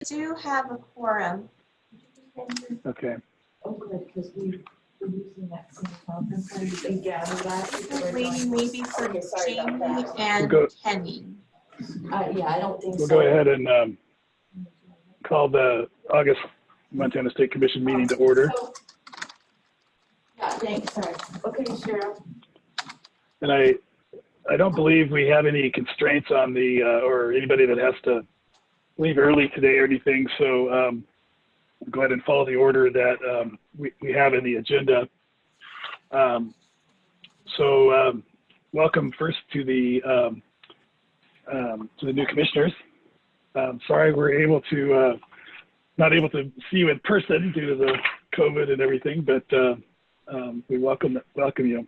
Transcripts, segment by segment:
do have a quorum. Okay. Oh, good, because we're using that same conference room. You can gather that. Waiting maybe for Okay, sorry about Jamie that. and We'll go- Kenny. Yeah, I don't think so. We'll go ahead and call the August Montana State Commission meeting to order. Yeah, thanks, sorry. Okay, Cheryl. And I don't believe we have any constraints on the, or anybody that has to leave early today or anything. So we'll go ahead and follow the order that we have in the agenda. Welcome first to the new commissioners. Sorry we're not able to see you in person due to the COVID and everything, but we welcome you.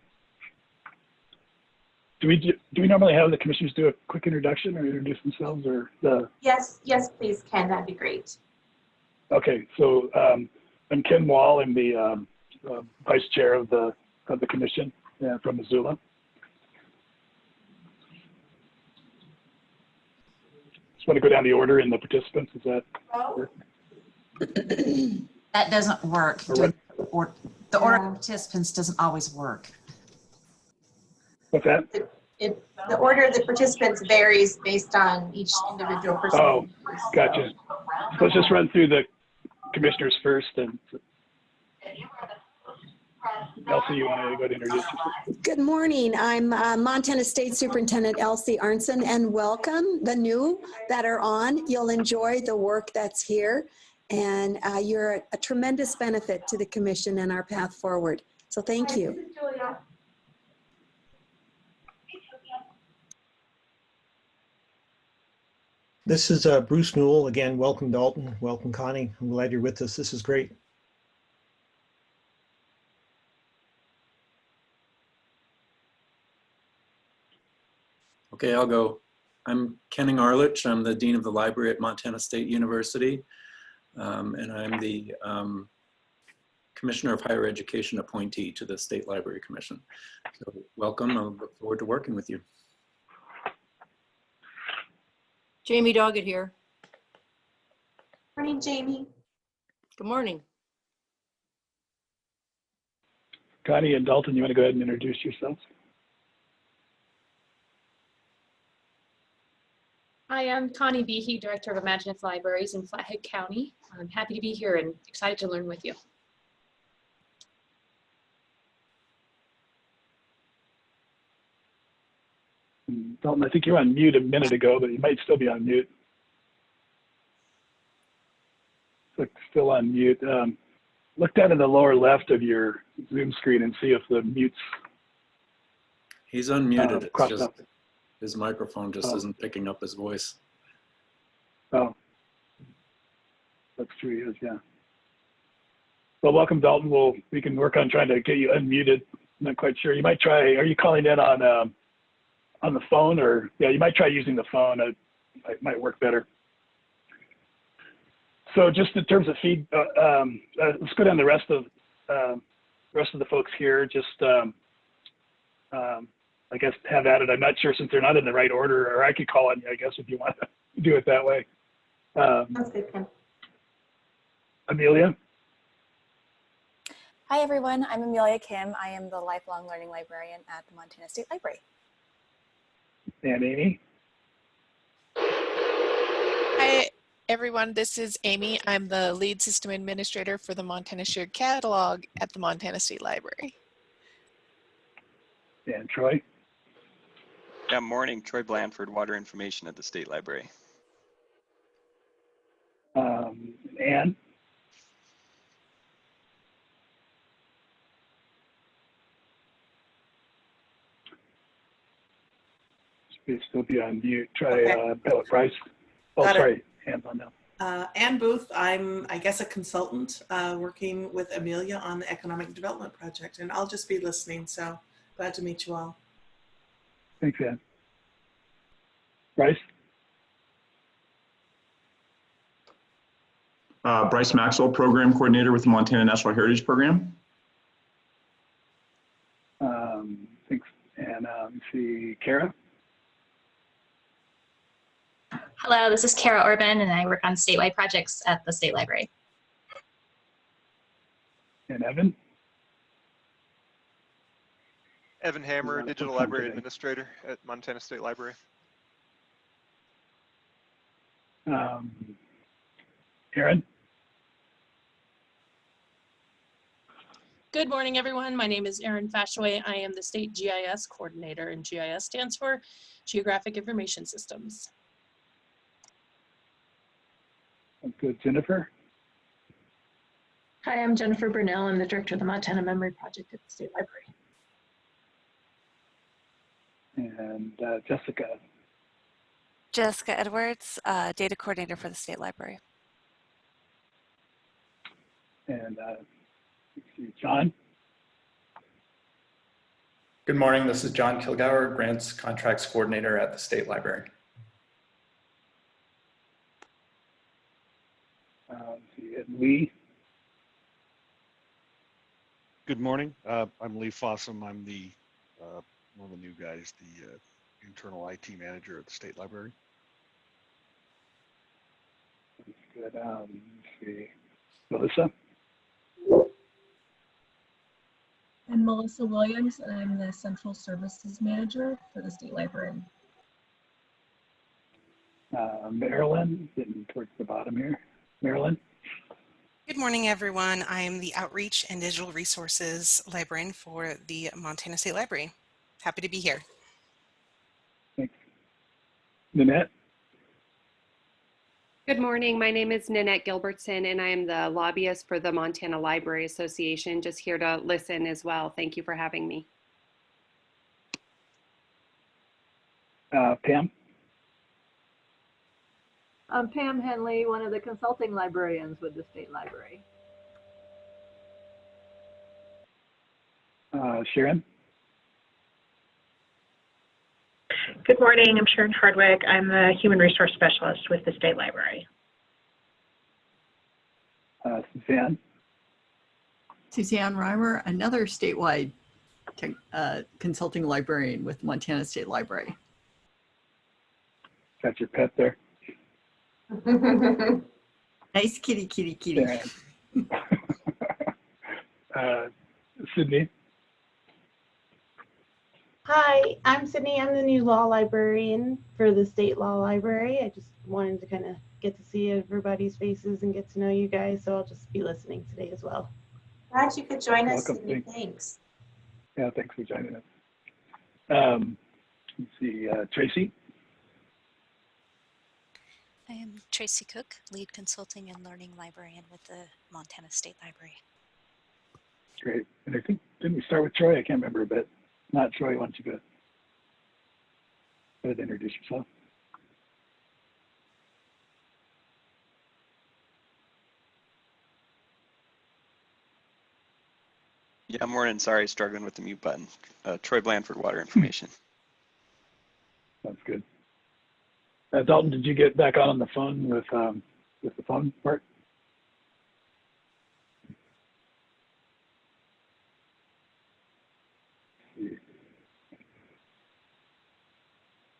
Do we normally have the commissioners do a quick introduction or introduce themselves, or the? Yes, please, Ken. That'd be great. Okay, so I'm Ken Wall. I'm the vice chair of the commission from Missoula. Just want to go down the order in the participants. Is that work? That doesn't work. The order of participants doesn't always work. What's that? The order of the participants varies based on each individual person. Oh, gotcha. So let's just run through the commissioners first. And Elsie, you want to go ahead and introduce yourself? Good morning. I'm Montana State Superintendent Elsie Arnson, and welcome the new that are on. You'll enjoy the work that's here, and you're a tremendous benefit to the commission and our path forward. So thank you. This is Bruce Newell. Again, welcome Dalton. Welcome Connie. I'm glad you're with us. This is great. Okay, I'll go. I'm Kenning Arlich. I'm the Dean of the Library at Montana State University. And I'm the Commissioner of Higher Education appointee to the State Library Commission. So welcome. I look forward to working with you. Jamie Doggett here. Morning, Jamie. Good morning. Connie and Dalton, you want to go ahead and introduce yourselves? Hi, I'm Connie Behe, Director of Imaginative Libraries in Flathead County. I'm happy to be here and excited to learn with you. Dalton, I think you were on mute a minute ago, but you might still be on mute. Still on mute. Look down in the lower left of your Zoom screen and see if the mute's He's unmuted. It's just up. his microphone just isn't picking up his voice. Oh, that's true. He is, yeah. Well, welcome, Dalton. We can work on trying to get you unmuted. I'm not quite sure. You might try. Are you calling in on the phone, or yeah? You might try using the phone. It might work better. So, just in terms of feed, let's go down the rest of the folks here. Just I guess have at it. I'm not sure since they're not in the right order, or I could call on you, I guess, if you want to do it that way. That's good, Ken. Amelia? Hi everyone, I'm Amelia Kim. I am the lifelong learning librarian at the Montana State Library. And Amy? Hi everyone, this is Amy. I'm the lead system administrator for the Montana Shared Catalog at the Montana State Library. And Troy? Yeah, morning. Troy Blandford, Water Information at the State Library. Anne? Should still be on mute. Try Bella Price. Oh, sorry. Anne's on now. Ann Booth, I'm, I guess, a consultant working with Amelia on the Economic Development Project, and I'll just be listening, so glad to meet you all. Thanks, Ann. Bryce? Bryce Maxwell, Program Coordinator with the Montana National Heritage Program. Thanks. And let me see, Cara? Hello, this is Cara Orban, and I work on statewide projects at the State Library. And Evan? Evan Hammer, Digital Library Administrator at Montana State Library. Aaron? Good morning, everyone. My name is Erin Fashaway. I am the State GIS Coordinator, and GIS stands for Geographic Information Systems. Good. Jennifer? Hi, I'm Jennifer Burnell. I'm the Director of the Montana Memory Project at the State Library. And Jessica? Jessica Edwards, Data Coordinator for the State Library. And let's see, John? Good morning, this is John Kilgour, Grants Contracts Coordinator at the State Library. Let's see, and Lee? Good morning. I'm Lee Fossum. I'm the one of the new guys, the internal IT manager at the State Library. Good. Let's see, Melissa? I'm Melissa Williams, and I'm the Central Services Manager for the State Library. Marilyn, getting towards the bottom here. Marilyn? Good morning, everyone. I am the Outreach and Digital Resources Librarian for the Montana State Library. Happy to be here. Thanks. Nanette? Good morning. My name is Nanette Gilbertson, and I am the lobbyist for the Montana Library Association. Just here to listen as well. Thank you for having me. Pam? I'm Pam Henley, one of the consulting librarians with the State Library. Sharon? Good morning, I'm Sharon Hardwick. I'm the Human Resource Specialist with the State Library. Suzanne? Suzanne Reimer, another statewide consulting librarian with Montana State Library. Got your pet there? Nice kitty, kitty, kitty. Sydney? Hi, I'm Sydney. I'm the new law librarian for the State Law Library. I just wanted to kind of get to see everybody's faces and get to know you guys, so I'll just be listening today as well. Glad you could join us, Welcome. Sydney. Thanks. Yeah, thanks for joining us. Let's see, Tracy? I am Tracy Cook, Lead Consulting and Learning Librarian with the Montana State Library. Great. And I think, didn't we start with Troy? I can't remember, but not Troy. Why don't you go ahead and introduce yourself? Yeah, morning. Sorry, struggling with the mute button. Troy Blandford, Water Information. Sounds good. Dalton, did you get back on the phone with the phone part?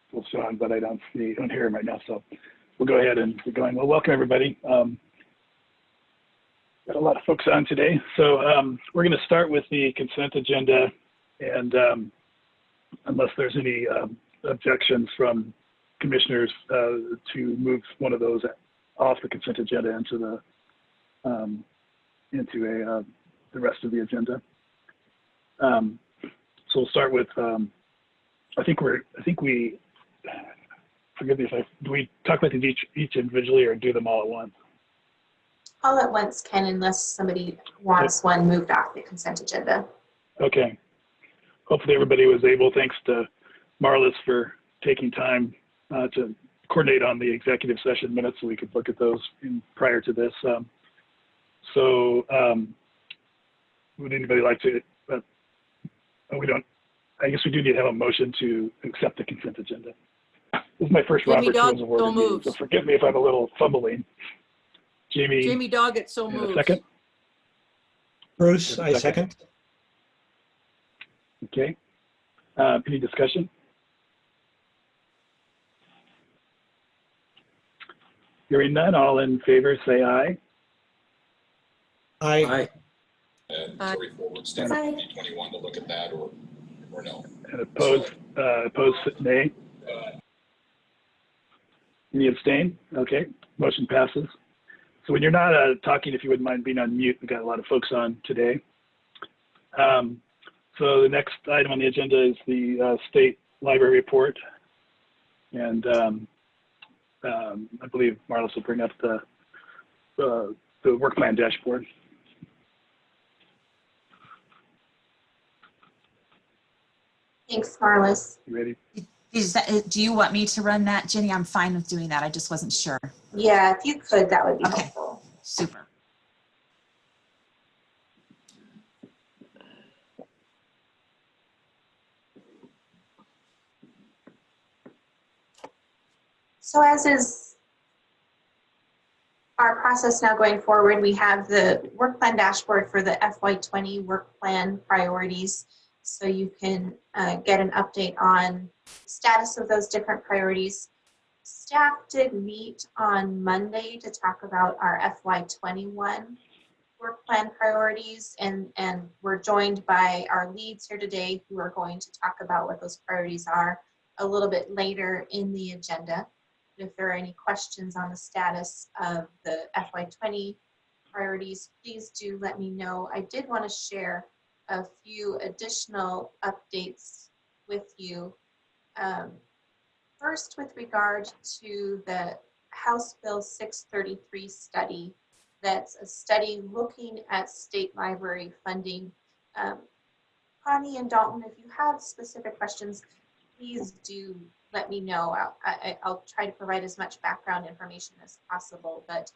Still showing, but I don't hear him right now. So we'll go ahead and get going. Well, welcome everybody. Got a lot of folks on today. So we're going to start with the consent agenda, and unless there's any objections from commissioners to move one of those off the consent agenda into the rest of the agenda. So we'll start with I think we forgive me if do we talk about these each individually or do them all at once? All at once, Ken, unless somebody wants one moved off the consent agenda. Okay. Hopefully everybody was able, thanks to Marlys for taking time to coordinate on the executive session minutes so we could look at those prior to this. Would anybody like to, I guess we do need to have a motion to accept the consent agenda. This is my first Robert's Rules of Order meeting, so forgive me if I'm a little fumbling. Jamie Doggett, so moves. Second? Bruce, I second. Okay. Any discussion? Hearing none, all in favor say aye. Aye. And Aye. carry forward staff 2021 to look at that or no. And opposed, nay. Any abstain? Okay, motion passes. So when you're not talking, if you wouldn't mind being on mute, we've got a lot of folks on today. So the next item on the agenda is the state library report. And I believe Marlys will bring up the work plan dashboard. Thanks, Marlys. You ready? Do you want me to run that, Jenny? I'm fine with doing that. I just wasn't sure. Yeah, if you could, that would be Okay. helpful. Super. So as is our process now going forward, we have the work plan dashboard for the FY20 work plan priorities. So you can get an update on the status of those different priorities. Staff did meet on Monday to talk about our FY21 work plan priorities, and we're joined by our leads here today who are going to talk about what those priorities are a little bit later in the agenda. If there are any questions on the status of the FY20 priorities, please do let me know. I did want to share a few additional updates with you. First, with regard to the House Bill 633 study, that's a study looking at state library funding. Connie and Dalton, if you have specific questions, please do let me know. I'll try to provide as much background information as possible, but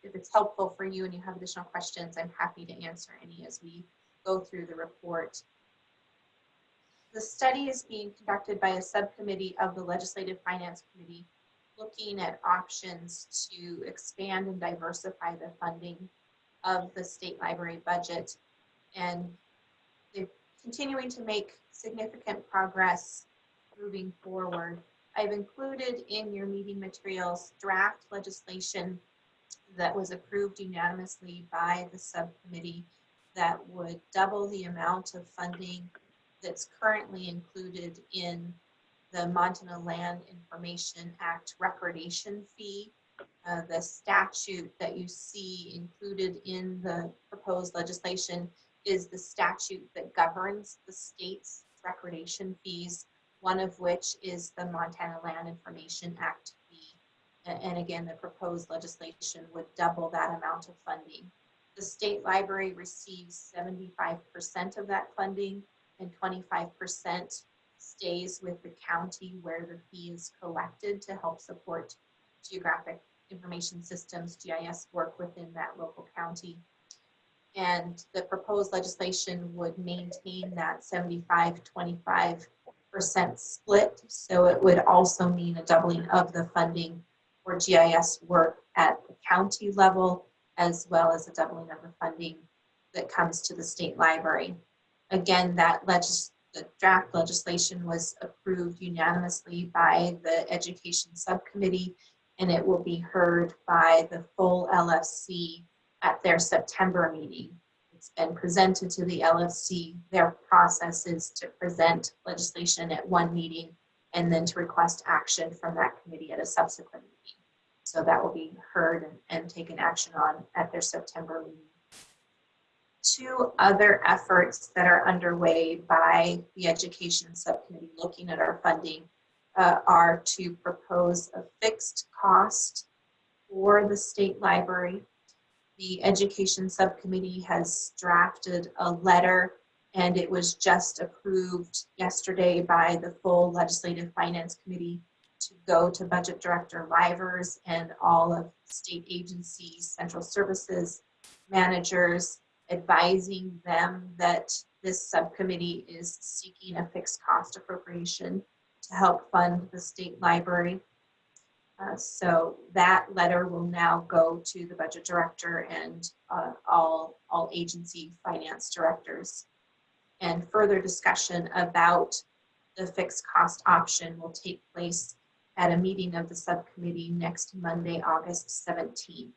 if it's helpful for you and you have additional questions, I'm happy to answer any as we go through the report. The study is being conducted by a subcommittee of the Legislative Finance Committee, looking at options to expand and diversify the funding of the state library budget. And they're continuing to make significant progress moving forward. I've included in your meeting materials draft legislation that was approved unanimously by the subcommittee that would double the amount of funding that's currently included in the Montana Land Information Act recordation fee. The statute that you see included in the proposed legislation is the statute that governs the state's recordation fees, one of which is the Montana Land Information Act fee. And again, the proposed legislation would double that amount of funding. The state library receives 75% of that funding, and 25% stays with the county where the fee is collected to help support geographic information systems, GIS work within that local county. And the proposed legislation would maintain that 75-25% split. So it would also mean a doubling of the funding for GIS work at the county level, as well as a doubling of the funding that comes to the state library. Again, the draft legislation was approved unanimously by the Education Subcommittee, and it will be heard by the full LFC at their September meeting. It's been presented to the LFC. Their process is to present legislation at one meeting and then to request action from that committee at a subsequent meeting. So that will be heard and taken action on at their September meeting. Two other efforts that are underway by the Education Subcommittee looking at our funding are to propose a fixed cost for the state library. The Education Subcommittee has drafted a letter, and it was just approved yesterday by the full Legislative Finance Committee to go to Budget Director Livers and all of state agencies, central services managers, advising them that this subcommittee is seeking a fixed cost appropriation to help fund the state library. So that letter will now go to the budget director and all agency finance directors. And further discussion about the fixed cost option will take place at a meeting of the subcommittee next Monday, August 17th.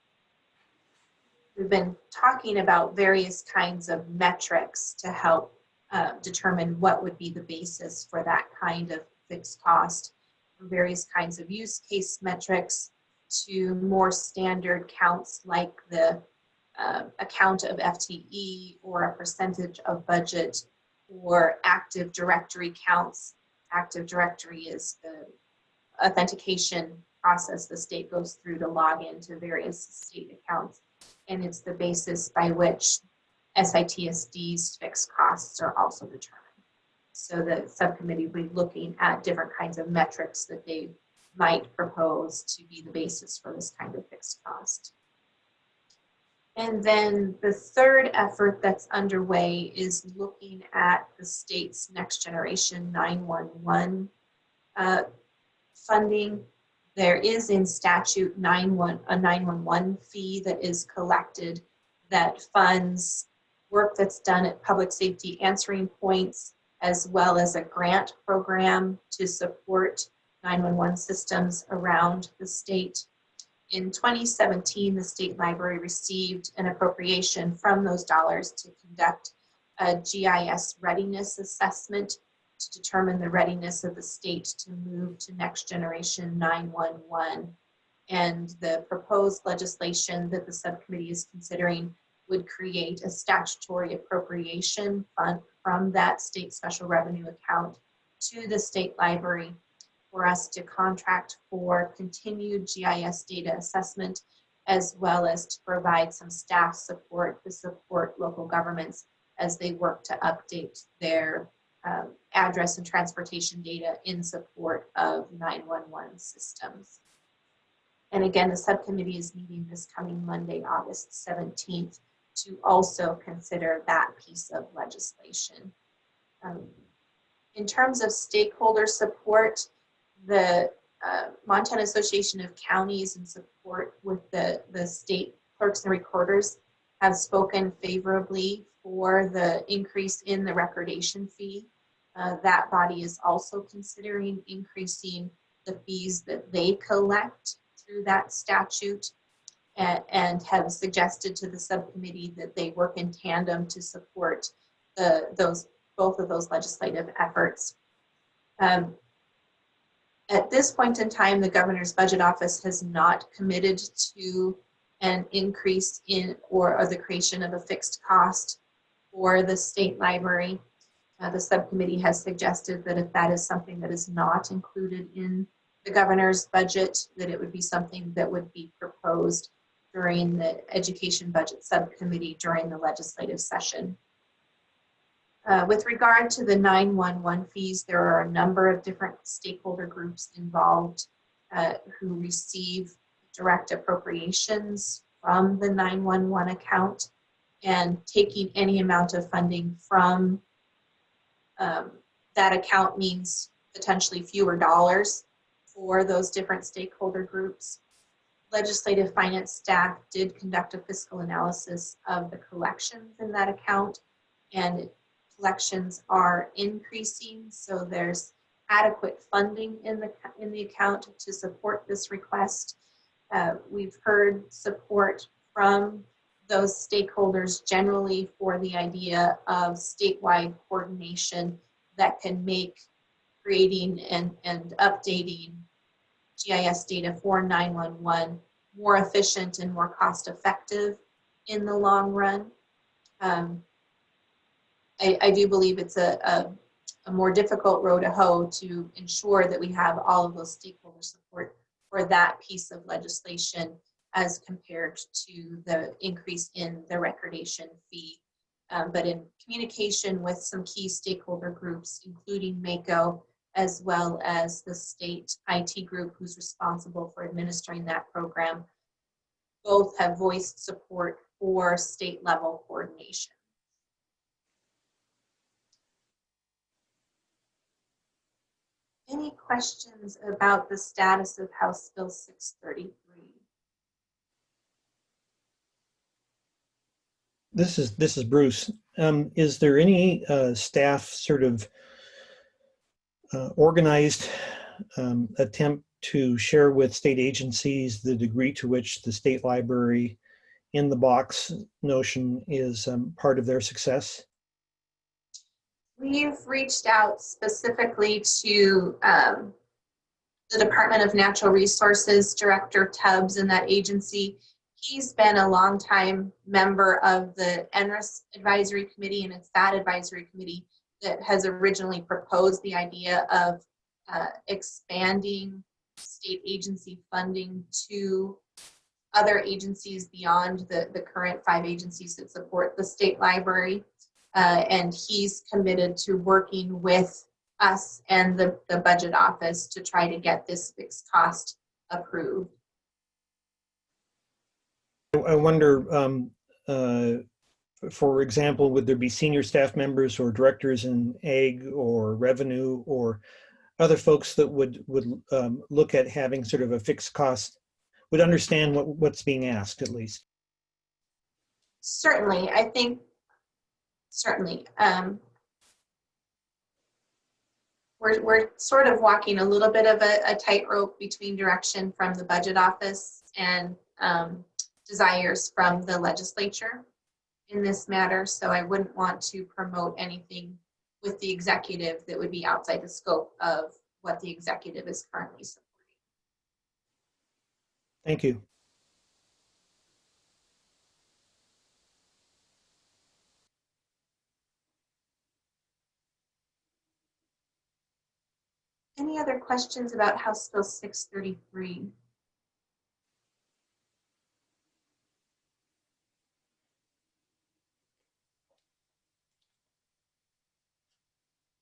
We've been talking about various kinds of metrics to help determine what would be the basis for that kind of fixed cost, from various kinds of use case metrics to more standard counts like the account of FTE or a percentage of budget or Active Directory counts. Active Directory is the authentication process the state goes through to log into various state accounts, and it's the basis by which SITSD's fixed costs are also determined. So the subcommittee will be looking at different kinds of metrics that they might propose to be the basis for this kind of fixed cost. And then the third effort that's underway is looking at the state's next generation 911 funding. There is in statute a 911 fee that is collected that funds work that's done at public safety answering points, as well as a grant program to support 911 systems around the state. In 2017, the State Library received an appropriation from those dollars to conduct a GIS readiness assessment to determine the readiness of the state to move to next generation 911. And the proposed legislation that the subcommittee is considering would create a statutory appropriation fund from that state special revenue account to the State Library for us to contract for continued GIS data assessment, as well as to provide some staff support to support local governments as they work to update their address and transportation data in support of 911 systems. And again, the subcommittee is meeting this coming Monday, August 17th, to also consider that piece of legislation. In terms of stakeholder support, the Montana Association of Counties in support with the state clerks and recorders have spoken favorably for the increase in the recordation fee. That body is also considering increasing the fees that they collect through that statute, and have suggested to the subcommittee that they work in tandem to support both of those legislative efforts. At this point in time, the Governor's Budget Office has not committed to an increase in or the creation of a fixed cost for the State Library. The subcommittee has suggested that if that is something that is not included in the governor's budget, that it would be something that would be proposed during the Education Budget Subcommittee during the legislative session. With regard to the 911 fees, there are a number of different stakeholder groups involved who receive direct appropriations from the 911 account, and taking any amount of funding from that account means potentially fewer dollars for those different stakeholder groups. Legislative finance staff did conduct a fiscal analysis of the collections in that account, and collections are increasing, so there's adequate funding in the account to support this request. We've heard support from those stakeholders generally for the idea of statewide coordination that can make creating and updating GIS data for 911 more efficient and more cost effective in the long run. I do believe it's a more difficult row to hoe to ensure that we have all of those stakeholder support for that piece of legislation as compared to the increase in the recordation fee. But in communication with some key stakeholder groups, including MACO, as well as the state IT group who's responsible for administering that program, both have voiced support for state level coordination. Any questions about the status of House Bill 633? This is Bruce. Is there any staff sort of organized attempt to share with state agencies the degree to which the state library in the box notion is part of their success? We've reached out specifically to the Department of Natural Resources Director Tubbs in that agency. He's been a longtime member of the NRES Advisory Committee, and it's that advisory committee that has originally proposed the idea of expanding state agency funding to other agencies beyond the current 5 agencies that support the state library. And he's committed to working with us and the budget office to try to get this fixed cost approved. I wonder, for example, would there be senior staff members or directors in ag or revenue or other folks that would look at having sort of a fixed cost, would understand what's being asked at least? Certainly, I think, certainly. We're sort of walking a little bit of a tightrope between direction from the budget office and desires from the legislature in this matter. So I wouldn't want to promote anything with the executive that would be outside the scope of what the executive is currently supporting. Thank you. Any other questions about House Bill 633?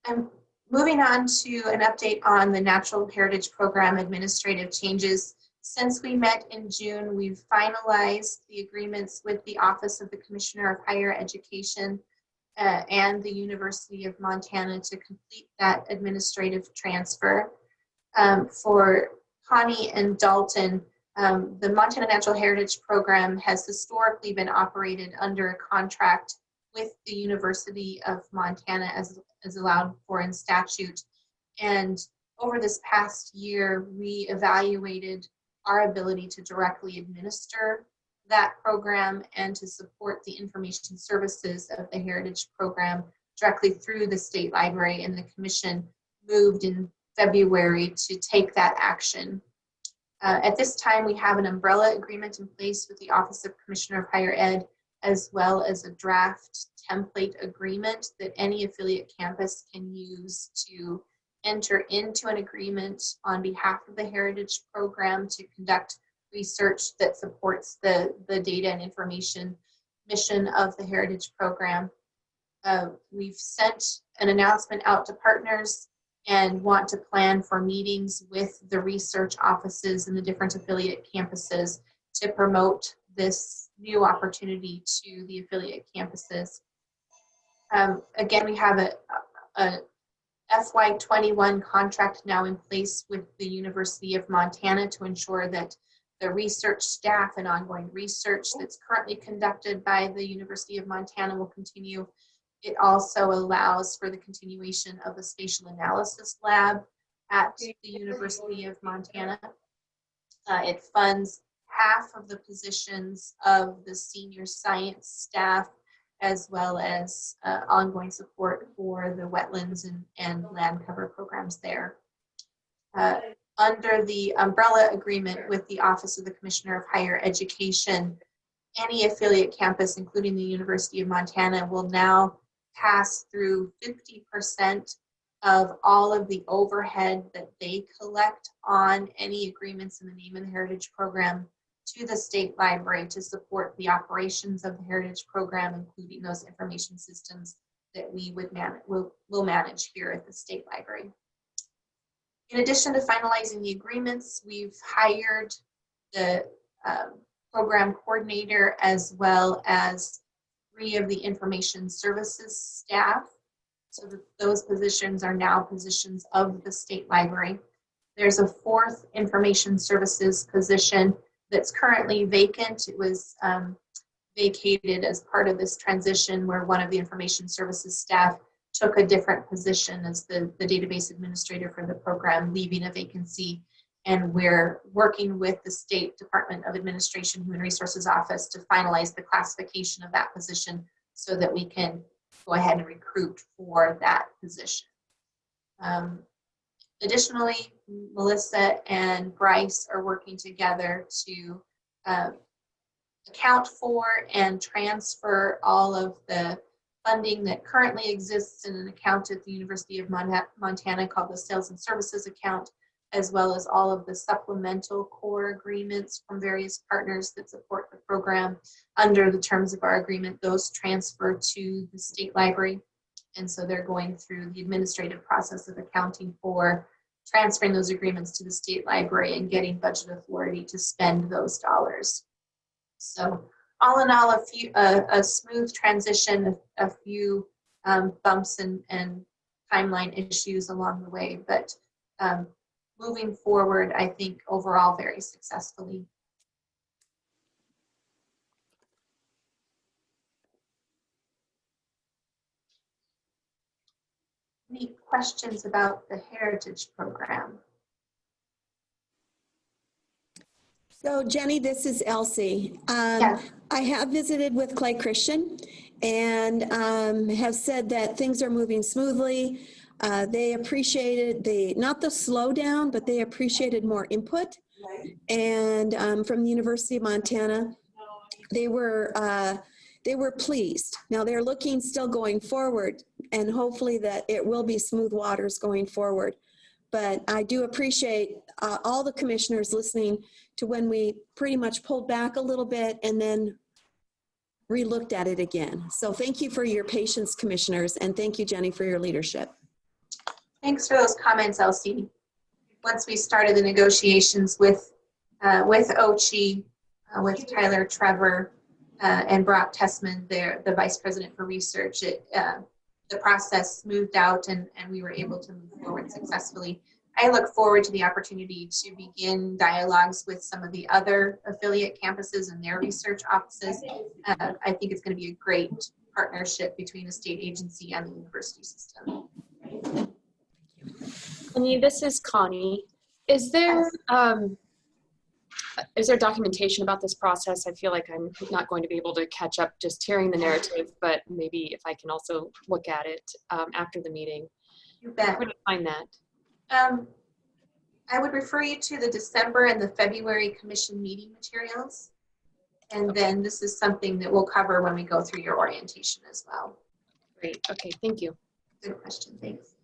I'm moving on to an update on the Natural Heritage Program administrative changes. Since we met in June, we've finalized the agreements with the Office of the Commissioner of Higher Education and the University of Montana to complete that administrative transfer. For Connie and Dalton, the Montana Natural Heritage Program has historically been operated under a contract with the University of Montana as allowed for in statute. And over this past year, we evaluated our ability to directly administer that program and to support the information services of the Heritage Program directly through the State Library, and the Commission moved in February to take that action. At this time, we have an umbrella agreement in place with the Office of Commissioner of Higher Ed, as well as a draft template agreement that any affiliate campus can use to enter into an agreement on behalf of the Heritage Program to conduct research that supports the data and information mission of the Heritage Program. We've sent an announcement out to partners and want to plan for meetings with the research offices and the different affiliate campuses to promote this new opportunity to the affiliate campuses. Again, we have a FY21 contract now in place with the University of Montana to ensure that the research staff and ongoing research that's currently conducted by the University of Montana will continue. It also allows for the continuation of the spatial analysis lab at the University of Montana. It funds half of the positions of the senior science staff, as well as ongoing support for the wetlands and land cover programs there. Under the umbrella agreement with the Office of the Commissioner of Higher Education, any affiliate campus, including the University of Montana, will now pass through 50% of all of the overhead that they collect on any agreements in the name of the Heritage Program to the State Library to support the operations of the Heritage Program, including those information systems that we would will manage here at the State Library. In addition to finalizing the agreements, we've hired the program coordinator as well as 3 of the information services staff. So that those positions are now positions of the State Library. There's a 4th information services position that's currently vacant. It was vacated as part of this transition where one of the information services staff took a different position as the database administrator for the program, leaving a vacancy and we're working with the State Department of Administration Human Resources Office to finalize the classification of that position so that we can go ahead and recruit for that position. Additionally, Melissa and Bryce are working together to account for and transfer all of the funding that currently exists in an account at the University of Montana called the Sales and Services account, as well as all of the supplemental core agreements from various partners that support the program under the terms of our agreement. Those transfer to the state library. And so they're going through the administrative process of accounting for transferring those agreements to the state library and getting budget authority to spend those dollars. So all in all, a smooth transition, a few bumps and timeline issues along the way, but moving forward, I think overall very successfully. Any questions about the Heritage Program? So Jenny, this is Elsie. Yes. I have visited with Clay Christian and have said that things are moving smoothly. They appreciated not the slowdown, but they appreciated more input. And from the University of Montana, they were pleased. Now they're looking still going forward, and hopefully that it will be smooth waters going forward. But I do appreciate all the commissioners listening to when we pretty much pulled back a little bit and then re-looked at it again. So thank you for your patience, commissioners, and thank you, Jenny, for your leadership. Thanks for those comments, Elsie. Once we started the negotiations with OCHI, with Tyler Trevor and Brock Tessman, the Vice President for Research, the process smoothed out and we were able to move forward successfully. I look forward to the opportunity to begin dialogues with some of the other affiliate campuses and their research offices. I think it's going to be a great partnership between the state agency and the university system. Connie, this is Connie. Is there documentation about this process? I feel like I'm not going to be able to catch up just hearing the narrative, but maybe if I can also look at it after the meeting. You bet. Where do you find that? I would refer you to the December and the February commission meeting materials. And then this is something that we'll cover when we go through your orientation as well. Great. Okay. Thank you. Good question. Thanks.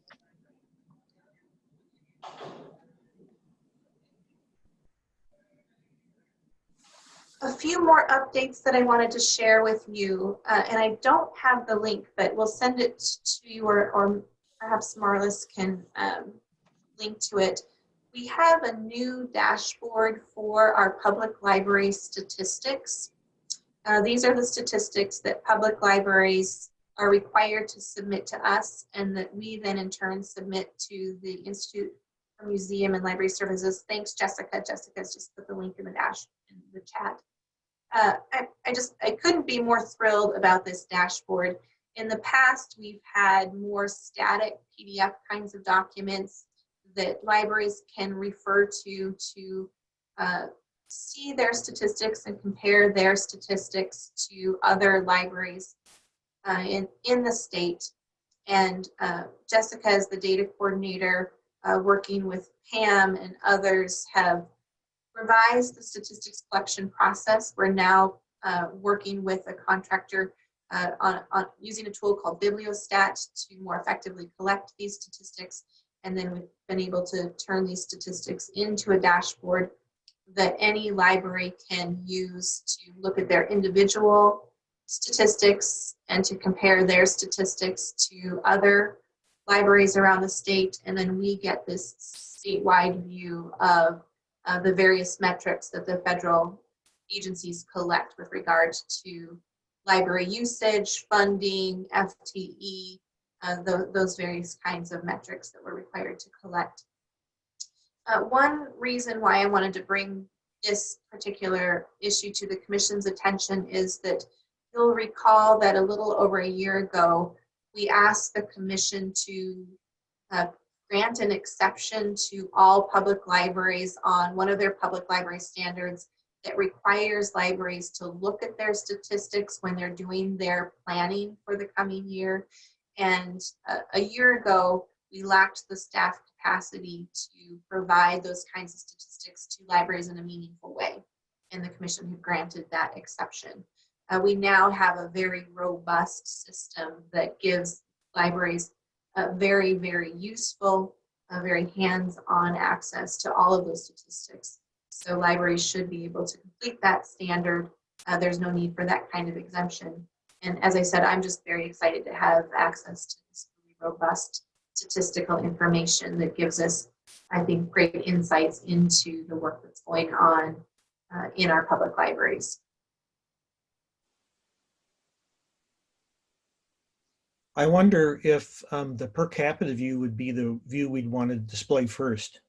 A few more updates that I wanted to share with you, and I don't have the link, but we'll send it to you, or perhaps Marlys can link to it. We have a new dashboard for our public library statistics. These are the statistics that public libraries are required to submit to us, and that we then in turn submit to the Institute for Museum and Library Services. Thanks, Jessica. Jessica's just put the link in the chat. I couldn't be more thrilled about this dashboard. In the past, we've had more static PDF kinds of documents that libraries can refer to see their statistics and compare their statistics to other libraries in the state. And Jessica, as the data coordinator, working with Pam and others, have revised the statistics collection process. We're now working with a contractor on using a tool called Bibliostat to more effectively collect these statistics. And then we've been able to turn these statistics into a dashboard that any library can use to look at their individual statistics and to compare their statistics to other libraries around the state. And then we get this statewide view of the various metrics that the federal agencies collect with regard to library usage, funding, FTE, those various kinds of metrics that we're required to collect. One reason why I wanted to bring this particular issue to the Commission's attention is that you'll recall that a little over a year ago, we asked the Commission to grant an exception to all public libraries on one of their public library standards that requires libraries to look at their statistics when they're doing their planning for the coming year. And a year ago, we lacked the staff capacity to provide those kinds of statistics to libraries in a meaningful way. And the commission had granted that exception. We now have a very robust system that gives libraries a very, very useful, very hands-on access to all of those statistics. So libraries should be able to complete that standard. There's no need for that kind of exemption. And as I said, I'm just very excited to have access to this really robust statistical information that gives us, I think, great insights into the work that's going on in our public libraries. I wonder if the per capita view would be the view we'd want to display first.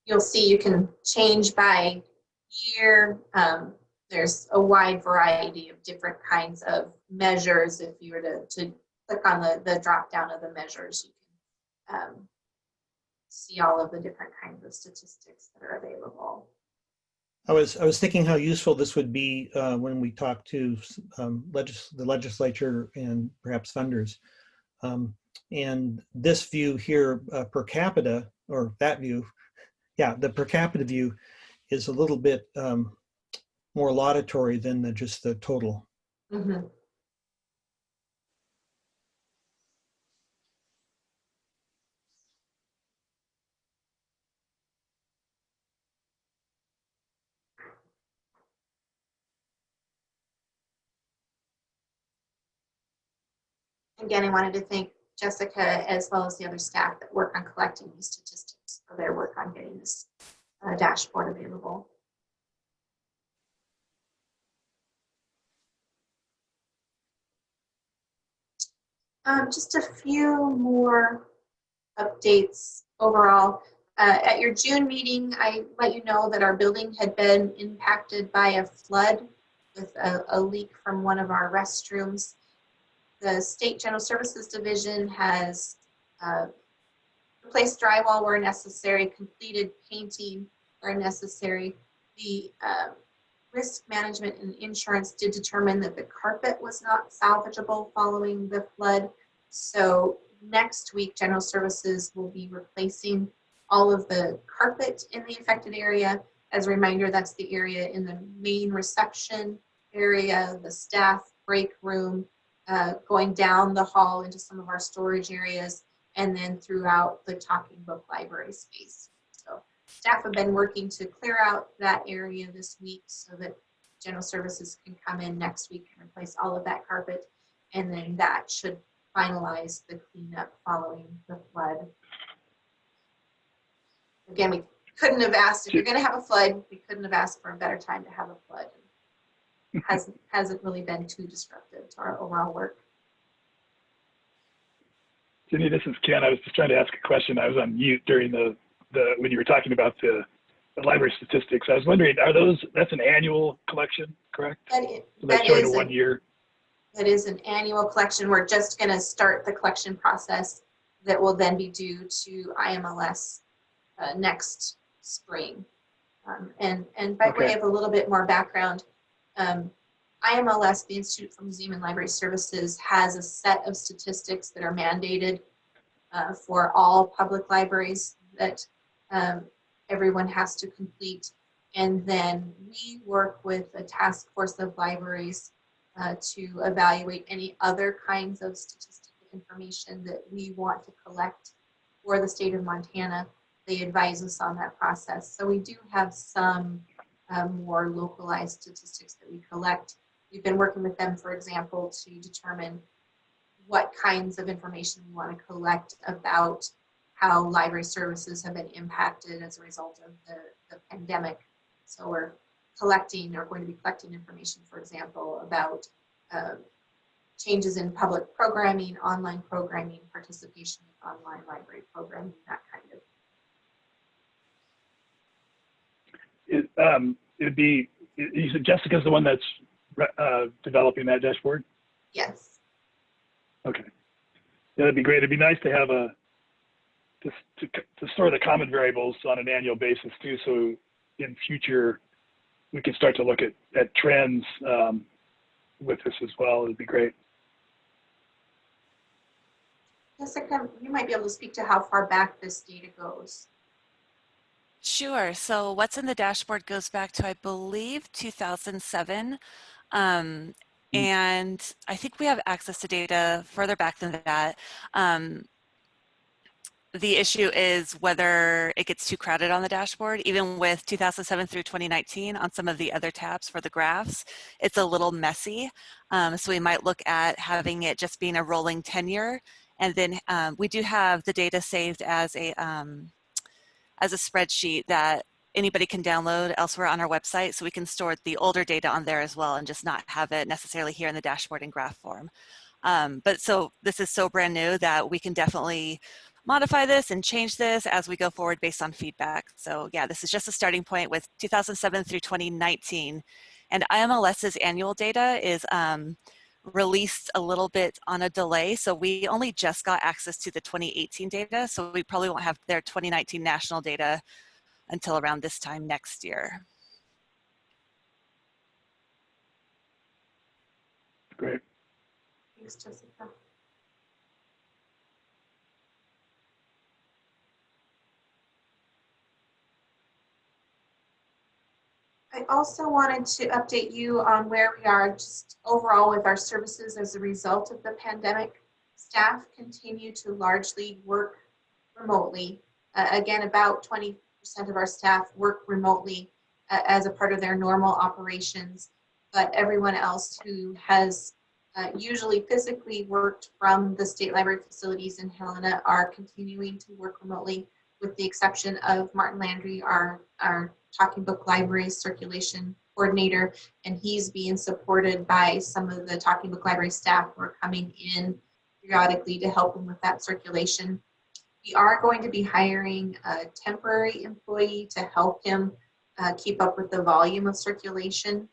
You'll see you can change by year. There's a wide variety of different kinds of measures. If you were to click on the drop down of the measures, you can see all of the different kinds of statistics that are available. I was thinking how useful this would be when we talk to the legislature and perhaps funders. And this view here per capita, or that view, yeah, the per capita view is a little bit more laudatory than just the total. Mm-hmm. Again, I wanted to thank Jessica as well as the other staff that work on collecting these statistics for their work on getting this dashboard available. Just a few more updates overall. At your June meeting, I let you know that our building had been impacted by a flood with a leak from one of our restrooms. The State General Services Division has replaced drywall where necessary, completed painting where necessary. The risk management and insurance did determine that the carpet was not salvageable following the flood. So next week, General Services will be replacing all of the carpet in the affected area. As a reminder, that's the area in the main reception area, the staff break room, going down the hall into some of our storage areas, and then throughout the talking book library space. So staff have been working to clear out that area this week so that General Services can come in next week and replace all of that carpet, and then that should finalize the cleanup following the flood. Again, we couldn't have asked, if you're going to have a flood, we couldn't have asked for a better time to have a flood. It hasn't really been too disruptive to our overall work. Jenny, this is Ken. I was just trying to ask a question. I was on mute during when you were talking about the library statistics. I was wondering, that's an annual collection, correct? That's showing a 1 year. That is an annual collection. We're just going to start the collection process that will then be due to IMLS next spring. And by way of a little bit more background, IMLS, the Institute for Museum and Library Services, has a set of statistics that are mandated for all public libraries that everyone has to complete. And then we work with a task force of libraries to evaluate any other kinds of statistical information that we want to collect for the state of Montana. They advise us on that process. So we do have some more localized statistics that we collect. We've been working with them, for example, to determine what kinds of information we want to collect about how library services have been impacted as a result of the pandemic. So we're collecting, or going to be collecting information, for example, about changes in public programming, online programming, participation in online library programming, that kind of. It'd be, you said Jessica's the one that's developing that dashboard? Yes. Okay. Yeah, that'd be great. It'd be nice to have to store the common variables on an annual basis too, so in future we can start to look at trends with this as well. It'd be great. Jessica, you might be able to speak to how far back this data goes. Sure. So what's in the dashboard goes back to, I believe, 2007. And I think we have access to data further back than that. The issue is whether it gets too crowded on the dashboard. Even with 2007 through 2019 on some of the other tabs for the graphs, it's a little messy. So we might look at having it just being a rolling 10-year. And then we do have the data saved as a spreadsheet that anybody can download elsewhere on our website, so we can store the older data on there as well and just not have it necessarily here in the dashboard in graph form. But so this is so brand new that we can definitely modify this and change this as we go forward based on feedback. So yeah, this is just a starting point with 2007 through 2019. And IMLS's annual data is released a little bit on a delay. So we only just got access to the 2018 data. So we probably won't have their 2019 national data until around this time next year. Great. Thanks, Jessica. I also wanted to update you on where we are just overall with our services as a result of the pandemic. Staff continue to largely work remotely. Again, about 20% of our staff work remotely as a part of their normal operations, but everyone else who has usually physically worked from the State Library facilities in Helena are continuing to work remotely, with the exception of Martin Landry, our Talking Book Library circulation coordinator, and he's being supported by some of the Talking Book Library staff who are coming in periodically to help him with that circulation. We are going to be hiring a temporary employee to help him keep up with the volume of circulation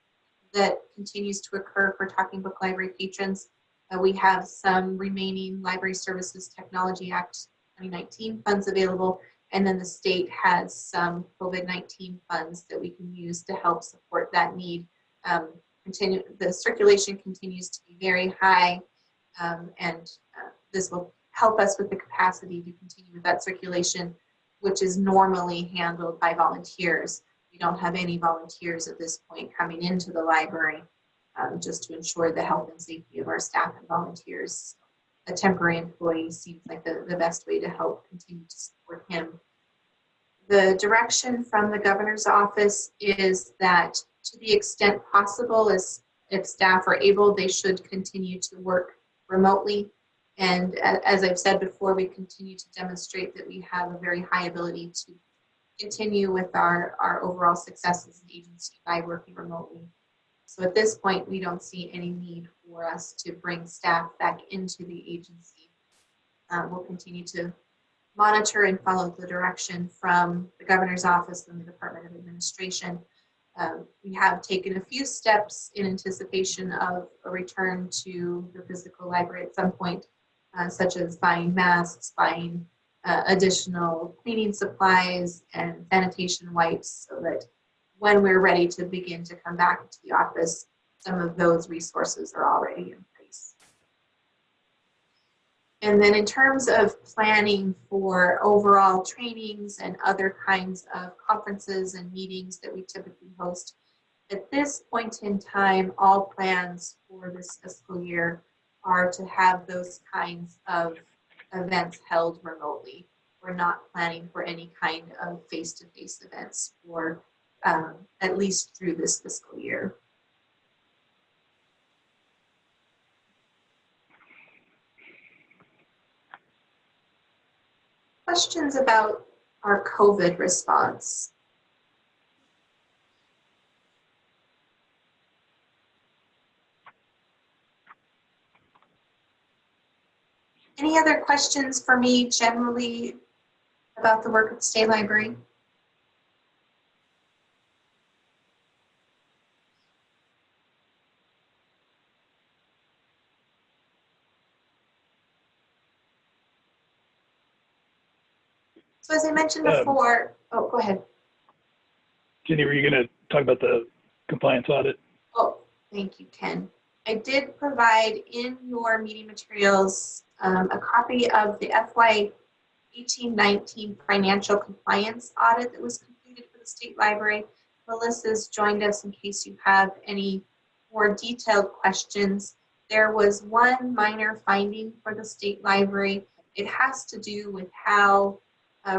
that continues to occur for Talking Book Library patrons. We have some remaining Library Services Technology Act 2019 funds available, and then the state has some COVID-19 funds that we can use to help support that need. The circulation continues to be very high, and this will help us with the capacity to continue with that circulation, which is normally handled by volunteers. We don't have any volunteers at this point coming into the library, just to ensure the health and safety of our staff and volunteers. A temporary employee seems like the best way to help continue to support him. The direction from the governor's office is that to the extent possible, as if staff are able, they should continue to work remotely. And as I've said before, we continue to demonstrate that we have a very high ability to continue with our overall success as an agency by working remotely. So at this point, we don't see any need for us to bring staff back into the agency. We'll continue to monitor and follow the direction from the governor's office and the Department of Administration. We have taken a few steps in anticipation of a return to the physical library at some point, such as buying masks, buying additional cleaning supplies and sanitation wipes, so that when we're ready to begin to come back to the office, some of those resources are already in place. And then in terms of planning for overall trainings and other kinds of conferences and meetings that we typically host, at this point in time, all plans for this fiscal year are to have those kinds of events held remotely. We're not planning for any kind of face-to-face events for at least through this fiscal year. Questions about our COVID response? Any other questions for me generally about the work of the State Library? So as I mentioned before, oh, go ahead. Jenny, were you going to talk about the compliance audit? Oh, thank you, Ken. I did provide in your meeting materials a copy of the FY 18-19 financial compliance audit that was completed for the State Library. Melissa's joined us in case you have any more detailed questions. There was one minor finding for the State Library. It has to do with how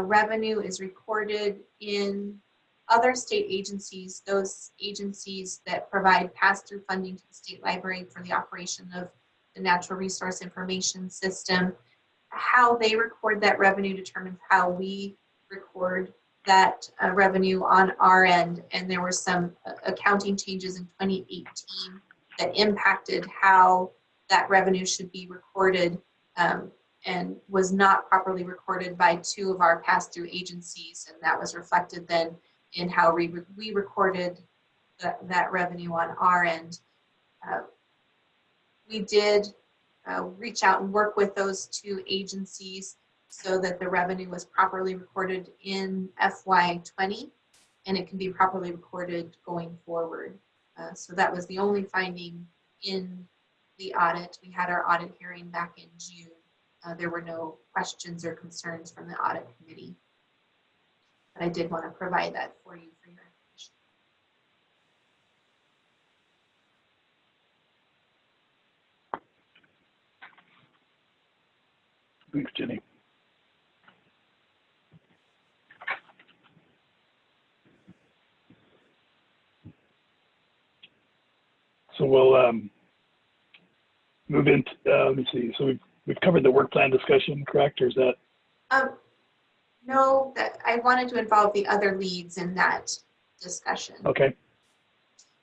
revenue is recorded in other state agencies, those agencies that provide pass-through funding to the State Library for the operation of the Natural Resource Information System. How they record that revenue determines how we record that revenue on our end. And there were some accounting changes in 2018 that impacted how that revenue should be recorded and was not properly recorded by two of our pass-through agencies. And that was reflected then in how we recorded that revenue on our end. We did reach out and work with those two agencies so that the revenue was properly recorded in FY20 and it can be properly recorded going forward. So that was the only finding in the audit. We had our audit hearing back in June. There were no questions or concerns from the audit committee. But I did want to provide that for you for your information. Thanks, Jenny. So we'll move into, let me see. So we've covered the work plan discussion, correct? Or is that? No, that I wanted to involve the other leads in that discussion. Okay.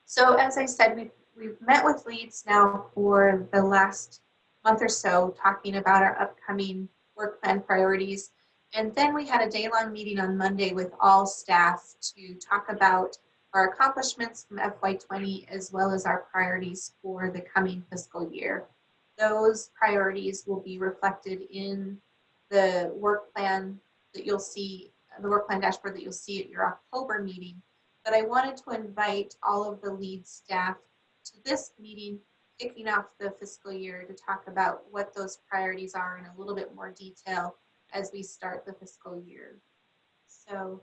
So as I said, we've met with leads now for the last month or so, talking about our upcoming work plan priorities. And then we had a day-long meeting on Monday with all staff to talk about our accomplishments from FY20 as well as our priorities for the coming fiscal year. Those priorities will be reflected in the work plan that you'll see, the work plan dashboard that you'll see at your October meeting. But I wanted to invite all of the lead staff to this meeting, kicking off the fiscal year, to talk about what those priorities are in a little bit more detail as we start the fiscal year. So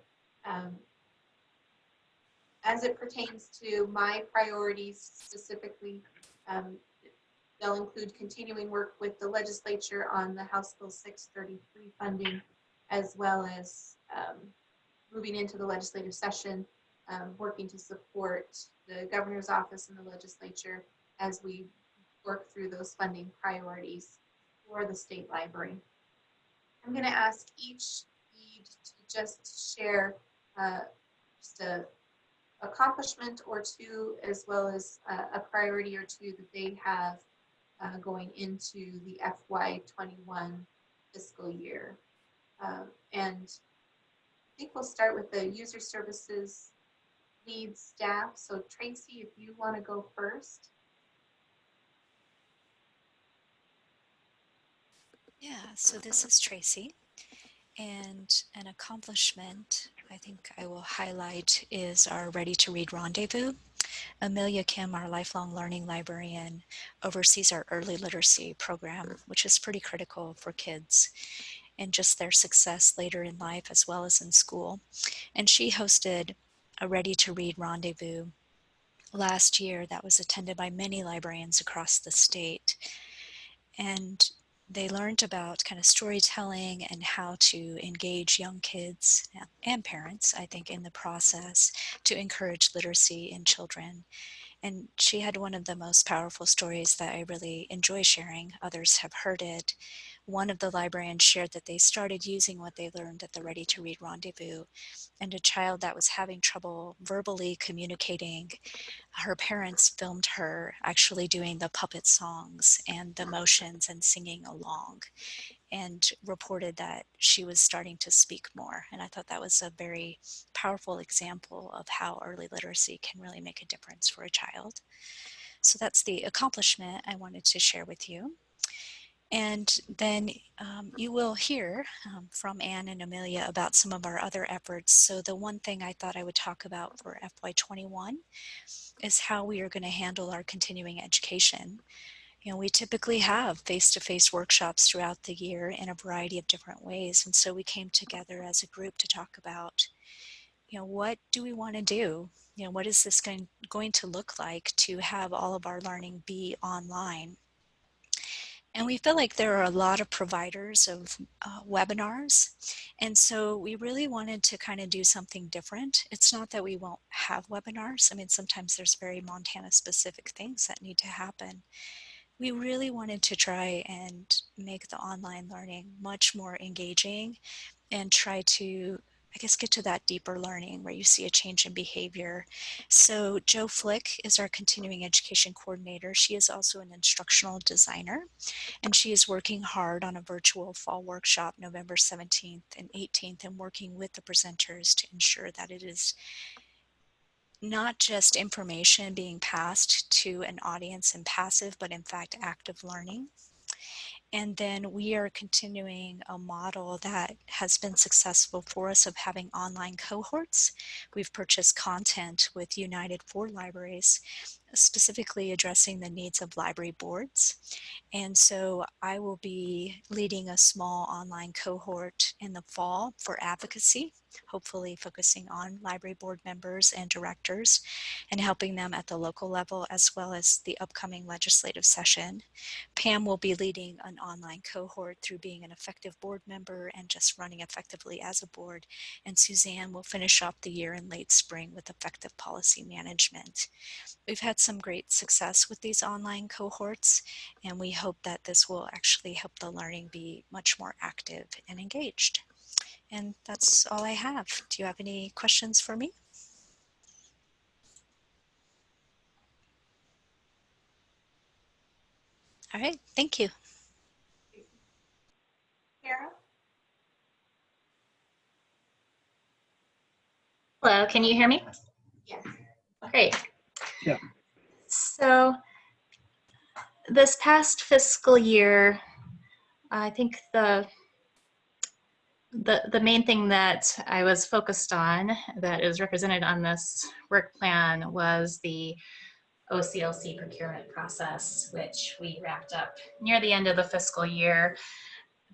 as it pertains to my priorities specifically, they'll include continuing work with the legislature on the House Bill 633 funding, as well as moving into the legislative session, working to support the governor's office and the legislature as we work through those funding priorities for the State Library. I'm going to ask each lead to just share just an accomplishment or two, as well as a priority or two that they have going into the FY21 fiscal year. And I think we'll start with the user services lead staff. So Tracy, if you want to go first. Yeah, so this is Tracy. And an accomplishment I think I will highlight is our Ready to Read Rendezvous. Amelia Kim, our lifelong learning librarian, oversees our early literacy program, which is pretty critical for kids and just their success later in life as well as in school. And she hosted a Ready to Read Rendezvous last year that was attended by many librarians across the state. And they learned about kind of storytelling and how to engage young kids and parents, I think, in the process to encourage literacy in children. And she had one of the most powerful stories that I really enjoy sharing. Others have heard it. One of the librarians shared that they started using what they learned at the Ready to Read Rendezvous, and a child that was having trouble verbally communicating, her parents filmed her actually doing the puppet songs and the motions and singing along, and reported that she was starting to speak more. And I thought that was a very powerful example of how early literacy can really make a difference for a child. So that's the accomplishment I wanted to share with you. And then you will hear from Anne and Amelia about some of our other efforts. So the one thing I thought I would talk about for FY21 is how we are going to handle our continuing education. You know, we typically have face-to-face workshops throughout the year in a variety of different ways. And so we came together as a group to talk about, you know, what do we want to do? You know, what is this going to look like to have all of our learning be online? And we feel like there are a lot of providers of webinars. And so we really wanted to kind of do something different. It's not that we won't have webinars. I mean, sometimes there's very Montana specific things that need to happen. We really wanted to try and make the online learning much more engaging and try to, I guess, get to that deeper learning where you see a change in behavior. So Jo Flick is our continuing education coordinator. She is also an instructional designer, and she is working hard on a virtual fall workshop November 17th and 18th and working with the presenters to ensure that it is not just information being passed to an audience in passive, but in fact active learning. And then we are continuing a model that has been successful for us of having online cohorts. We've purchased content with United for Libraries, specifically addressing the needs of library boards. And so I will be leading a small online cohort in the fall for advocacy, hopefully focusing on library board members and directors and helping them at the local level as well as the upcoming legislative session. Pam will be leading an online cohort through being an effective board member and just running effectively as a board. And Suzanne will finish off the year in late spring with effective policy management. We've had some great success with these online cohorts, and we hope that this will actually help the learning be much more active and engaged. And that's all I have. Do you have any questions for me? All right, thank you. Cara? Hello, can you hear me? Yes. Great. Yeah. So this past fiscal year, I think the main thing that I was focused on that is represented on this work plan was the OCLC procurement process, which we wrapped up near the end of the fiscal year.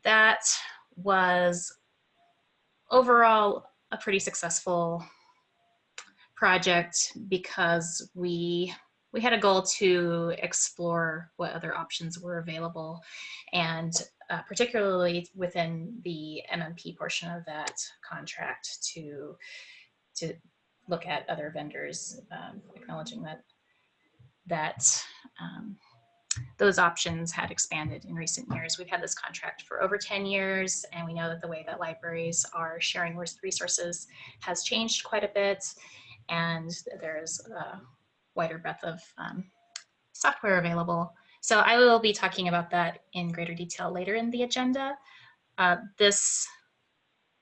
That was overall a pretty successful project because we had a goal to explore what other options were available, and particularly within the MMP portion of that contract to look at other vendors, acknowledging that those options had expanded in recent years. We've had this contract for over 10 years, and we know that the way that libraries are sharing resources has changed quite a bit, and there's a wider breadth of software available. So I will be talking about that in greater detail later in the agenda. This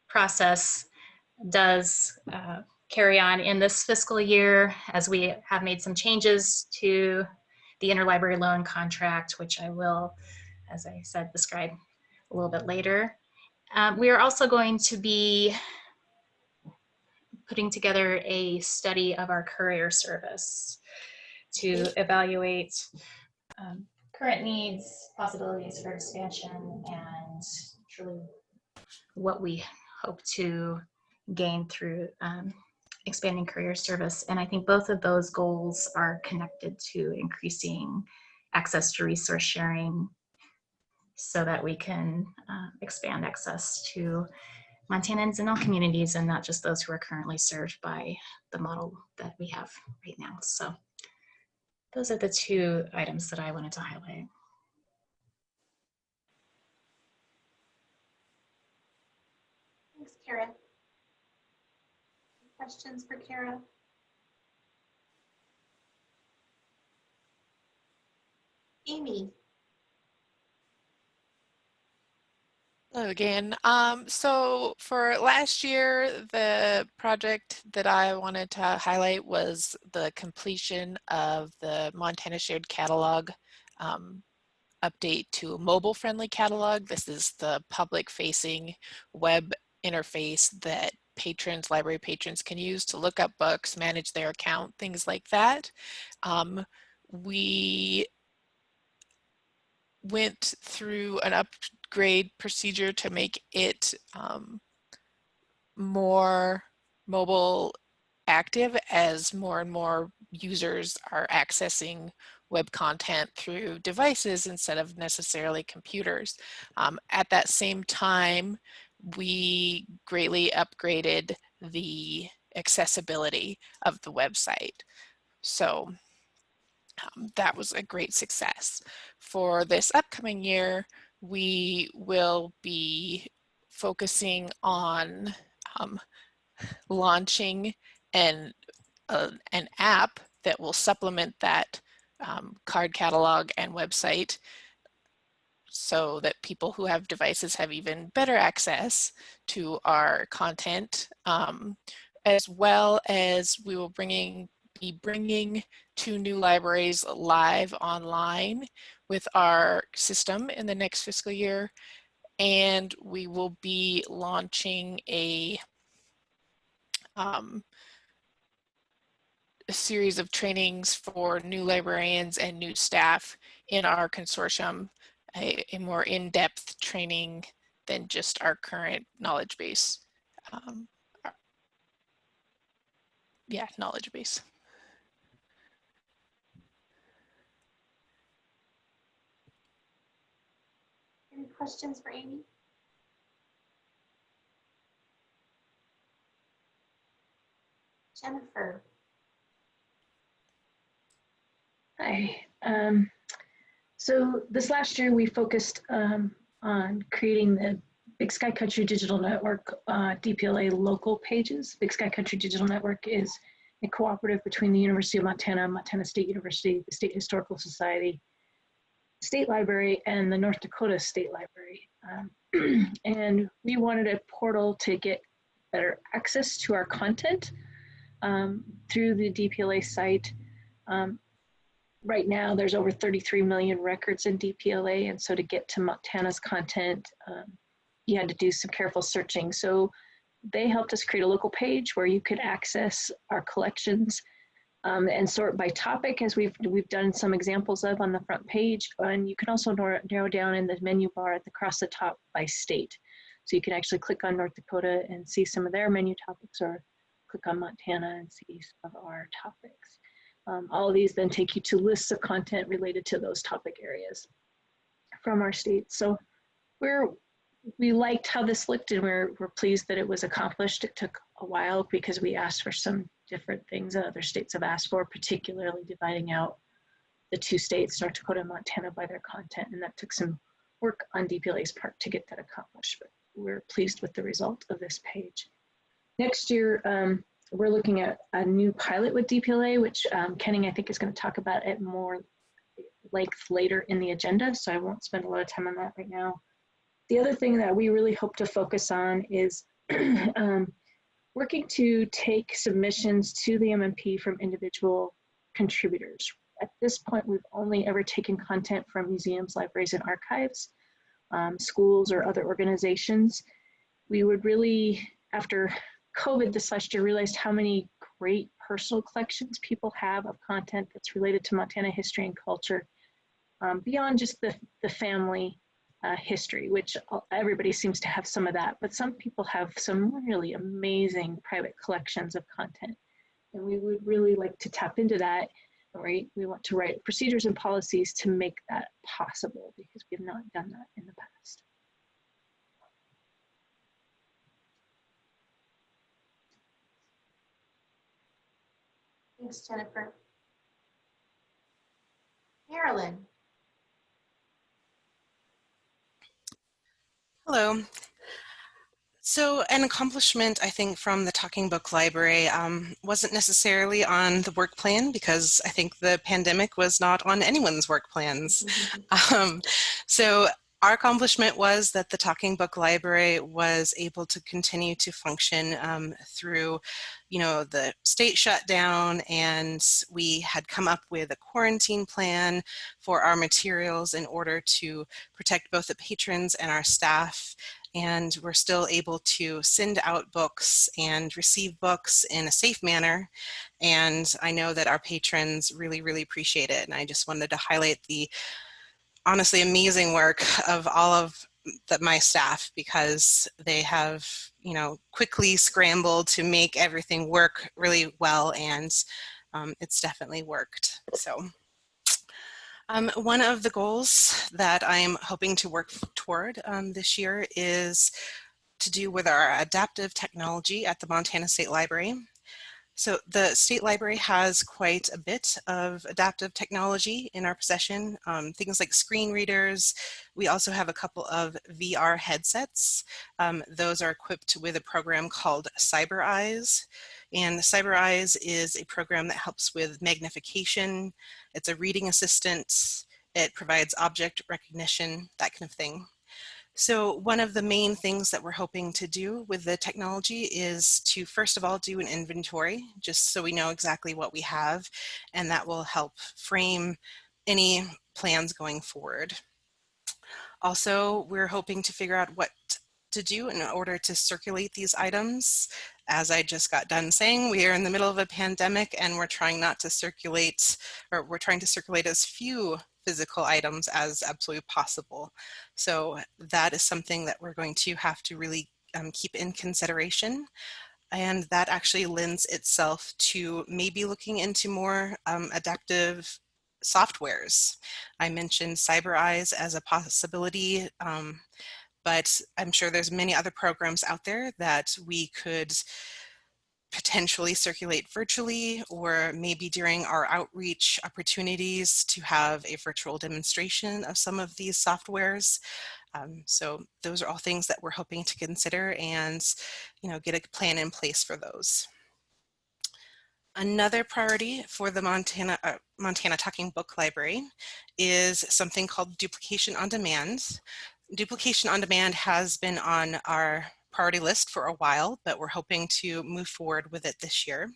process does carry on in this fiscal year as we have made some changes to the interlibrary loan contract, which I will, as I said, describe a little bit later. We are also going to be putting together a study of our courier service to evaluate current needs, possibilities for expansion, and truly what we hope to gain through expanding courier service. And I think both of those goals are connected to increasing access to resource sharing so that we can expand access to Montanans in all communities and not just those who are currently served by the model that we have right now. So those are the two items that I wanted to highlight. Thanks, Cara. Questions for Cara? Amy. Hello again. So for last year, the project that I wanted to highlight was the completion of the Montana Shared Catalog update to a mobile-friendly catalog. This is the public-facing web interface that patrons, library patrons, can use to look up books, manage their account, things like that. We went through an upgrade procedure to make it more mobile active as more and more users are accessing web content through devices instead of necessarily computers. At that same time, we greatly upgraded the accessibility of the website. So that was a great success. For this upcoming year, we will be focusing on launching an app that will supplement that card catalog and website so that people who have devices have even better access to our content, as well as we will be bringing 2 new libraries live online with our system in the next fiscal year. And we will be launching a series of trainings for new librarians and new staff in our consortium, a more in-depth training than just our current knowledge base. Knowledge base. Any questions for Amy? Jennifer. Hi. So this last year we focused on creating the Big Sky Country Digital Network DPLA local pages. Big Sky Country Digital Network is a cooperative between the University of Montana, Montana State University, the State Historical Society, State Library, and the North Dakota State Library. And we wanted a portal to get better access to our content through the DPLA site. Right now, there's over 33 million records in DPLA, and so to get to Montana's content, you had to do some careful searching. So they helped us create a local page where you could access our collections and sort by topic, as we've done some examples of on the front page. And you can also narrow down in the menu bar across the top by state. So you can actually click on North Dakota and see some of their menu topics, or click on Montana and see some of our topics. All of these then take you to lists of content related to those topic areas from our state. So we liked how this looked, and we're pleased that it was accomplished. It took a while because we asked for some different things that other states have asked for, particularly dividing out the 2 states, North Dakota and Montana, by their content. And that took some work on DPLA's part to get that accomplished, but we're pleased with the result of this page. Next year, we're looking at a new pilot with DPLA, which Kenny, I think, is going to talk about at more length later in the agenda, so I won't spend a lot of time on that right now. The other thing that we really hope to focus on is working to take submissions to the MMP from individual contributors. At this point, we've only ever taken content from museums, libraries, and archives, schools, or other organizations. We would really, after COVID this last year, realized how many great personal collections people have of content that's related to Montana history and culture, beyond just the family history, which everybody seems to have some of that, but some people have some really amazing private collections of content. And we would really like to tap into that. We want to write procedures and policies to make that possible, because we have not done that in the past. Thanks, Jennifer. Marilyn. Hello. So an accomplishment, I think, from the Talking Book Library wasn't necessarily on the work plan, because I think the pandemic was not on anyone's work plans. So Our accomplishment was that the Talking Book Library was able to continue to function through, the state shutdown, and we had come up with a quarantine plan for our materials in order to protect both the patrons and our staff. And we're still able to send out books and receive books in a safe manner. And I know that our patrons really, really appreciate it. And I just wanted to highlight the honestly amazing work of all of my staff, because they have, quickly scrambled to make everything work really well, and it's definitely worked. So one of the goals that I'm hoping to work toward this year is to do with our adaptive technology at the Montana State Library. So the State Library has quite a bit of adaptive technology in our possession, things like screen readers. We also have a couple of VR headsets. Those are equipped with a program called Cyber Eyes. And Cyber Eyes is a program that helps with magnification. It's a reading assistant. It provides object recognition, that kind of thing. So one of the main things that we're hoping to do with the technology is to, first of all, do an inventory, just so we know exactly what we have, and that will help frame any plans going forward. Also, we're hoping to figure out what to do in order to circulate these items. As I just got done saying, we are in the middle of a pandemic, and we're trying not to circulate, or we're trying to circulate as few physical items as absolutely possible. So that is something that we're going to have to really keep in consideration. And that actually lends itself to maybe looking into more adaptive softwares. I mentioned Cyber Eyes as a possibility, but I'm sure there's many other programs out there that we could potentially circulate virtually, or maybe during our outreach opportunities to have a virtual demonstration of some of these softwares. So those are all things that we're hoping to consider and, get a plan in place for those. Another priority for the Montana Talking Book Library is something called Duplication on Demand. Duplication on Demand has been on our priority list for a while, but we're hoping to move forward with it this year.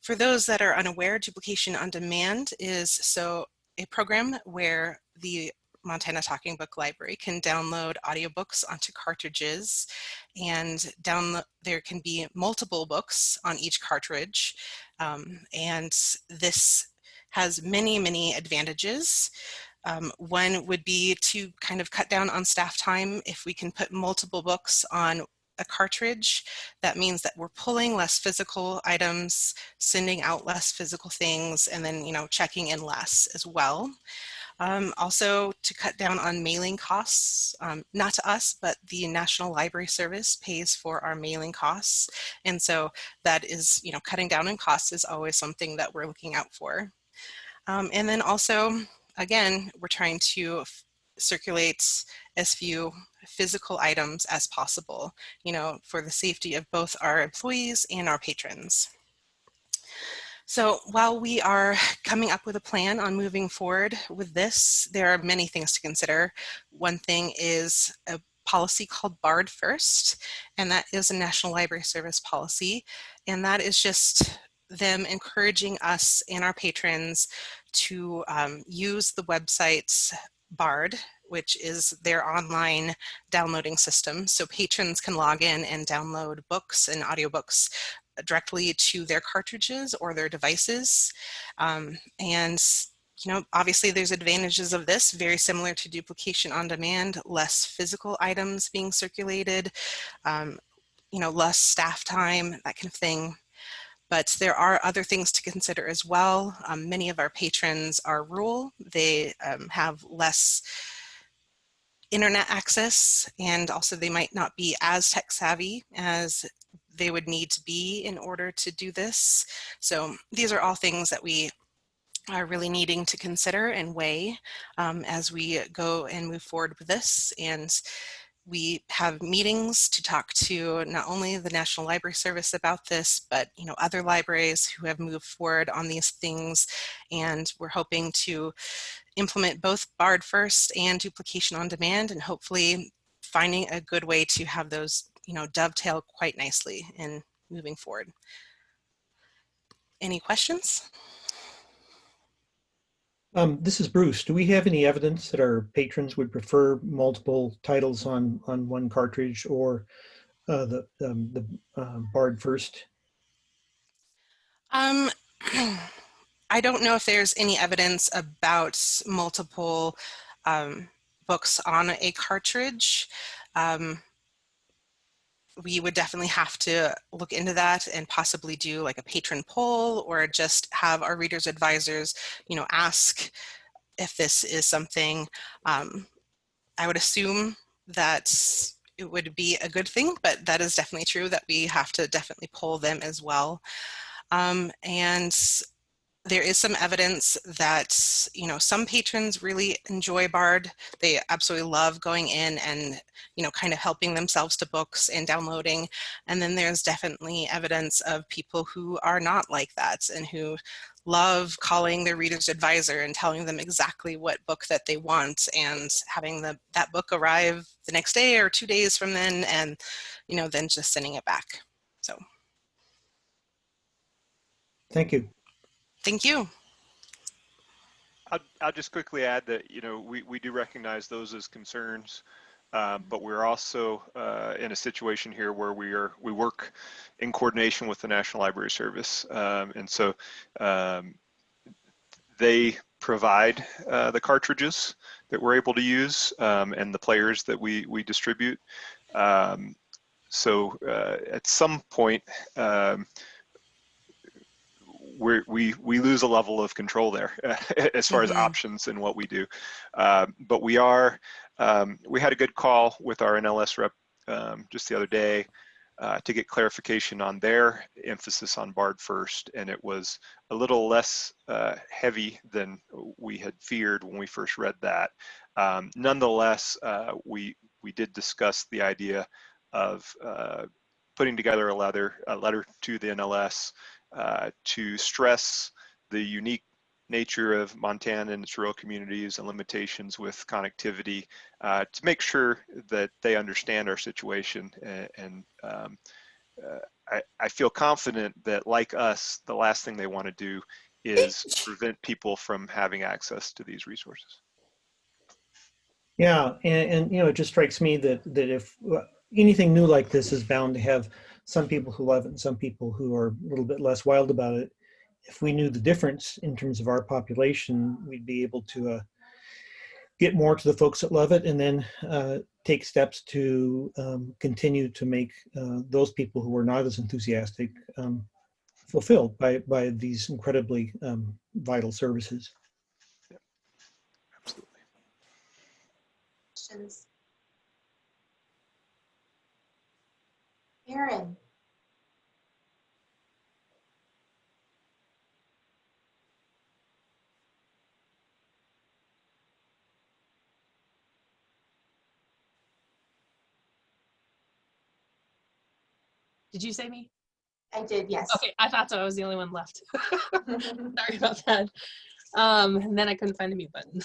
For those that are unaware, Duplication on Demand is a program where the Montana Talking Book Library can download audiobooks onto cartridges, and there can be multiple books on each cartridge, and this has many, many advantages. One would be to kind of cut down on staff time. If we can put multiple books on a cartridge, that means that we're pulling less physical items, sending out less physical things, and then, checking in less as well. Also, to cut down on mailing costs, not to us, but the National Library Service pays for our mailing costs. And so that is, cutting down on costs is always something that we're looking out for. And then also, again, we're trying to circulate as few physical items as possible, for the safety of both our employees and our patrons. So while we are coming up with a plan on moving forward with this, there are many things to consider. One thing is a policy called BARD First, and that is a National Library Service policy, and that is just them encouraging us and our patrons to use the website's BARD, which is their online downloading system. So patrons can log in and download books and audiobooks directly to their cartridges or their devices. And obviously there's advantages of this, very similar to Duplication on Demand, less physical items being circulated, less staff time, that kind of thing. But there are other things to consider as well. Many of our patrons are rural. They have less internet access, and also they might not be as tech savvy as they would need to be in order to do this. So these are all things that we are really needing to consider and weigh as we go and move forward with this. And we have meetings to talk to not only the National Library Service about this, but other libraries who have moved forward on these things. And we're hoping to implement both BARD first and duplication on demand, and hopefully finding a good way to have those, dovetail quite nicely in moving forward. Any questions? This is Bruce. Do we have any evidence that our patrons would prefer multiple titles on one cartridge, or the BARD first? I don't know if there's any evidence about multiple books on a cartridge. We would definitely have to look into that and possibly do like a patron poll, or just have our readers advisors, ask if this is something. I would assume that it would be a good thing, but that is definitely true that we have to definitely poll them as well. And there is some evidence that, some patrons really enjoy BARD. They absolutely love going in and, kind of helping themselves to books and downloading. And then there's definitely evidence of people who are not like that and who love calling their reader's advisor and telling them exactly what book that they want, and having that book arrive the next day or 2 days from then, and, then just sending it back. So. Thank you. Thank you. I'll just quickly add that, we do recognize those as concerns, but we're also in a situation here where we work in coordination with the National Library Service. And so they provide the cartridges that we're able to use, and the players that we distribute. So at some point, we lose a level of control there as far as options and what we do. But we had a good call with our NLS rep just the other day to get clarification on their emphasis on BARD first, and it was a little less heavy than we had feared when we first read that. Nonetheless, we did discuss the idea of putting together a letter to the NLS to stress the unique nature of Montana and its rural communities and limitations with connectivity, to make sure that they understand our situation. And I feel confident that, like us, the last thing they want to do is prevent people from having access to these resources. Yeah, and it just strikes me that if anything new like this is bound to have some people who love it and some people who are a little bit less wild about it. If we knew the difference in terms of our population, we'd be able to get more to the folks that love it, and then take steps to continue to make those people who are not as enthusiastic fulfilled by these incredibly vital services. Yeah, absolutely. Questions? Aaron. Did you say me? I did, yes. Okay, I thought so. I was the only one left. Sorry about that. And then I couldn't find the mute button.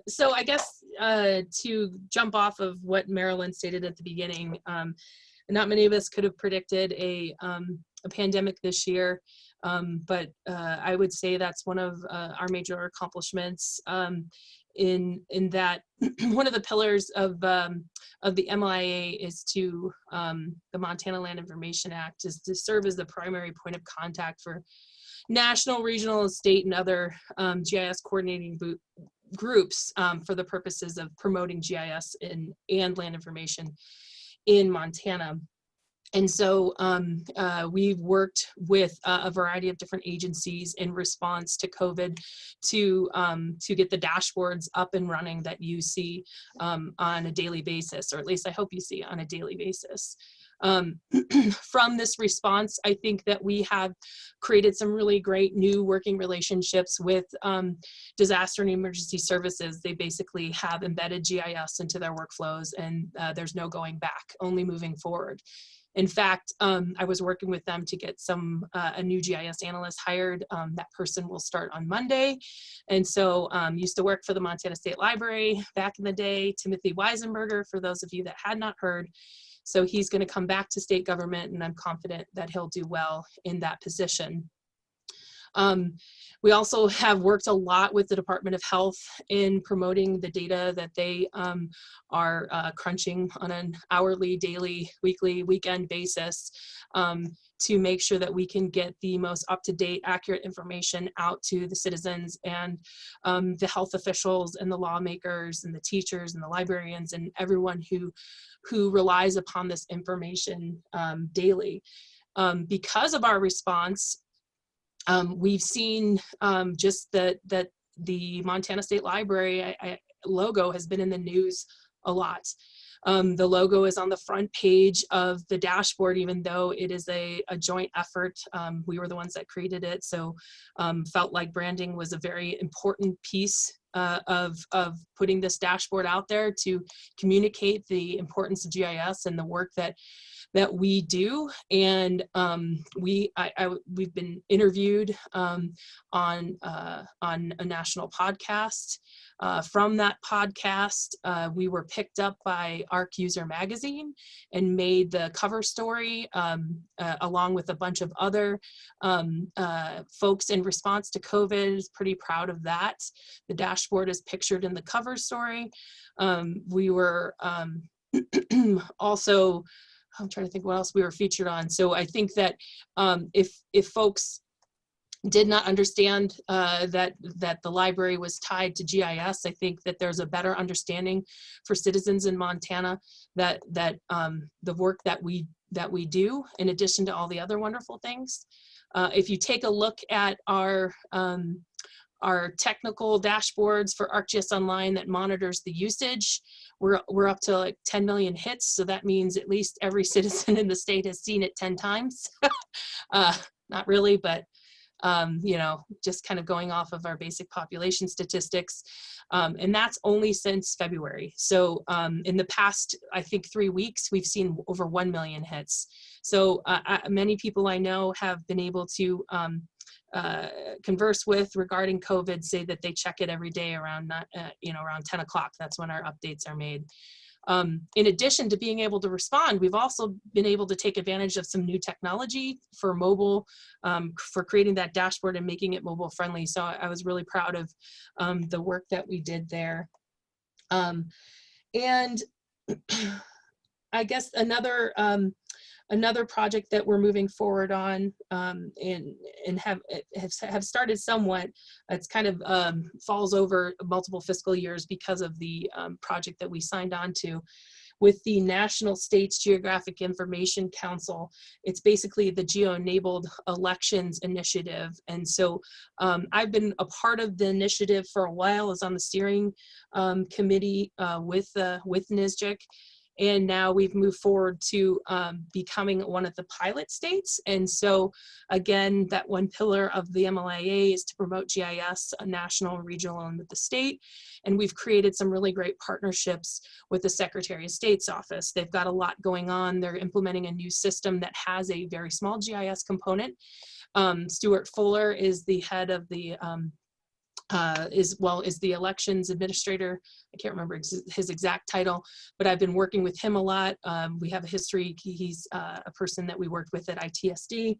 So I guess to jump off of what Marilyn stated at the beginning, not many of us could have predicted a pandemic this year, but I would say that's one of our major accomplishments, in that one of the pillars of the MLIA is to, the Montana Land Information Act is to serve as the primary point of contact for national, regional, state, and other GIS coordinating groups for the purposes of promoting GIS and land information in Montana. And so we've worked with a variety of different agencies in response to COVID to get the dashboards up and running that you see on a daily basis, or at least I hope you see on a daily basis. From this response, I think that we have created some really great new working relationships with disaster and emergency services. They basically have embedded GIS into their workflows, and there's no going back, only moving forward. In fact, I was working with them to get a new GIS analyst hired. That person will start on Monday. And so used to work for the Montana State Library back in the day, Timothy Weisenberger, for those of you that had not heard. So he's going to come back to state government, and I'm confident that he'll do well in that position. We also have worked a lot with the Department of Health in promoting the data that they are crunching on an hourly, daily, weekly, weekend basis to make sure that we can get the most up-to-date, accurate information out to the citizens and the health officials and the lawmakers and the teachers and the librarians and everyone who relies upon this information daily. Because of our response, we've seen just that the Montana State Library logo has been in the news a lot. The logo is on the front page of the dashboard, even though it is a joint effort. We were the ones that created it, so felt like branding was a very important piece of putting this dashboard out there to communicate the importance of GIS and the work that we do. And we've been interviewed on a national podcast. From that podcast, we were picked up by ARC User Magazine and made the cover story along with a bunch of other folks in response to COVID. Pretty proud of that. The dashboard is pictured in the cover story. We were also, I'm trying to think what else we were featured on. So I think that if folks did not understand that the library was tied to GIS, I think that there's a better understanding for citizens in Montana that the work that we do, in addition to all the other wonderful things. If you take a look at our technical dashboards for ArcGIS Online that monitors the usage, we're up to like 10 million hits. So that means at least every citizen in the state has seen it 10 times. Not really, but you know, just kind of going off of our basic population statistics. And that's only since February. So in the past, I think 3 weeks, we've seen over 1 million hits. So many people I know have been able to converse with regarding COVID say that they check it every day around around 10 o'clock. That's when our updates are made. In addition to being able to respond, we've also been able to take advantage of some new technology for mobile, for creating that dashboard and making it mobile friendly. So I was really proud of the work that we did there. And I guess another project that we're moving forward on and have started somewhat, it's kind of falls over multiple fiscal years because of the project that we signed on to with the National States Geographic Information Council. It's basically the Geo-enabled elections initiative. And so I've been a part of the initiative for a while, as on the steering committee with NSGIC. And now we've moved forward to becoming one of the pilot states. And so again, that one pillar of the MLIA is to promote GIS, national, regional, and with the state. And we've created some really great partnerships with the Secretary of State's office. They've got a lot going on. They're implementing a new system that has a very small GIS component. Stuart Fuller is the head of the is the elections administrator. I can't remember his exact title, but I've been working with him a lot. We have a history. He's a person that we worked with at ITSD,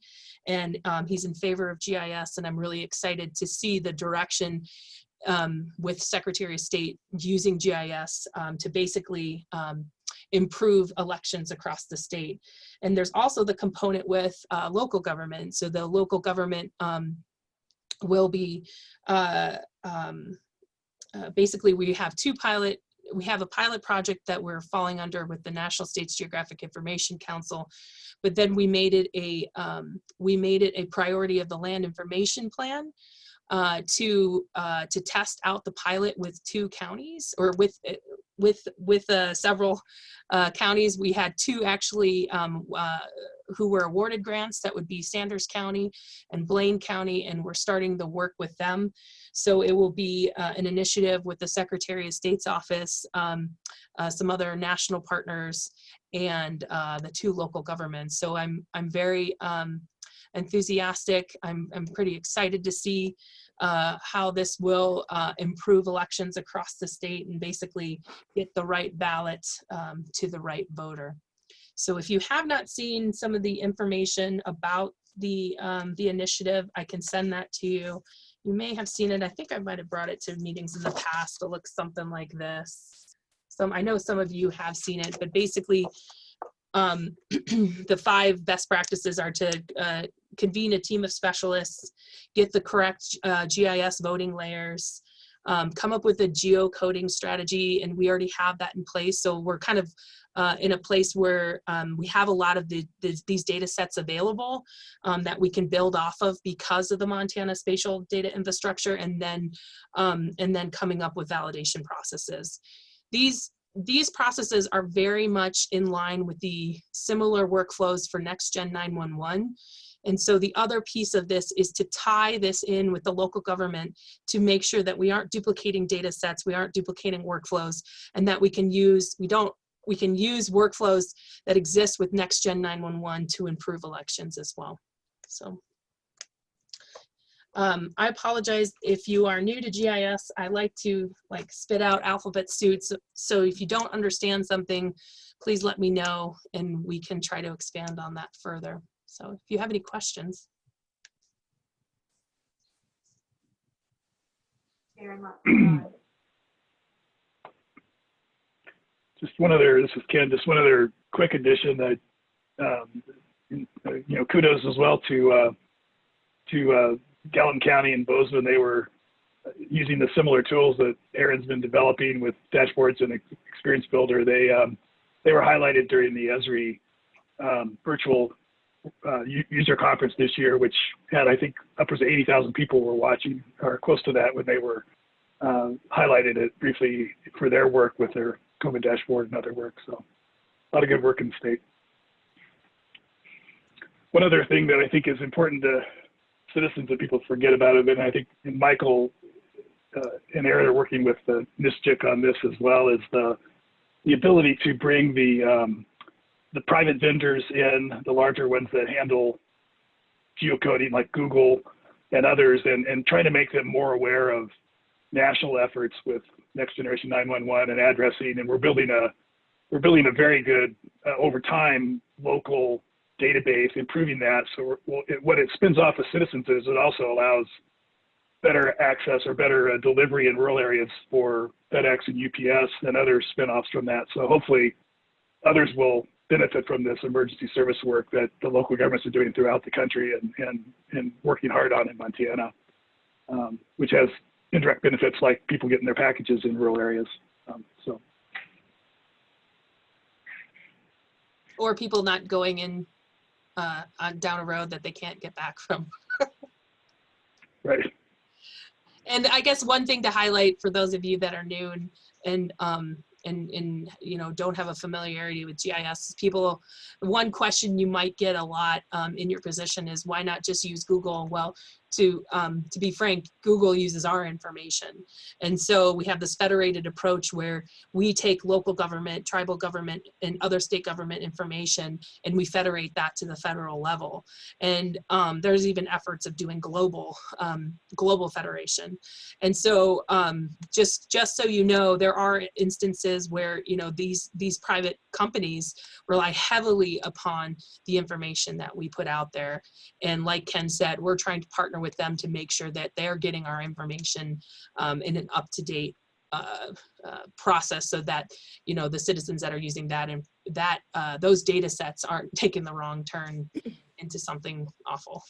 and he's in favor of GIS, and I'm really excited to see the direction with Secretary of State using GIS to basically improve elections across the state. And there's also the component with local government. So the local government will be basically we have a pilot project that we're falling under with the National States Geographic Information Council, but then we made it a priority of the land information plan to test out the pilot with 2 counties, or with several counties. We had 2 actually who were awarded grants. That would be Sanders County and Blaine County, and we're starting the work with them. So it will be an initiative with the Secretary of State's office, some other national partners, and the 2 local governments. So I'm very enthusiastic. I'm pretty excited to see how this will improve elections across the state and basically get the right ballot to the right voter. So if you have not seen some of the information about the initiative, I can send that to you. You may have seen it. I think I might have brought it to meetings in the past. It looks something like this. I know some of you have seen it, but basically the 5 best practices are to convene a team of specialists, get the correct GIS voting layers, come up with a geocoding strategy, and we already have that in place. So we're kind of in a place where we have a lot of these data sets available that we can build off of because of the Montana spatial data infrastructure, and then coming up with validation processes. These processes are very much in line with the similar workflows for Next Gen 911. And so the other piece of this is to tie this in with the local government to make sure that we aren't duplicating data sets, we aren't duplicating workflows, and that we can use workflows that exist with Next Gen 911 to improve elections as well. So I apologize if you are new to GIS. I like to spit out alphabet soup. So if you don't understand something, please let me know and we can try to expand on that further. So if you have any questions. Just one other, this is Ken, just one other quick addition that, kudos as well to Gallatin County and Bozeman. They were using the similar tools that Aaron's been developing with dashboards and Experience Builder. They were highlighted during the ESRI virtual user conference this year, which had, I think, upwards of 80,000 people were watching, or close to that, when they were highlighted it briefly for their work with their COVID dashboard and other work. So a lot of good work in the state. One other thing that I think is important to citizens that people forget about it, and I think Michael and Aaron are working with the NISTJIC on this as well, is the ability to bring the private vendors in, the larger ones that handle geocoding like Google and others, and trying to make them more aware of national efforts with Next Generation 911 and addressing. And we're building a very good over time local database, improving that. So what it spins off of citizens is it also allows better access or better delivery in rural areas for FedEx and UPS and other spin-offs from that. So hopefully others will benefit from this emergency service work that the local governments are doing throughout the country and working hard on in Montana, which has indirect benefits like people getting their packages in rural areas. Or people not going in down a road that they can't get back from. Right. And I guess one thing to highlight for those of you that are new and don't have a familiarity with GIS, people, one question you might get a lot in your position is, why not just use Google? Well, to be frank, Google uses our information. And so we have this federated approach where we take local government, tribal government, and other state government information, and we federate that to the federal level. And there's even efforts of doing global federation. And so just so you know, there are instances where these private companies rely heavily upon the information that we put out there. And like Ken said, we're trying to partner with them to make sure that they're getting our information in an up-to-date process, so that the citizens that are using that and those data sets aren't taking the wrong turn into something awful.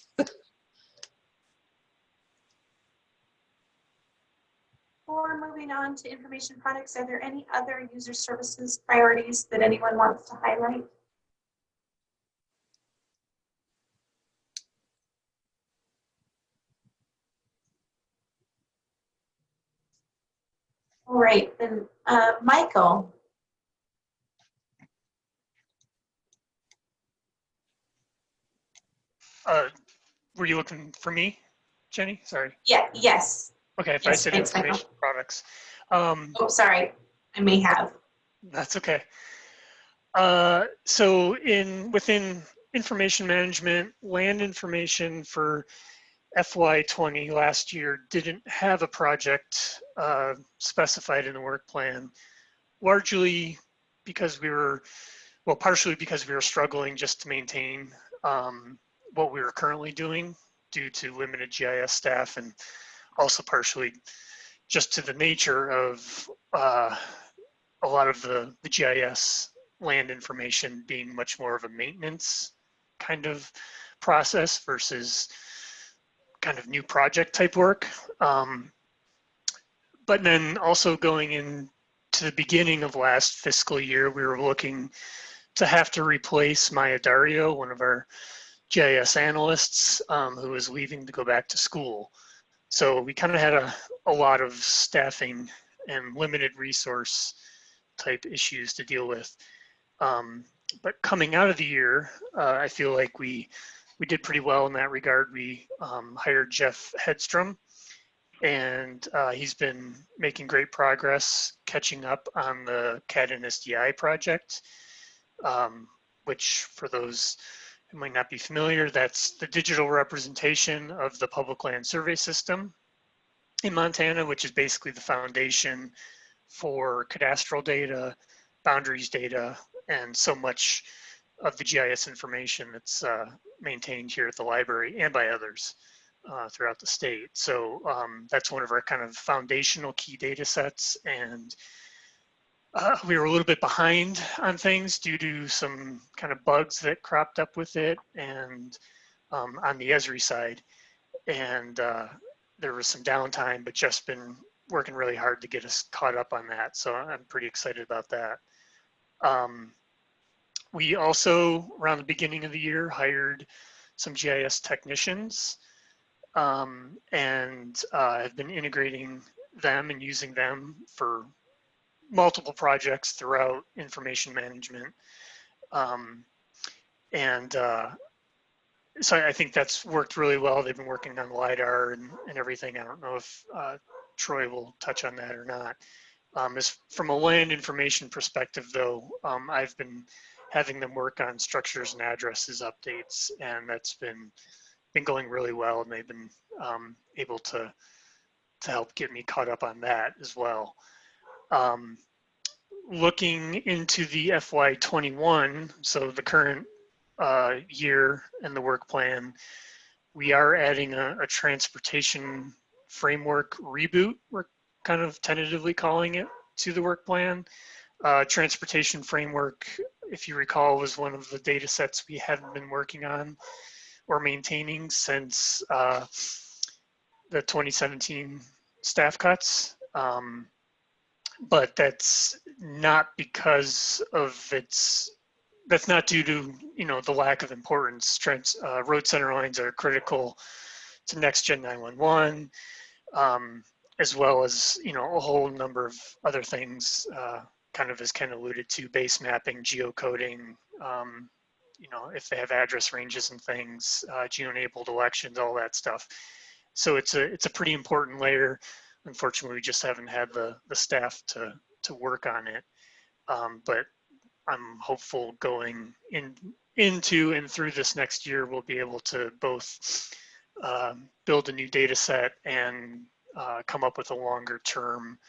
Before moving on to information products, are there any other user services priorities that anyone wants to highlight? All right, then Michael. Were you looking for me, Jenny? Sorry. Yeah, yes. Okay, if yes, I said thanks, information Michael. products. Oh, sorry, I may have. That's okay. So within information management, land information for FY20 last year didn't have a project specified in the work plan, largely because partially because we were struggling just to maintain what we were currently doing due to limited GIS staff, and also partially just to the nature of a lot of the GIS land information being much more of a maintenance kind of process versus kind of new project type work. But then also going into the beginning of last fiscal year, we were looking to have to replace Maya Dario, one of our GIS analysts, who was leaving to go back to school. So we kind of had a lot of staffing and limited resource type issues to deal with. But coming out of the year, I feel like we did pretty well in that regard. We hired Jeff Hedstrom, and he's been making great progress catching up on the CAD and SDI project, which for those who might not be familiar, that's the digital representation of the public land survey system in Montana, which is basically the foundation for cadastral data, boundaries data, and so much of the GIS information that's maintained here at the library and by others throughout the state. So that's one of our kind of foundational key data sets, and we were a little bit behind on things due to some kind of bugs that cropped up with it, and on the Esri side, and there was some downtime, but just been working really hard to get us caught up on that. So I'm pretty excited about that. We also, around the beginning of the year, hired some GIS technicians, and have been integrating them and using them for multiple projects throughout information management. So I think that's worked really well. They've been working on LiDAR and everything. I don't know if Troy will touch on that or not. As from a land information perspective, though, I've been having them work on structures and addresses updates, and that's been going really well, and they've been able to help get me caught up on that as well. Looking into the FY21, so the current year and the work plan, we are adding a transportation framework reboot, we're kind of tentatively calling it, to the work plan. Transportation framework, if you recall, was one of the data sets we hadn't been working on or maintaining since the 2017 staff cuts. But that's not because of that's not due to, the lack of importance. Road center lines are critical to next gen 911, as well as, a whole number of other things, kind of as Ken alluded to, base mapping, geocoding, if they have address ranges and things, geo-enabled elections, all that stuff. So it's a pretty important layer. Unfortunately, we just haven't had the staff to work on it. But I'm hopeful going into and through this next year, we'll be able to both build a new data set and come up with a longer term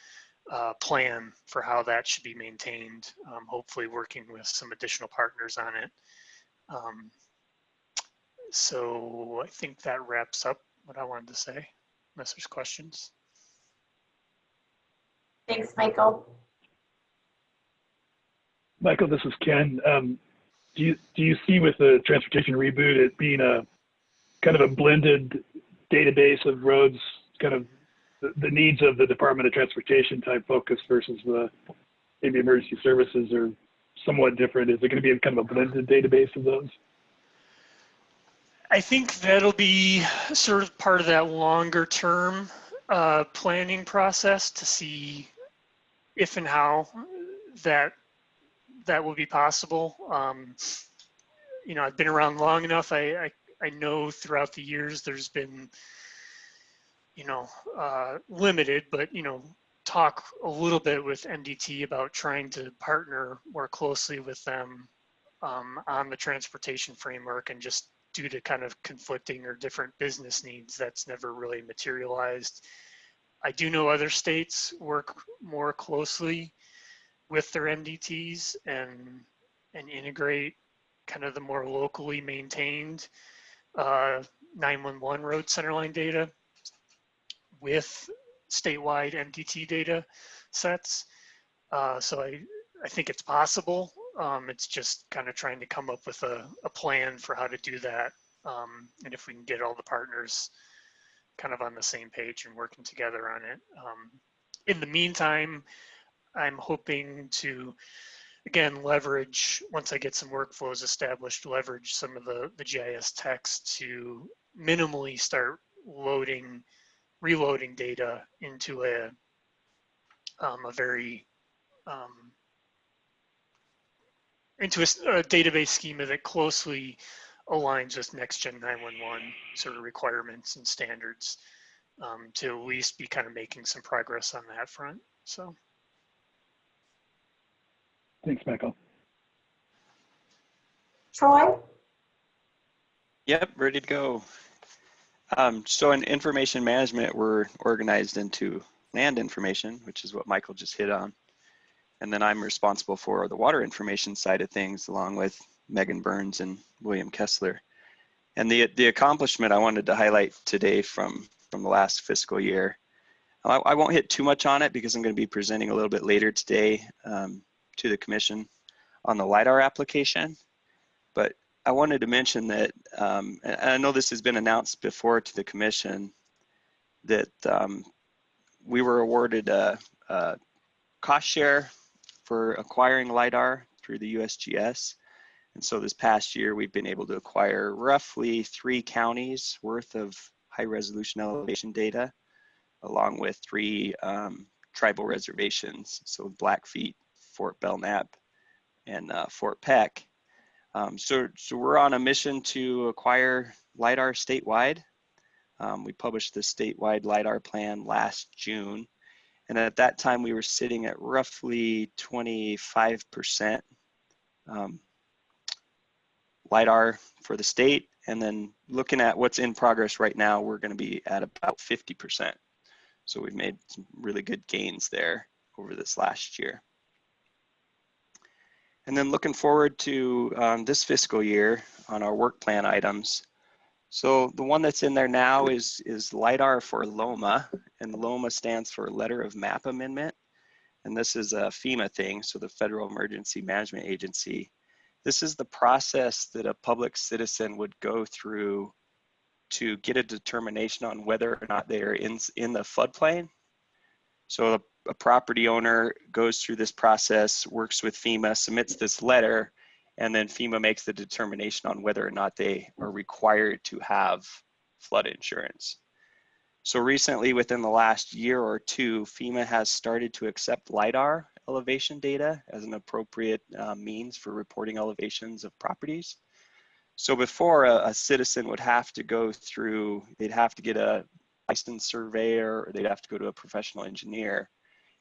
plan for how that should be maintained, hopefully working with some additional partners on it. So I think that wraps up what I wanted to say, unless there's questions. Thanks, Michael. Michael, this is Ken. Do you see with the transportation reboot it being a kind of a blended database of roads, kind of the needs of the Department of Transportation type focus versus the maybe emergency services are somewhat different? Is it going to be a kind of a blended database of those? I think that'll be sort of part of that longer term planning process to see if and how that will be possible. I've been around long enough. I know throughout the years there's been, limited, but, talk a little bit with MDT about trying to partner more closely with them on the transportation framework, and just due to kind of conflicting or different business needs, that's never really materialized. I do know other states work more closely with their MDTs and integrate kind of the more locally maintained 911 road centerline data with statewide MDT data sets. So I think it's possible. It's just kind of trying to come up with a plan for how to do that. And if we can get all the partners kind of on the same page and working together on it. In the meantime, I'm hoping to, again, leverage, once I get some workflows established, leverage some of the GIS text to minimally start reloading data into a database schema that closely aligns with next gen 911 sort of requirements and standards, to at least be kind of making some progress on that front. So. Thanks, Michael. Troy? Yep, ready to go. So in information management, we're organized into land information, which is what Michael just hit on. And then I'm responsible for the water information side of things, along with Megan Burns and William Kessler. And the accomplishment I wanted to highlight today from the last fiscal year, I won't hit too much on it because I'm going to be presenting a little bit later today to the commission on the LiDAR application. But I wanted to mention that, and I know this has been announced before to the commission, that we were awarded a cost share for acquiring LiDAR through the USGS. And so this past year, we've been able to acquire roughly 3 counties worth of high resolution elevation data, along with 3 tribal reservations. So Blackfeet, Fort Belknap, and Fort Peck. So we're on a mission to acquire LiDAR statewide. We published the statewide LiDAR plan last June. And at that time, we were sitting at roughly 25% LiDAR for the state. And then looking at what's in progress right now, we're going to be at about 50%. So we've made some really good gains there over this last year. And then looking forward to this fiscal year on our work plan items. So the one that's in there now is LiDAR for LOMA, and LOMA stands for Letter of Map Amendment. And this is a FEMA thing, so the Federal Emergency Management Agency. This is the process that a public citizen would go through to get a determination on whether or not they are in the floodplain. So a property owner goes through this process, works with FEMA, submits this letter, and then FEMA makes the determination on whether or not they are required to have flood insurance. So recently, within the last year or two, FEMA has started to accept LiDAR elevation data as an appropriate means for reporting elevations of properties. So before, a citizen would have to go through, they'd have to get a licensed surveyor, or they'd have to go to a professional engineer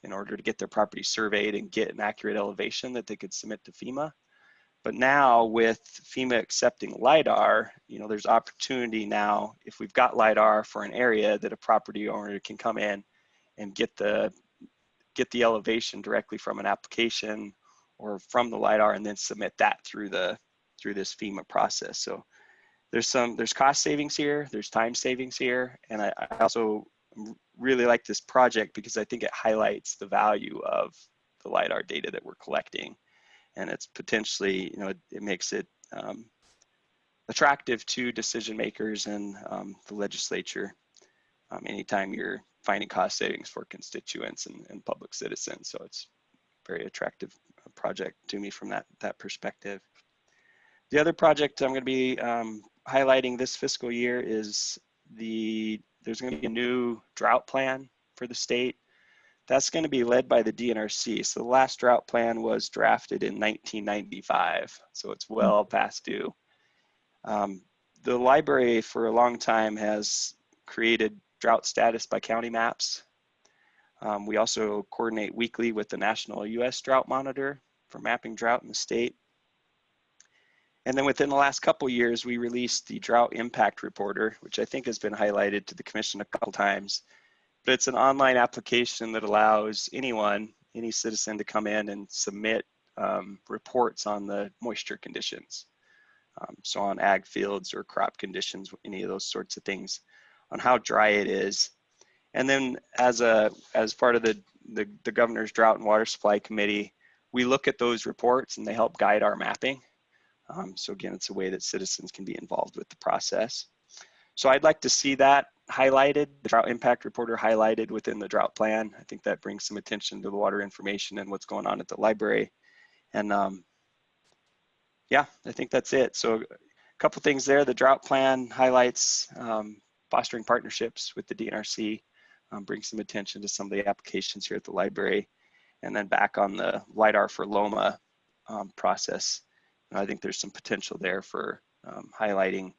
in order to get their property surveyed and get an accurate elevation that they could submit to FEMA. But now with FEMA accepting LiDAR, there's opportunity now, if we've got LiDAR for an area, that a property owner can come in and get the elevation directly from an application or from the LiDAR, and then submit that through this FEMA process. So there's cost savings here, there's time savings here, and I also really like this project because I think it highlights the value of the LiDAR data that we're collecting. And it's potentially, it makes it attractive to decision makers and the legislature anytime you're finding cost savings for constituents and public citizens. So it's a very attractive project to me from that perspective. The other project I'm going to be highlighting this fiscal year is there's going to be a new drought plan for the state. That's going to be led by the DNRC. So the last drought plan was drafted in 1995, so it's well past due. The library for a long time has created drought status by county maps. We also coordinate weekly with the National U.S. Drought Monitor for mapping drought in the state. And then within the last couple years, we released the Drought Impact Reporter, which I think has been highlighted to the Commission a couple times. But it's an online application that allows anyone, any citizen, to come in and submit reports on the moisture conditions. So on ag fields or crop conditions, any of those sorts of things, on how dry it is. And then as part of the Governor's Drought and Water Supply Committee, we look at those reports and they help guide our mapping. So again, it's a way that citizens can be involved with the process. So I'd like to see that highlighted, the Drought Impact Reporter highlighted within the drought plan. I think that brings some attention to the water information and what's going on at the library. And yeah, I think that's it. So a couple things there. The drought plan highlights fostering partnerships with the DNRC, brings some attention to some of the applications here at the library. And then back on the LIDAR for Loma process, I think there's some potential there for highlighting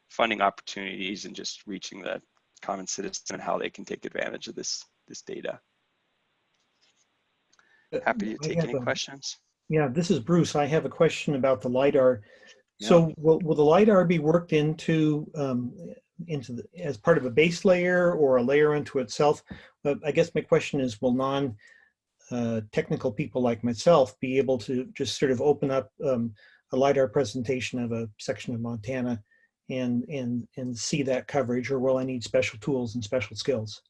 funding opportunities and just reaching the common citizen and how they can take advantage of this data. Happy to take any questions. Yeah, this is Bruce. I have a question about the LIDAR. Yeah. So will the LIDAR be worked into as part of a base layer or a layer unto itself? I guess my question is, will non-technical people like myself be able to just sort of open up a LIDAR presentation of a section of Montana and see that coverage, or will I need special tools and special skills?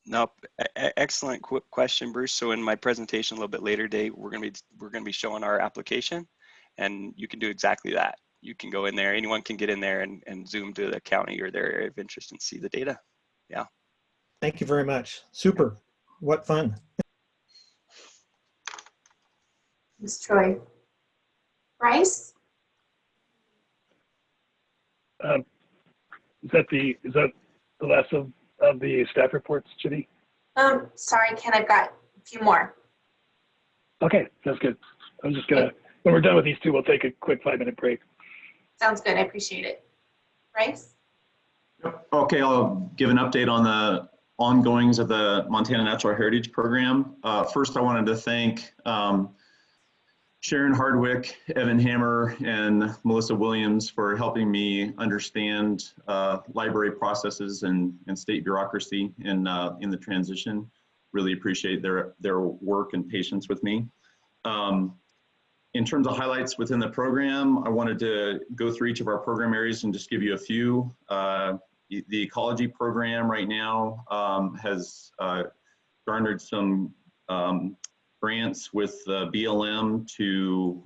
Nope. Excellent question, Bruce. So in my presentation a little bit later today, we're going to be showing our application, and you can do exactly that. You can go in there. Anyone can get in there and zoom to the county or their area of interest and see the data. Yeah. Thank you very much. Super. What fun. Ms. Troy. Bryce? Is that the last of the staff reports, Ginny? Sorry, Ken, I've got a few more. Okay, that's good. I'm just gonna, when we're done with these two, we'll take a quick 5-minute break. Sounds good, I appreciate it. Bryce? Okay, I'll give an update on the ongoings of the Montana Natural Heritage Program. First, I wanted to thank Sharon Hardwick, Evan Hammer, and Melissa Williams for helping me understand library processes and state bureaucracy in the transition. Really appreciate their work and patience with me. In terms of highlights within the program, I wanted to go through each of our program areas and just give you a few. The ecology program right now has garnered some grants with the BLM to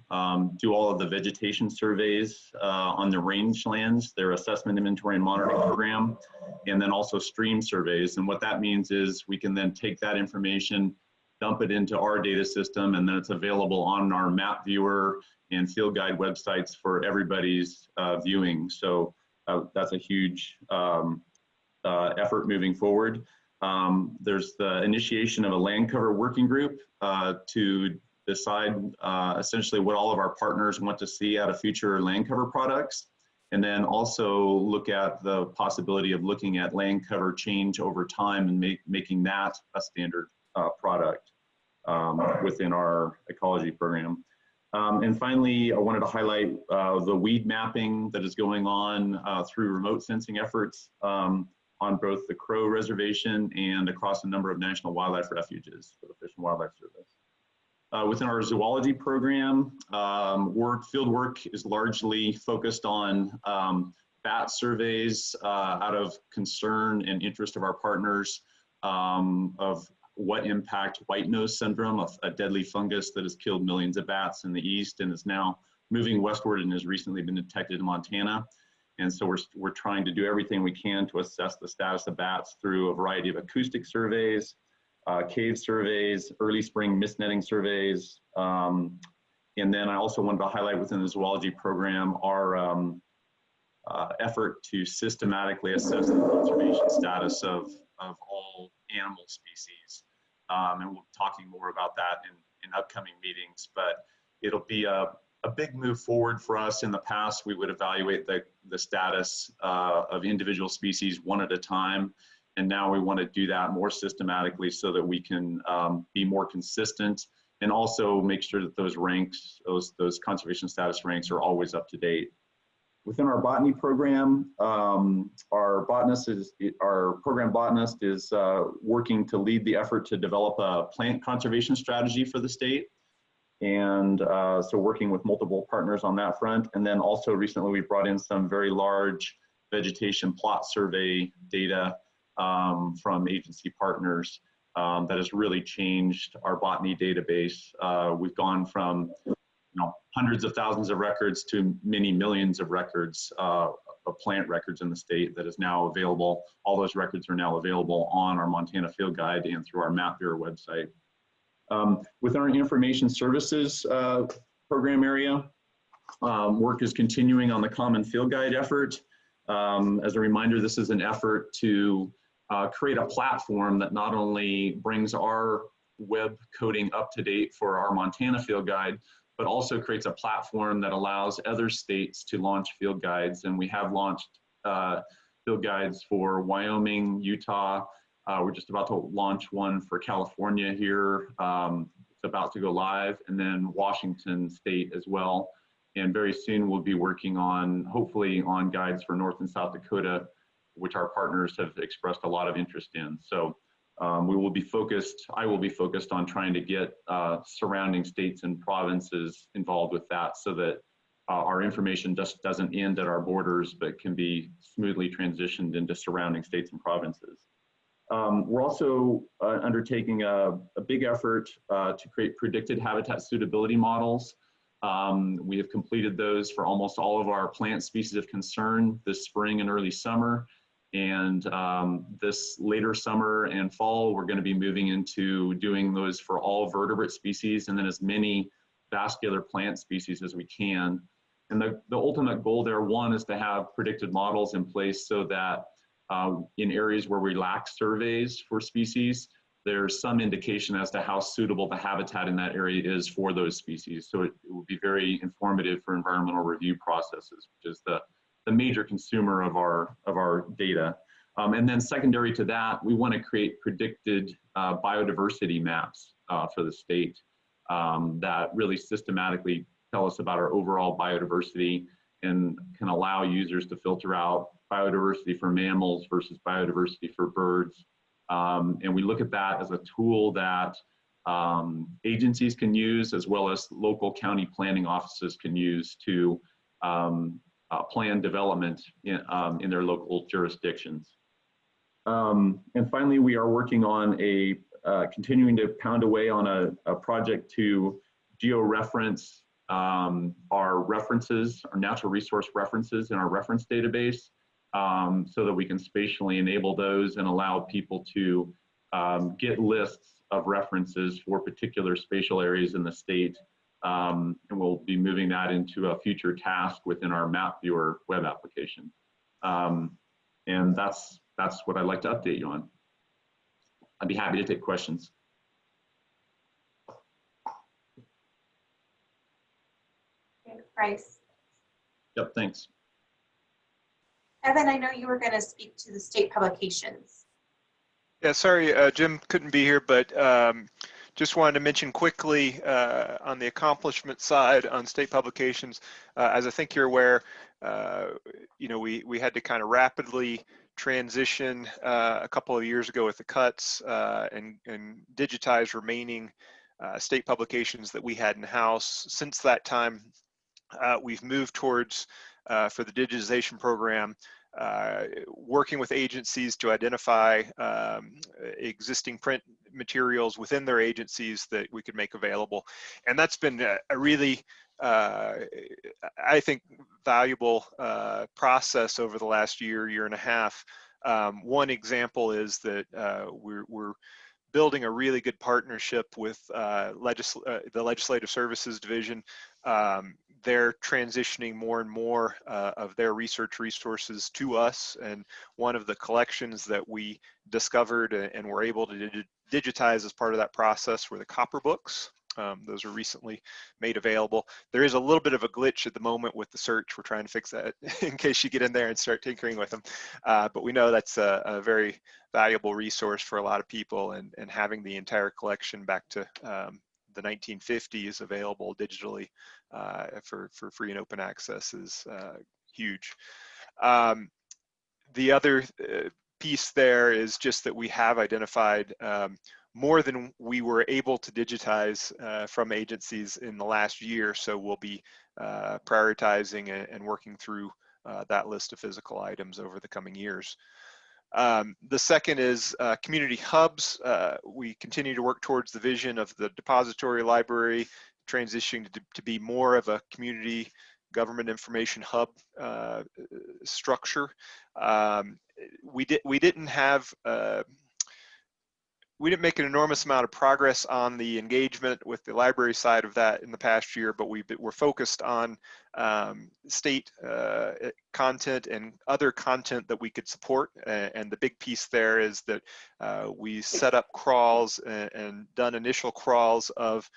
do all of the vegetation surveys on the rangelands, their assessment, inventory, and monitoring program, and then also stream surveys. And what that means is we can then take that information, dump it into our data system, and then it's available on our map viewer and field guide websites for everybody's viewing. So that's a huge effort moving forward. There's the initiation of a land cover working group to decide essentially what all of our partners want to see out of future land cover products, and then also look at the possibility of looking at land cover change over time and making that a standard product within our ecology program. And finally, I wanted to highlight the weed mapping that is going on through remote sensing efforts on both the Crow Reservation and across a number of national wildlife refuges for the Fish and Wildlife Service. Within our zoology program, field work is largely focused on bat surveys out of concern and interest of our partners of what impact white nose syndrome, a deadly fungus that has killed millions of bats in the east and is now moving westward and has recently been detected in Montana. And so we're trying to do everything we can to assess the status of bats through a variety of acoustic surveys, cave surveys, early spring mist netting surveys. And then I also wanted to highlight within the zoology program our effort to systematically assess the conservation status of all animal species. And we'll be talking more about that in upcoming meetings, but it'll be a big move forward for us. In the past, we would evaluate the status of individual species one at a time. And now we want to do that more systematically so that we can be more consistent and also make sure that those ranks, those conservation status ranks are always up to date. Within our botany program, our program botanist is working to lead the effort to develop a plant conservation strategy for the state. And so working with multiple partners on that front. And then also recently we brought in some very large vegetation plot survey data from agency partners that has really changed our botany database. We've gone from hundreds of thousands of records to many millions of records of plant records in the state that is now available. All those records are now available on our Montana Field Guide and through our Map Bureau website. With our information services program area, work is continuing on the Common Field Guide effort. As a reminder, this is an effort to create a platform that not only brings our web coding up to date for our Montana Field Guide, but also creates a platform that allows other states to launch field guides. And we have launched field guides for Wyoming, Utah. We're just about to launch one for California here. It's about to go live, and then Washington State as well. And very soon we'll be working on, hopefully, on guides for North and South Dakota, which our partners have expressed a lot of interest in. So we will be focused, I will be focused on trying to get surrounding states and provinces involved with that so that our information just doesn't end at our borders, but can be smoothly transitioned into surrounding states and provinces. We're also undertaking a big effort to create predicted habitat suitability models. We have completed those for almost all of our plant species of concern this spring and early summer. And this later summer and fall, we're going to be moving into doing those for all vertebrate species and then as many vascular plant species as we can. And the ultimate goal there, one, is to have predicted models in place so that in areas where we lack surveys for species, there's some indication as to how suitable the habitat in that area is for those species. So it will be very informative for environmental review processes, which is the major consumer of our data. And then secondary to that, we want to create predicted biodiversity maps for the state that really systematically tell us about our overall biodiversity and can allow users to filter out biodiversity for mammals versus biodiversity for birds. And we look at that as a tool that agencies can use, as well as local county planning offices can use to plan development in their local jurisdictions. And finally, we are working on continuing to pound away on a project to geo-reference our references, our natural resource references in our reference database, so that we can spatially enable those and allow people to get lists of references for particular spatial areas in the state. And we'll be moving that into a future task within our Map Viewer web application. And that's what I'd like to update you on. I'd be happy to take questions. Bryce. Yep, thanks. Evan, I know you were going to speak to the state publications. Yeah, sorry, Jim couldn't be here, but just wanted to mention quickly on the accomplishment side on state publications, as I think you're aware, we had to kind of rapidly transition a couple of years ago with the cuts and digitize remaining state publications that we had in-house. Since that time, we've moved towards, for the digitization program, working with agencies to identify existing print materials within their agencies that we could make available. And that's been a really, I think, valuable process over the last year and a half. One example is that we're building a really good partnership with the Legislative Services Division. They're transitioning more and more of their research resources to us. And one of the collections that we discovered and were able to digitize as part of that process were the copper books Those were recently made available. There is a little bit of a glitch at the moment with the search. We're trying to fix that in case you get in there and start tinkering with them. But we know that's a very valuable resource for a lot of people, and having the entire collection back to the 1950s available digitally for free and open access is huge. The other piece there is just that we have identified more than we were able to digitize from agencies in the last year, so we'll be prioritizing and working through that list of physical items over the coming years. The second is community hubs. We continue to work towards the vision of the depository library transitioning to be more of a community government information hub structure. We didn't make an enormous amount of progress on the engagement with the library side of that in the past year, but we're focused on state content and other content that we could support. And the big piece there is that we set up crawls and done initial crawls of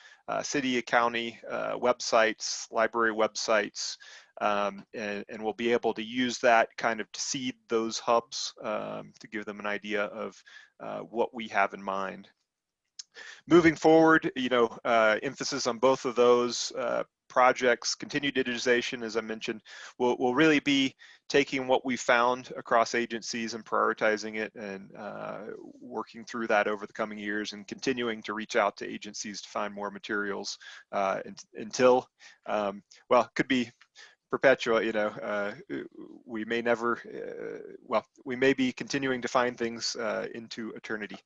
city, county websites, library websites, and we'll be able to use that kind of to seed those hubs to give them an idea of what we have in mind. Moving forward, emphasis on both of those projects. Continued digitization, as I mentioned, will really be taking what we found across agencies and prioritizing it and working through that over the coming years, and continuing to reach out to agencies to find more materials until, well, it could be perpetual, we may never, we may be continuing to find things into eternity.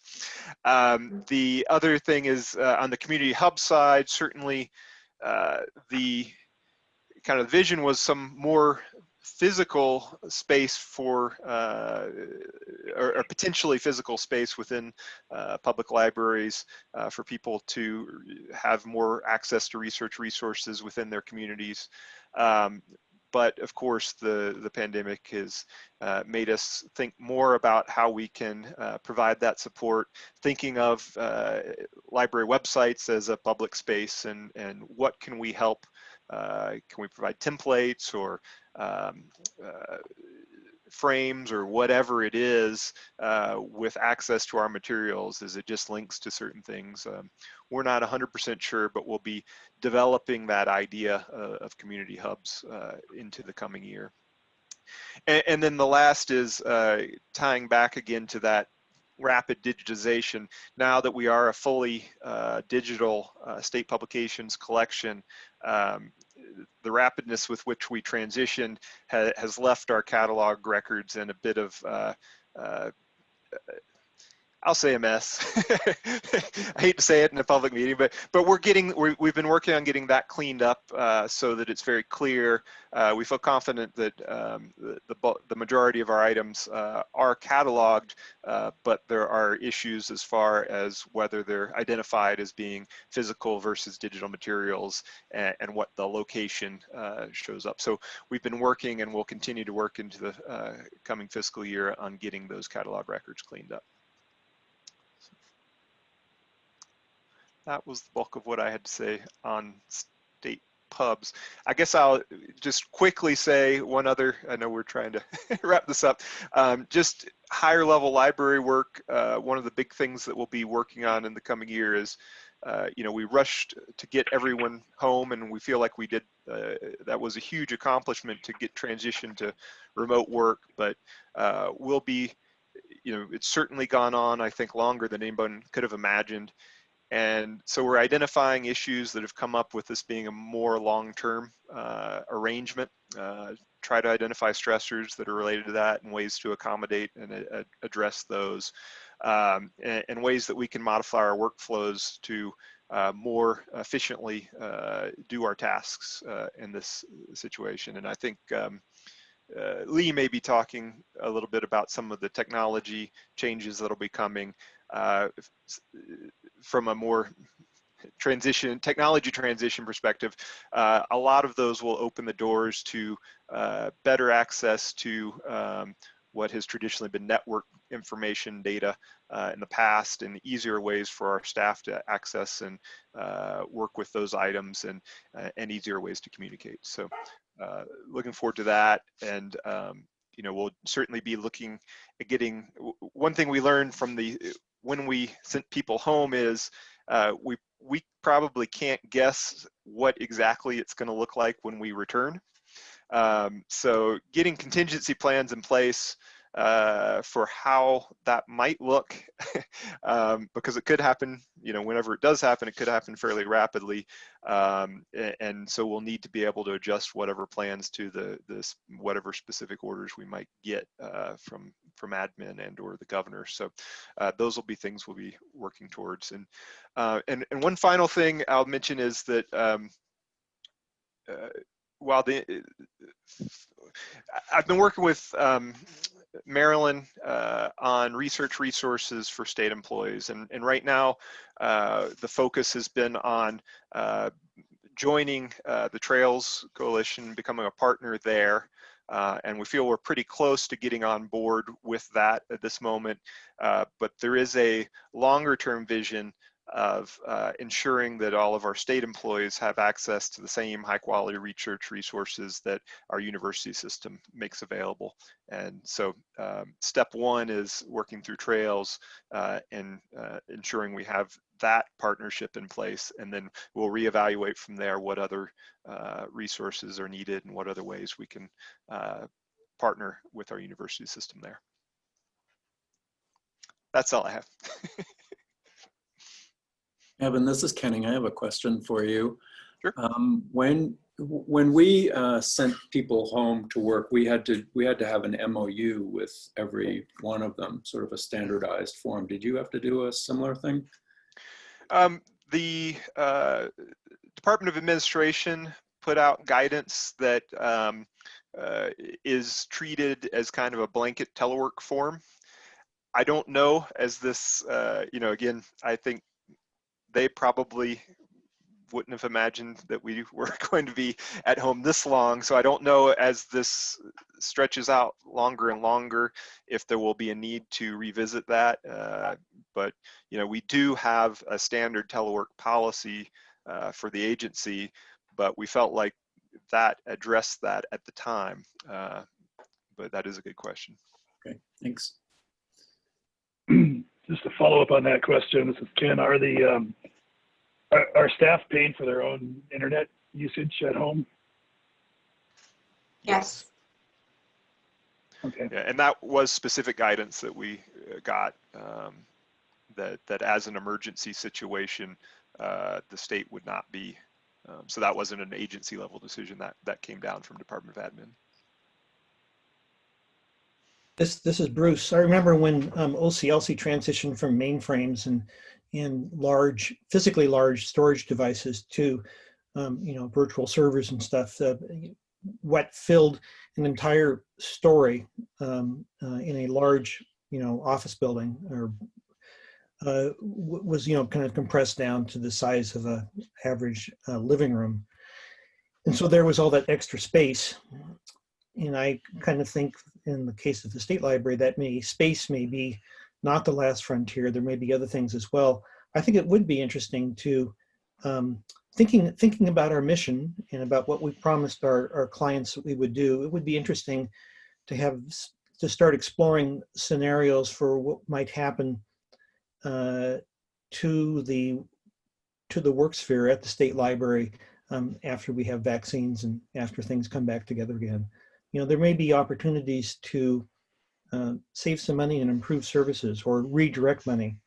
The other thing is on the community hub side, certainly the kind of vision was some more physical space for, or potentially physical space within public libraries for people to have more access to research resources within their communities. But of course, the pandemic has made us think more about how we can provide that support, thinking of library websites as a public space, and what can we help, can we provide templates or frames or whatever it is with access to our materials, as it just links to certain things. We're not 100% sure, but we'll be developing that idea of community hubs into the coming year. And then the last is tying back again to that rapid digitization. Now that we are a fully digital state publications collection, the rapidness with which we transitioned has left our catalog records in a bit of, I'll say a mess. I hate to say it in a public meeting, but we've been working on getting that cleaned up so that it's very clear. We feel confident that the majority of our items are cataloged, but there are issues as far as whether they're identified as being physical versus digital materials, and what the location shows up. So we've been working, and we'll continue to work into the coming fiscal year on getting those catalog records cleaned up. That was the bulk of what I had to say on state pubs. I guess I'll just quickly say one other, I know we're trying to wrap this up, just higher level library work. One of the big things that we'll be working on in the coming year is, we rushed to get everyone home, and we feel like we did, that was a huge accomplishment to get transition to remote work, but we'll be, it's certainly gone on, I think, longer than anyone could have imagined. And so we're identifying issues that have come up with this being a more long-term arrangement, try to identify stressors that are related to that and ways to accommodate and address those, and ways that we can modify our workflows to more efficiently do our tasks in this situation. And I think Lee may be talking a little bit about some of the technology changes that'll be coming from a more technology transition perspective. A lot of those will open the doors to better access to what has traditionally been network information data in the past, and easier ways for our staff to access and work with those items, and easier ways to communicate. So looking forward to that. And you know, we'll certainly be looking at getting, one thing we learned from when we sent people home is we probably can't guess what exactly it's going to look like when we return. So getting contingency plans in place for how that might look, because it could happen, you know, whenever it does happen, it could happen fairly rapidly. And so we'll need to be able to adjust whatever plans to whatever specific orders we might get from admin and or the governor. So those will be things we'll be working towards. And one final thing I'll mention is that while I've been working with Marilyn on research resources for state employees, and right now the focus has been on joining the Trails Coalition, becoming a partner there, and we feel we're pretty close to getting on board with that at this moment, but there is a longer term vision of ensuring that all of our state employees have access to the same high quality research resources that our university system makes available. And so step one is working through Trails and ensuring we have that partnership in place, and then we'll reevaluate from there what other resources are needed and what other ways we can partner with our university system there. That's all I have. Evan, this is Kenning. I have a question for you. Sure. When we sent people home to work, we had to have an MOU with every one of them, sort of a standardized form. Did you have to do a similar thing? The Department of Administration put out guidance that is treated as kind of a blanket telework form. I don't know, as this, you know, again, I think they probably wouldn't have imagined that we were going to be at home this long. So I don't know, as this stretches out longer and longer, if there will be a need to revisit that. But, you know, we do have a standard telework policy for the agency, but we felt like that addressed that at the time. But that is a good question. Okay, thanks. Just to follow up on that question, this is Ken. Are staff paying for their own internet usage at home? Yes. Okay. Yeah, and that was specific guidance that we got, that as an emergency situation, the state would not be. So that wasn't an agency level decision. That came down from Department of Admin. This is Bruce. I remember when OCLC transitioned from mainframes and physically large storage devices to you know, virtual servers and stuff. What filled an entire story in a large, you know, office building or was, you know, kind of compressed down to the size of a average living room. And so there was all that extra space. And I kind of think in the case of the State Library, that space may be not the last frontier. There may be other things as well. I think it would be interesting to thinking about our mission and about what we promised our clients that we would do. It would be interesting to start exploring scenarios for what might happen to the work sphere at the State Library after we have vaccines and after things come back together again. You know, there may be opportunities to save some money and improve services, or redirect money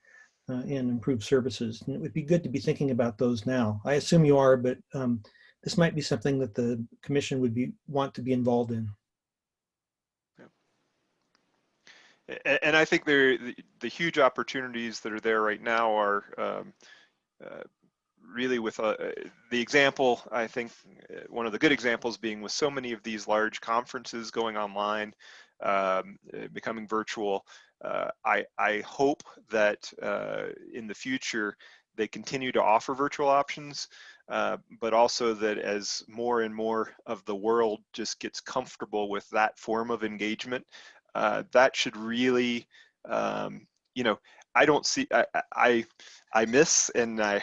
and improve services. And it would be good to be thinking about those now. I assume you are, but this might be something that the commission would want to be involved in. And I think the huge opportunities that are there right now are really with the example, I think one of the good examples being with so many of these large conferences going online, becoming virtual. I hope that in the future they continue to offer virtual options, but also that as more and more of the world just gets comfortable with that form of engagement, that should really, you know, I don't see, I miss, and I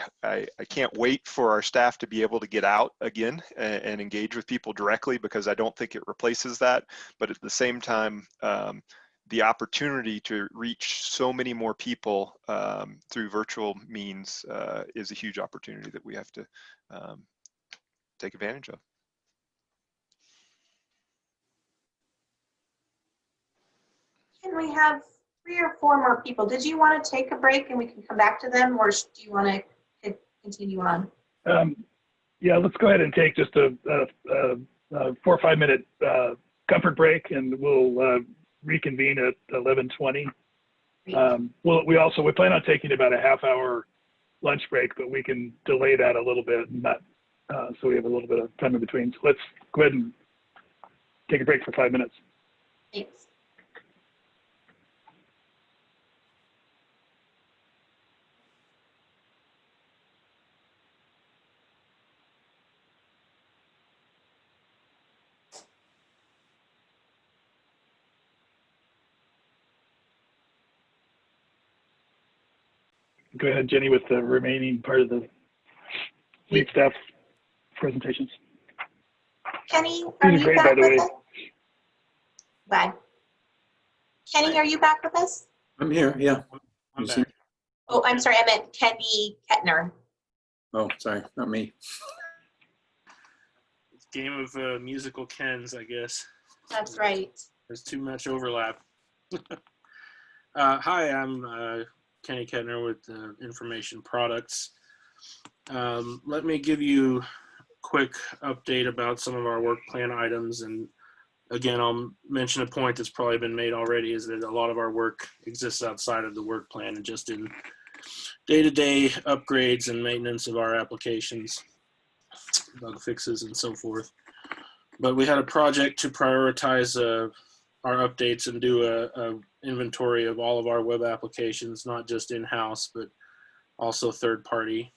can't wait for our staff to be able to get out again and engage with people directly, because I don't think it replaces that. But at the same time, the opportunity to reach so many more people through virtual means is a huge opportunity that we have to take advantage of. Can we have 3 or 4 more people? Did you want to take a break and we can come back to them, or do you want to continue on? Yeah, let's go ahead and take just a 4 or 5 minute comfort break, and we'll reconvene at 11:20. We plan on taking about a half-hour lunch break, but we can delay that a little bit, and not so we have a little bit of time in between. So let's go ahead and take a break for 5 minutes. Thanks. Go ahead, Jenny, with the remaining part of the lead staff presentations. Kenny, are you great, back by the with way. us? Bye. Kenny, are you back with us? I'm here, yeah. I'm You see- back. Oh, I'm sorry, I meant Kenny Kettner. Oh, sorry, not me. It's game of musical Kens, I guess. That's right. There's too much overlap. Hi, I'm Kenny Kettner with Information Products. Let me give you a quick update about some of our work plan items. And again, I'll mention a point that's probably been made already, is that a lot of our work exists outside of the work plan and just in day-to-day upgrades and maintenance of our applications, bug fixes and so forth. But we had a project to prioritize our updates and do a inventory of all of our web applications, not just in-house, but also third-party.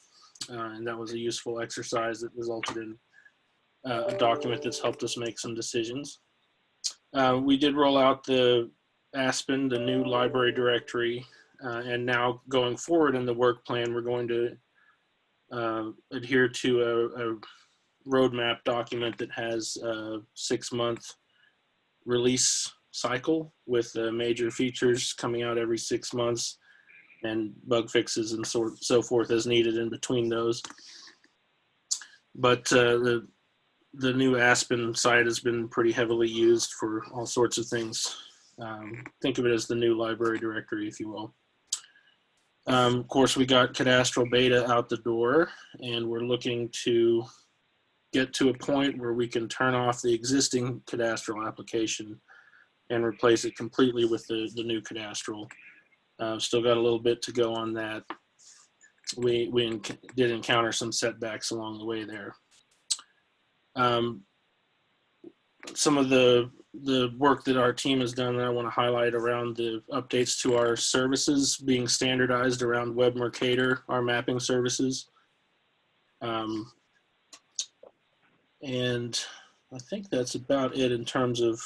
And that was a useful exercise that resulted in a document that's helped us make some decisions. We did roll out the Aspen, the new library directory, and now going forward in the work plan, we're going to adhere to a roadmap document that has a 6-month release cycle with major features coming out every 6 months and bug fixes and so forth as needed in between those. But the new Aspen site has been pretty heavily used for all sorts of things. Think of it as the new library directory, if you will. Of course, we got cadastral beta out the door, and we're looking to get to a point where we can turn off the existing cadastral application and replace it completely with the new cadastral. Still got a little bit to go on that. We did encounter some setbacks along the way there. Some of the work that our team has done that I want to highlight around the updates to our services being standardized around Web Mercator, our mapping services. And I think that's about it in terms of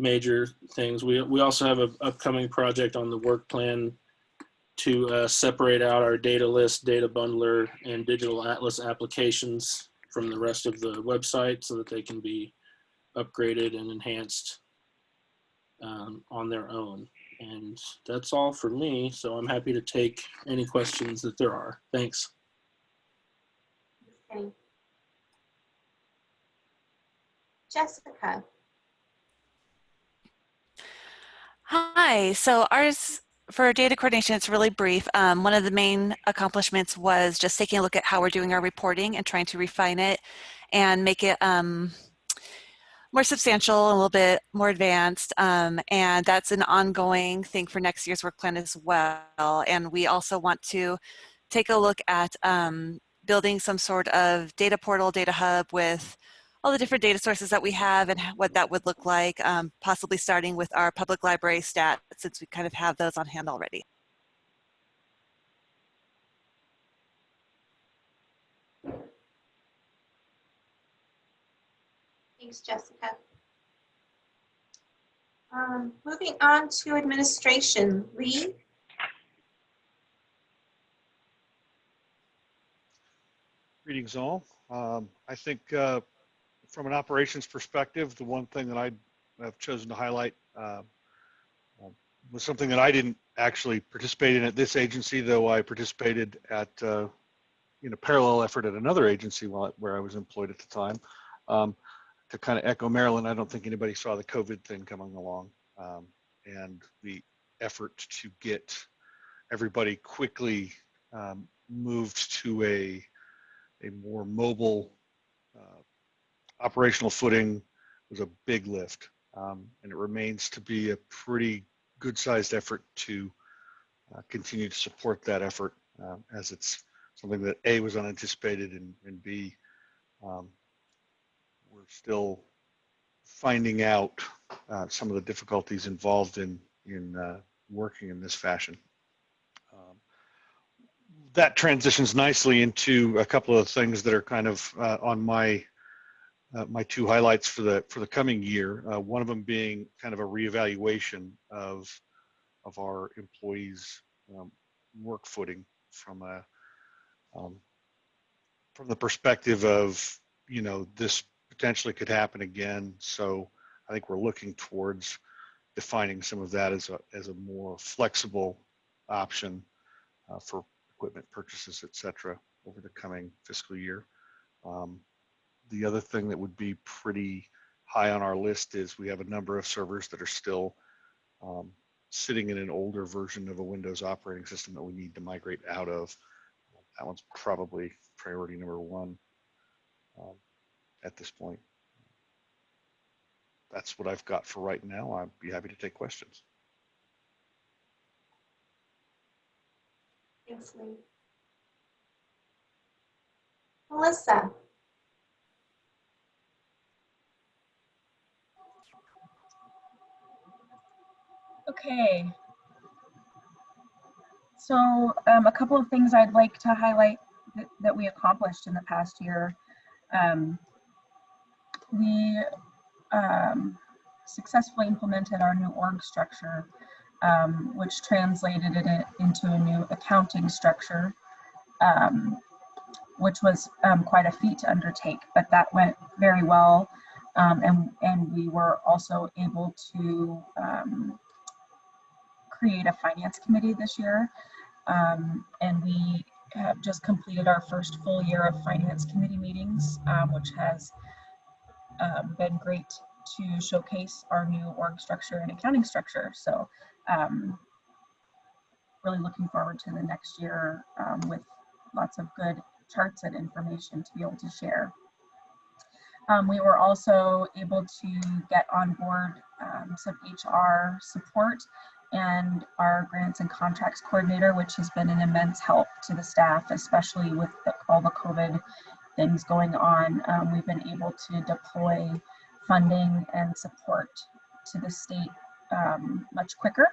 major things. We also have an upcoming project on the work plan to separate out our data list, data bundler, and digital atlas applications from the rest of the website so that they can be upgraded and enhanced on their own. And that's all for me. So I'm happy to take any questions that there are. Thanks. Okay. Jessica. Hi, so ours for data coordination, it's really brief. One of the main accomplishments was just taking a look at how we're doing our reporting and trying to refine it and make it more substantial, a little bit more advanced. And that's an ongoing thing for next year's work plan as well. And we also want to take a look at building some sort of data portal, data hub with all the different data sources that we have and what that would look like, possibly starting with our public library stats, since we kind of have those on hand already. Thanks, Jessica. Moving on to administration, Lee. Greetings all. I think from an operations perspective, the one thing that I have chosen to highlight was something that I didn't actually participate in at this agency, though I participated at in a parallel effort at another agency where I was employed at the time. To kind of echo Marilyn, I don't think anybody saw the COVID thing coming along, and the effort to get everybody quickly moved to a more mobile operational footing was a big lift, and it remains to be a pretty good-sized effort to continue to support that effort, as it's something that A, was unanticipated, and B, we're still finding out some of the difficulties involved in working in this fashion. That transitions nicely into a couple of things that are kind of on my my two highlights for the coming year. One of them being kind of a reevaluation of our employees' work footing from the perspective of, you know, this potentially could happen again. So I think we're looking towards defining some of that as a more flexible option for equipment purchases, et cetera, over the coming fiscal year. The other thing that would be pretty high on our list is we have a number of servers that are still sitting in an older version of a Windows operating system that we need to migrate out of. That one's probably priority number one at this point. That's what I've got for right now. I'd be happy to take questions. Thanks, Lee. Melissa. Okay. So a couple of things I'd like to highlight that we accomplished in the past year. We successfully implemented our new org structure, which translated it into a new accounting structure, which was quite a feat to undertake, but that went very well. And we were also able to create a finance committee this year. And we have just completed our first full year of finance committee meetings, which has been great to showcase our new org structure and accounting structure. So really looking forward to the next year with lots of good charts and information to be able to share. We were also able to get on board some HR support and our grants and contracts coordinator, which has been an immense help to the staff, especially with all the COVID things going on. We've been able to deploy funding and support to the state much quicker.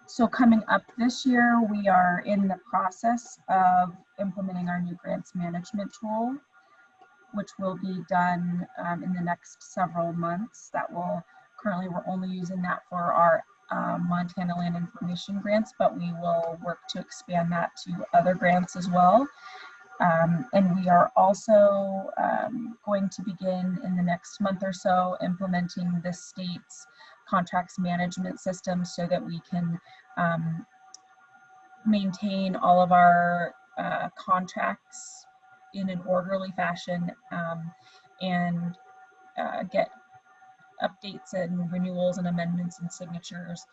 So coming up this year, we are in the process of implementing our new grants management tool, which will be done in the next several months. Currently we're only using that for our Montana Land Information grants, but we will work to expand that to other grants as well. And we are also going to begin in the next month or so implementing the state's contracts management system so that we can maintain all of our contracts in an orderly fashion and get updates and renewals and amendments and signatures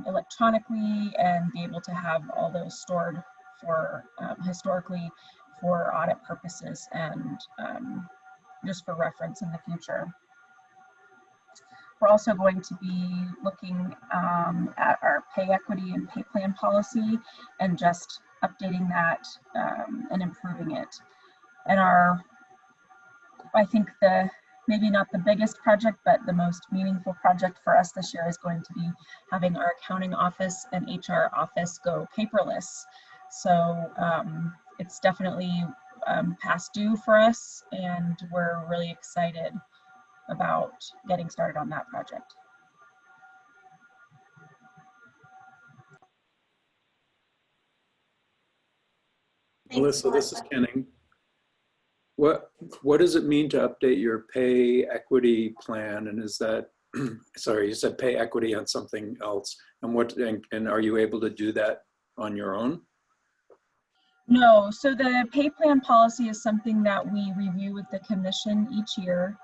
electronically, and be able to have all those stored for historically for audit purposes and just for reference in the future. We're also going to be looking at our pay equity and pay plan policy and just updating that and improving it. And I think maybe not the biggest project, but the most meaningful project for us this year is going to be having our accounting office and HR office go paperless. So it's definitely past due for us, and we're really excited about getting started on that project. Melissa, this is Kenning. What does it mean to update your pay equity plan? And is that, sorry, you said pay equity on something else. And are you able to do that on your own? No, so the pay plan policy is something that we review with the commission each year.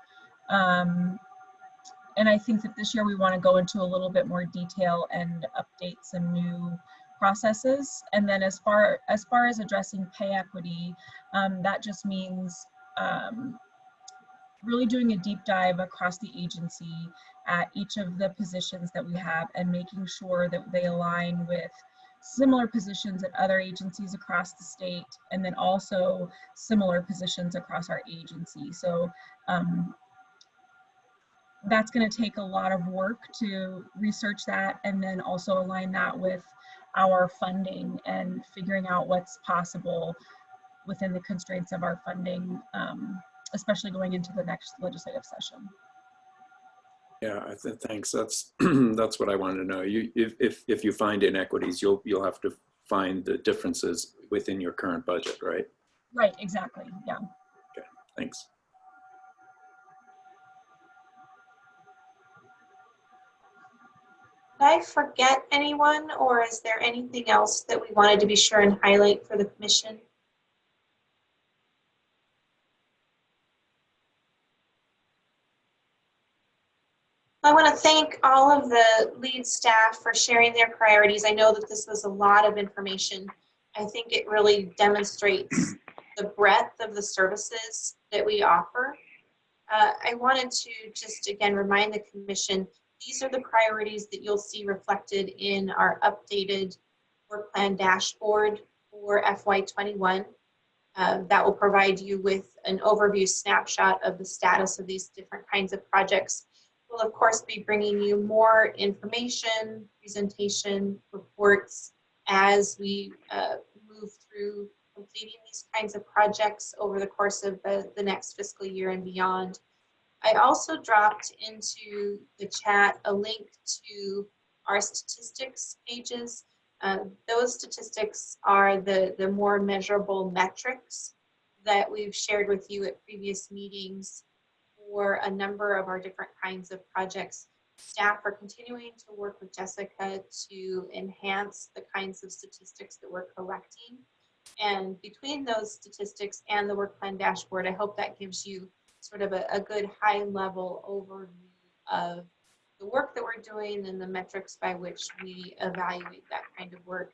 And I think that this year we want to go into a little bit more detail and update some new processes. And then as far as addressing pay equity, that just means really doing a deep dive across the agency at each of the positions that we have and making sure that they align with similar positions at other agencies across the state, and then also similar positions across our agency. So that's going to take a lot of work to research that and then also align that with our funding and figuring out what's possible within the constraints of our funding, especially going into the next legislative session. Yeah, thanks. That's that's what I wanted to know. If you find inequities, you'll have to find the differences within your current budget, right? Right, exactly. Yeah. Okay, thanks. Did I forget anyone, or is there anything else that we wanted to be sure and highlight for the commission? I want to thank all of the lead staff for sharing their priorities. I know that this was a lot of information. I think it really demonstrates the breadth of the services that we offer. I wanted to just again remind the commission, these are the priorities that you'll see reflected in our updated work plan dashboard for FY21. That will provide you with an overview snapshot of the status of these different kinds of projects. We'll of course be bringing you more information, presentation, reports as we move through completing these kinds of projects over the course of the next fiscal year and beyond. I also dropped into the chat a link to our statistics pages. Those statistics are the more measurable metrics that we've shared with you at previous meetings for a number of our different kinds of projects. Staff are continuing to work with Jessica to enhance the kinds of statistics that we're collecting. And between those statistics and the work plan dashboard, I hope that gives you sort of a good high level overview of the work that we're doing and the metrics by which we evaluate that kind of work.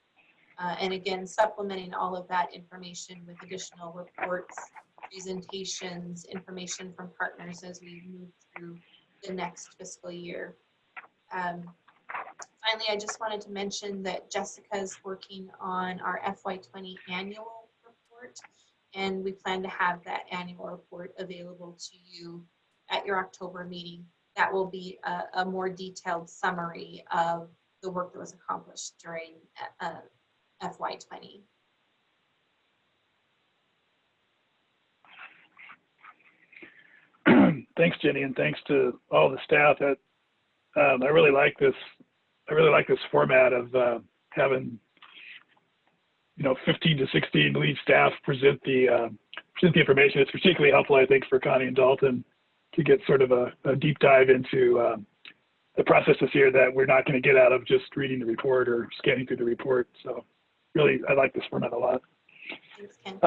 And again, supplementing all of that information with additional reports, presentations, information from partners as we move through the next fiscal year. Finally, I just wanted to mention that Jessica is working on our FY20 annual report, and we plan to have that annual report available to you at your October meeting. That will be a more detailed summary of the work that was accomplished during FY20. Thanks, Jenny, and thanks to all the staff. I really like this. I really like this format of having 15 to 16 lead staff present the information. It's particularly helpful, I think, for Connie and Dalton to get sort of a deep dive into the processes here that we're not going to get out of just reading the report or scanning through the report. So really, I like this format a lot. Thanks, Ken.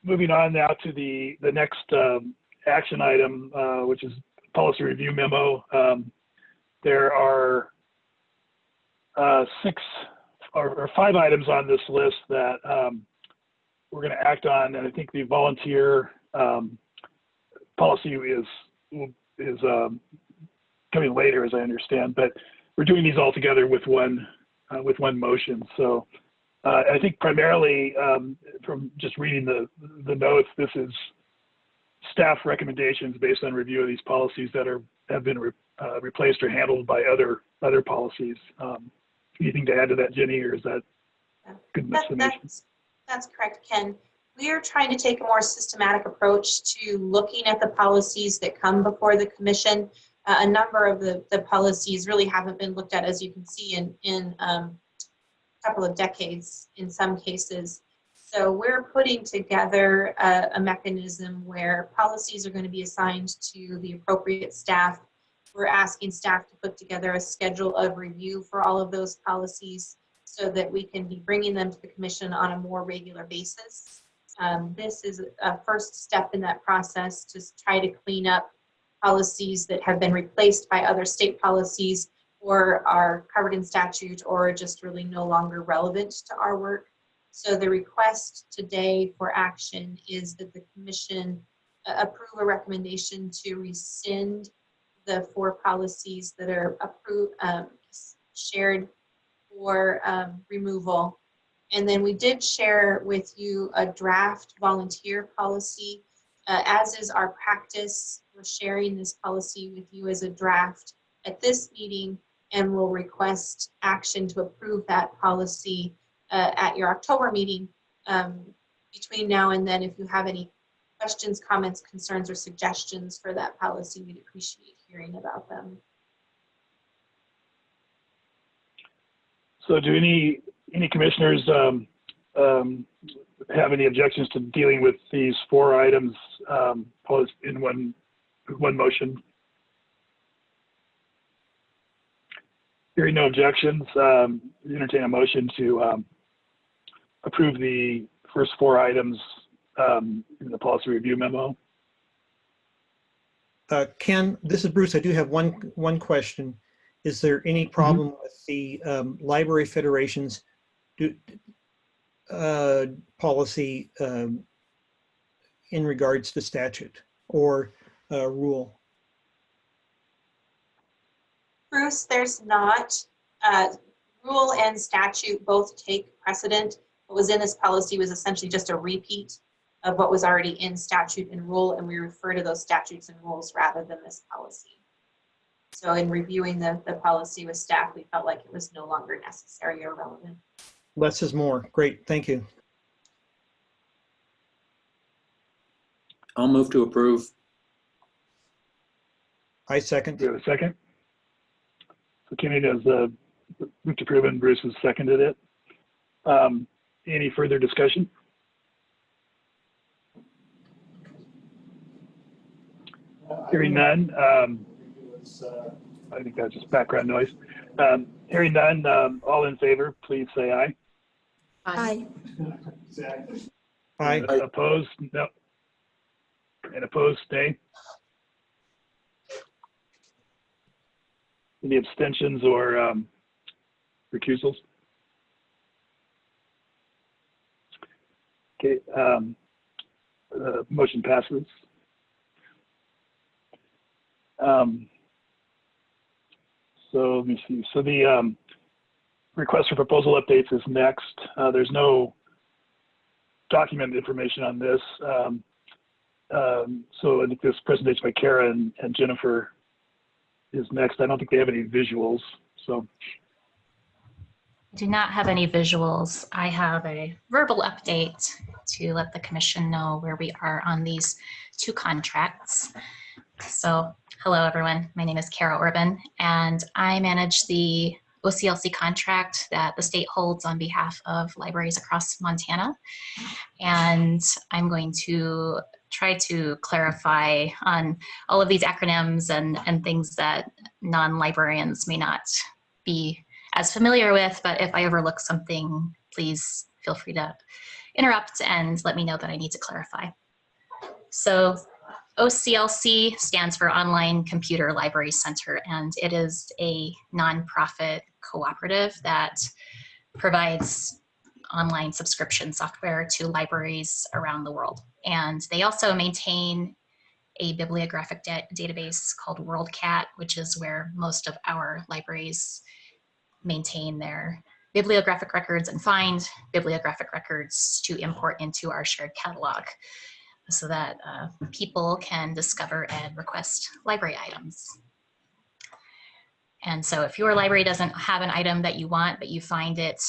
Moving on now to the next action item, which is policy review memo. There are 6 or 5 items on this list that we're going to act on, and I think the volunteer policy is coming later, as I understand. But we're doing these all together with one motion. So I think primarily from just reading the notes, this is staff recommendations based on review of these policies that have been replaced or handled by other policies. Anything to add to that, Jenny, or is that good summation? That's correct, Ken. we are trying to take a more systematic approach to looking at the policies that come before the commission. A number of the policies really haven't been looked at, as you can see, in a couple of decades in some cases. So we're putting together a mechanism where policies are going to be assigned to the appropriate staff. We're asking staff to put together a schedule of review for all of those policies so that we can be bringing them to the commission on a more regular basis. This is a first step in that process to try to clean up policies that have been replaced by other state policies or are covered in statute or are just really no longer relevant to our work. So the request today for action is that the commission approve a recommendation to rescind the 4 policies that are approved, shared for removal. And then we did share with you a draft volunteer policy. As is our practice, we're sharing this policy with you as a draft at this meeting, and we'll request action to approve that policy at your October meeting. Between now and then, if you have any questions, comments, concerns, or suggestions for that policy, we'd appreciate hearing about them. So do any commissioners have any objections to dealing with these 4 items posed in one motion? Hearing no objections, entertain a motion to approve the first 4 items in the policy review memo. Ken, this is Bruce. I do have one question. Is there any problem with the Library Federation's policy in regards to statute or rule? Bruce, there's not. Rule and statute both take precedent. What was in this policy was essentially just a repeat of what was already in statute and rule, and we refer to those statutes and rules rather than this policy. So in reviewing the policy with staff, we felt like it was no longer necessary or relevant. Less is more. Great, thank you. I'll move to approve. I second. Do you have a second? So Kenny does moved to approve and Bruce has seconded it. Any further discussion? Hearing none. I think that's just background noise. Hearing none, all in favor, please say aye. Aye. Aye. Opposed? No. And opposed, nay. Any abstentions or recusals? Okay, motion passes. So let me see. So the request for proposal updates is next. There's no document information on this. So I think this presentation by Cara and Jennifer is next. I don't think they have any visuals. So I do not have any visuals. I have a verbal update to let the commission know where we are on these 2 contracts. So hello everyone, my name is Cara Orban and I manage the OCLC contract that the state holds on behalf of libraries across Montana. And I'm going to try to clarify on all of these acronyms and things that non-librarians may not be as familiar with, but if I overlook something, please feel free to interrupt and let me know that I need to clarify. So OCLC stands for Online Computer Library Center, and it is a nonprofit cooperative that provides online subscription software to libraries around the world. And they also maintain a bibliographic database called WorldCat, which is where most of our libraries maintain their bibliographic records and find bibliographic records to import into our shared catalog so that people can discover and request library items. And so if your library doesn't have an item that you want, but you find it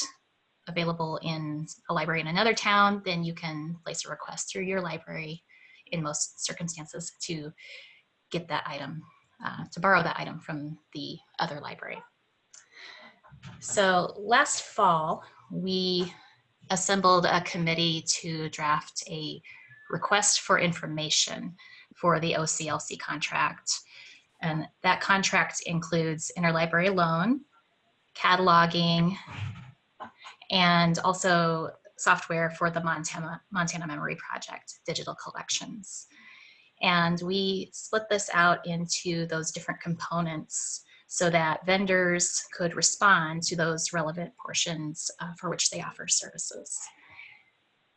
available in a library in another town, then you can place a request through your library in most circumstances to get that item, to borrow that item from the other library. So last fall, we assembled a committee to draft a request for information for the OCLC contract. And that contract includes interlibrary loan, cataloging, and also software for the Montana Memory Project, digital collections. And we split this out into those different components so that vendors could respond to those relevant portions for which they offer services.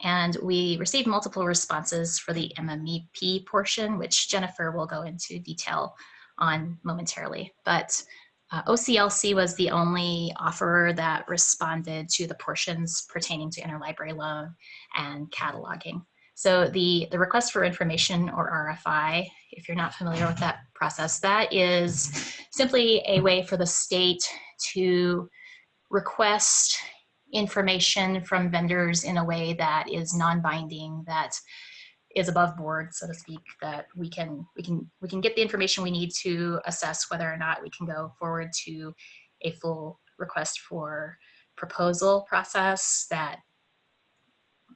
And we received multiple responses for the MMEP portion, which Jennifer will go into detail on momentarily. But OCLC was the only offerer that responded to the portions pertaining to interlibrary loan and cataloging. So the request for information, or RFI, if you're not familiar with that process, that is simply a way for the state to request information from vendors in a way that is non-binding, that is above board, so to speak, that we can get the information we need to assess whether or not we can go forward to a full request for proposal process that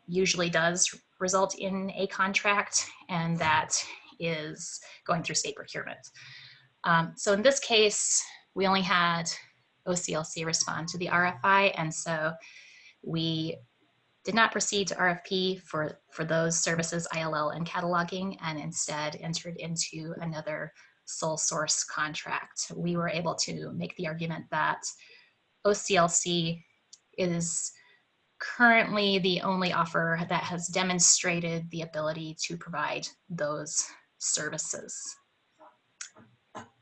usually does result in a contract, and that is going through state procurement. So in this case, we only had OCLC respond to the RFI, and so we did not proceed to RFP for those services, ILL and cataloging, and instead entered into another sole source contract. We were able to make the argument that OCLC is currently the only offer that has demonstrated the ability to provide those services.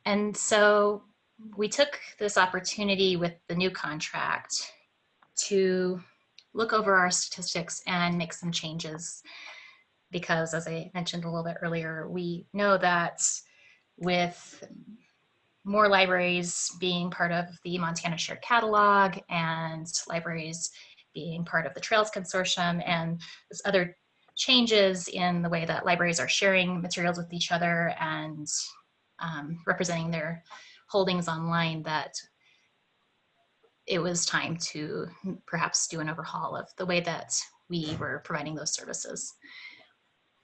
And so we took this opportunity with the new contract to look over our statistics and make some changes, because as I mentioned a little bit earlier, we know that with more libraries being part of the Montana Shared Catalog and libraries being part of the Trails Consortium and there's other changes in the way that libraries are sharing materials with each other and representing their holdings online, that it was time to perhaps do an overhaul of the way that we were providing those services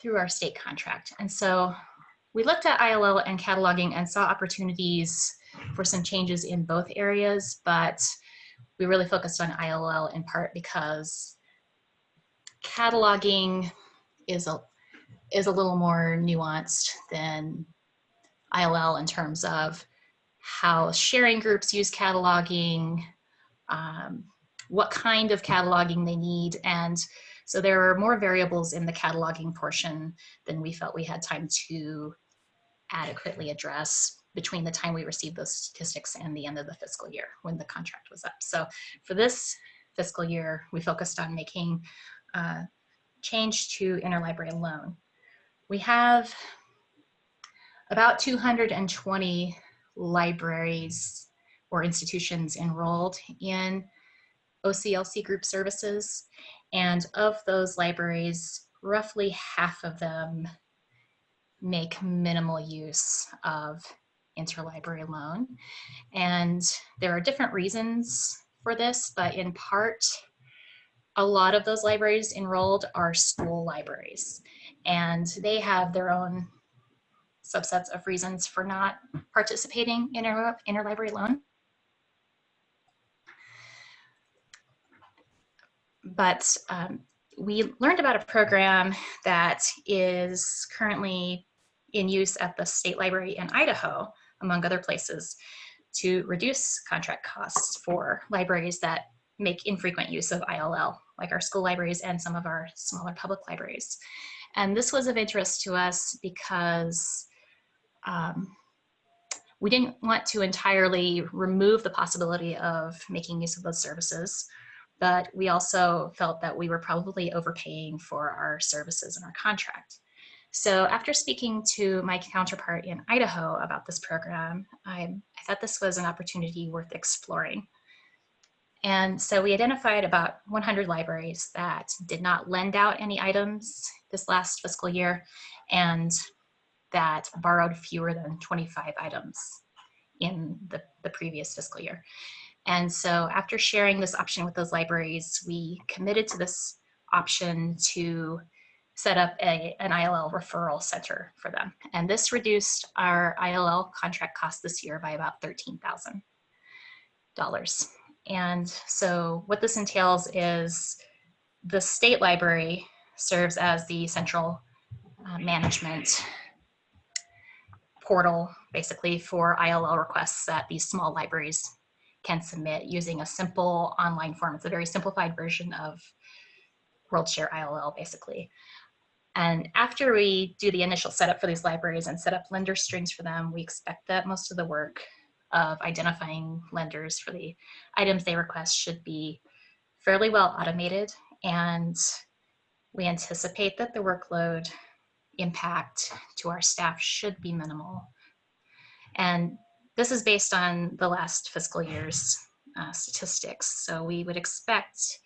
through our state contract. And so we looked at ILL and cataloging and saw opportunities for some changes in both areas, but we really focused on ILL in part because cataloging is a little more nuanced than ILL in terms of how sharing groups use cataloging, what kind of cataloging they need. And so there are more variables in the cataloging portion than we felt we had time to adequately address between the time we received those statistics and the end of the fiscal year when the contract was up. So for this fiscal year, we focused on making change to interlibrary loan. We have about 220 libraries or institutions enrolled in OCLC group services. And of those libraries, roughly half of them make minimal use of interlibrary loan. And there are different reasons for this, but in part, a lot of those libraries enrolled are school libraries, and they have their own subsets of reasons for not participating in interlibrary loan. But we learned about a program that is currently in use at the State Library in Idaho, among other places, to reduce contract costs for libraries that make infrequent use of ILL, like our school libraries and some of our smaller public libraries. And this was of interest to us because we didn't want to entirely remove the possibility of making use of those services, but we also felt that we were probably overpaying for our services in our contract. So after speaking to my counterpart in Idaho about this program, I thought this was an opportunity worth exploring. And so we identified about 100 libraries that did not lend out any items this last fiscal year and that borrowed fewer than 25 items in the previous fiscal year. And so after sharing this option with those libraries, we committed to this option to set up an ILL referral center for them. And this reduced our ILL contract cost this year by about $13,000. And so what this entails is the state library serves as the central management portal, basically, for ILL requests that these small libraries can submit using a simple online form. It's a very simplified version of WorldShare ILL, basically. And after we do the initial setup for these libraries and set up lender strings for them, we expect that most of the work of identifying lenders for the items they request should be fairly well automated. And we anticipate that the workload impact to our staff should be minimal. And this is based on the last fiscal year's statistics. So we would expect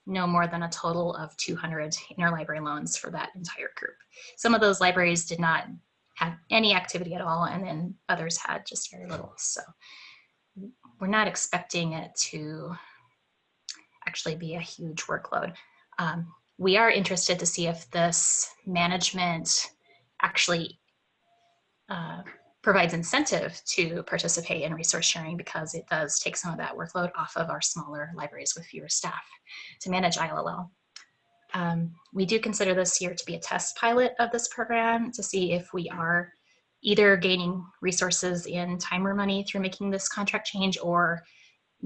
no more than a total of 200 interlibrary loans for that entire group. Some of those libraries did not have any activity at all, and then others had just very little. So we're not expecting it to actually be a huge workload. We are interested to see if this management actually provides incentive to participate in resource sharing, because it does take some of that workload off of our smaller libraries with fewer staff to manage ILL. We do consider this year to be a test pilot of this program to see if we are either gaining resources in time or money through making this contract change, or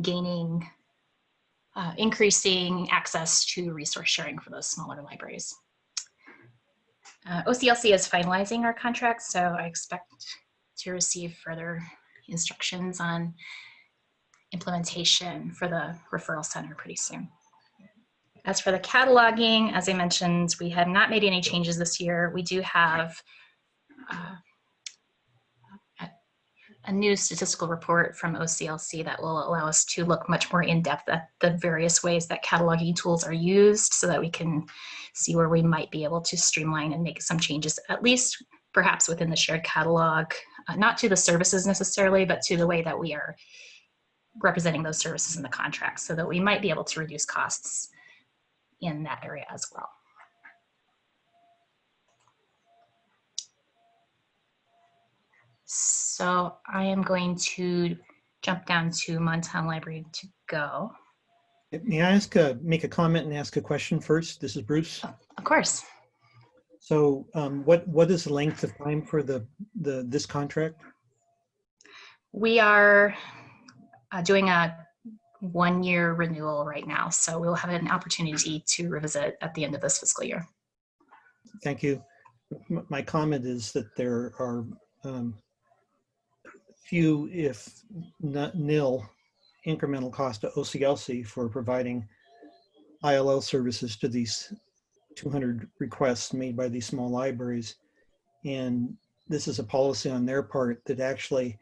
gaining increasing access to resource sharing for those smaller libraries. OCLC is finalizing our contract, so I expect to receive further instructions on implementation for the referral center pretty soon. As for the cataloging, as I mentioned, we have not made any changes this year. We do have a new statistical report from OCLC that will allow us to look much more in depth at the various ways that cataloging tools are used, so that we can see where we might be able to streamline and make some changes, at least perhaps within the shared catalog, not to the services necessarily, but to the way that we are representing those services in the contract, so that we might be able to reduce costs in that area as well. So I am going to jump down to Montana Library to go. May I make a comment and ask a question first? This is Bruce. Of course. So what is the length of time for this contract? We are doing a one-year renewal right now, so we'll have an opportunity to revisit at the end of this fiscal year. Thank you. My comment is that there are few, if not nil, incremental cost to OCLC for providing ILL services to these 200 requests made by these small libraries. And this is a policy on their part that actually,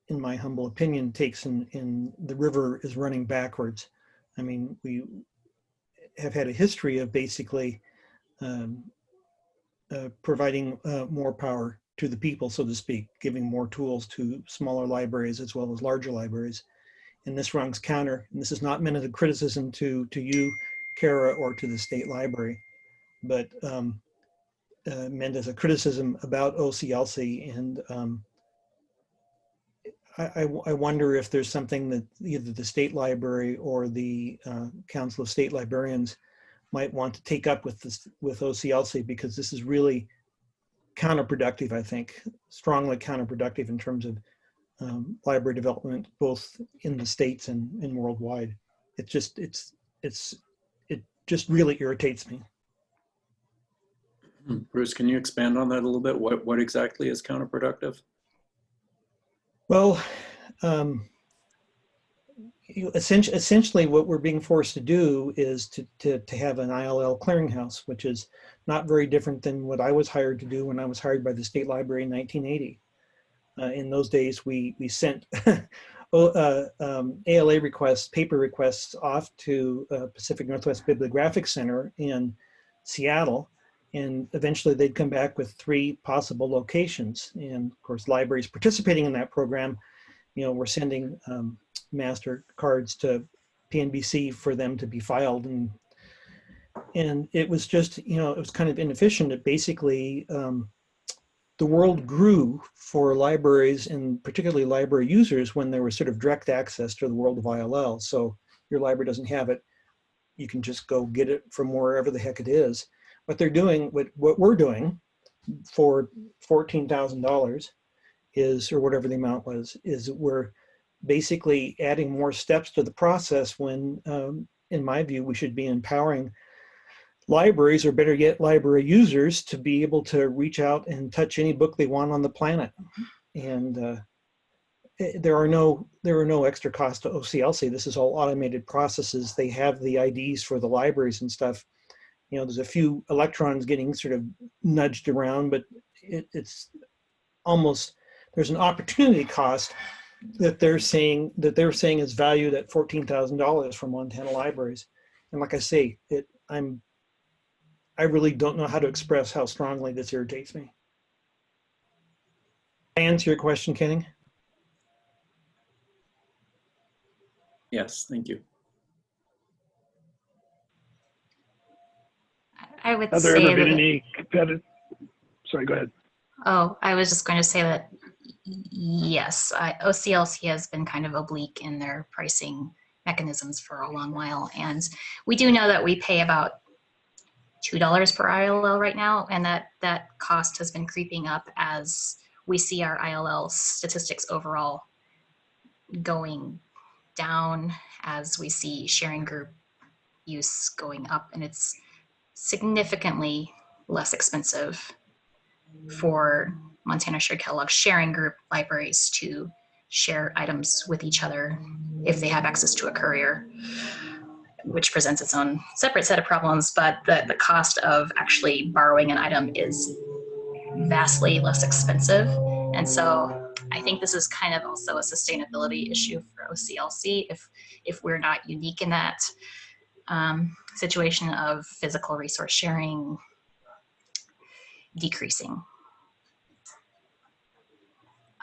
in my humble opinion, takes in the river is running backwards. I mean, we have had a history of basically providing more power to the people, so to speak, giving more tools to smaller libraries as well as larger libraries. And this runs counter, and this is not meant as a criticism to you, Cara, or to the state library, but meant as a criticism about OCLC. And I wonder if there's something that either the state library or the Council of State Librarians might want to take up with OCLC, because this is really counterproductive, I think, strongly counterproductive in terms of library development, both in the States and worldwide. It just really irritates me. Bruce, can you expand on that a little bit? What exactly is counterproductive? Well, essentially what we're being forced to do is to have an ILL clearinghouse, which is not very different than what I was hired to do when I was hired by the State Library in 1980. In those days, we sent ALA requests, paper requests off to Pacific Northwest Bibliographic Center in Seattle. And eventually they'd come back with 3 possible locations. And of course, libraries participating in that program, you know, we're sending master cards to PNBC for them to be filed. And it was just, you know, it was kind of inefficient. It basically, the world grew for libraries and particularly library users when there was sort of direct access to the world of ILL. So your library doesn't have it, you can just go get it from wherever the heck it is. What they're doing, what we're doing for $14,000 is, or whatever the amount was, is we're basically adding more steps to the process when, in my view, we should be empowering libraries, or better yet, library users, to be able to reach out and touch any book they want on the planet. And there are no extra costs to OCLC. This is all automated processes. They have the IDs for the libraries and stuff. You know, there's a few electrons getting sort of nudged around, but it's almost, there's an opportunity cost that they're saying is valued at $14,000 for Montana libraries. And like I say, I really don't know how to express how strongly this irritates me. Did I answer your question, Kenny? Yes, thank you. I would Have there say ever been that, any competitive? Sorry, go ahead. oh, I was just going to say that, yes, OCLC has been kind of oblique in their pricing mechanisms for a long while. And we do know that we pay about $2 per ILL right now, and that cost has been creeping up as we see our ILL statistics overall going down, as we see sharing group use going up, and it's significantly less expensive for Montana Shared Catalog sharing group libraries to share items with each other if they have access to a courier, which presents its own separate set of problems, but the cost of actually borrowing an item is vastly less expensive. And so I think this is kind of also a sustainability issue for OCLC if we're not unique in that situation of physical resource sharing decreasing.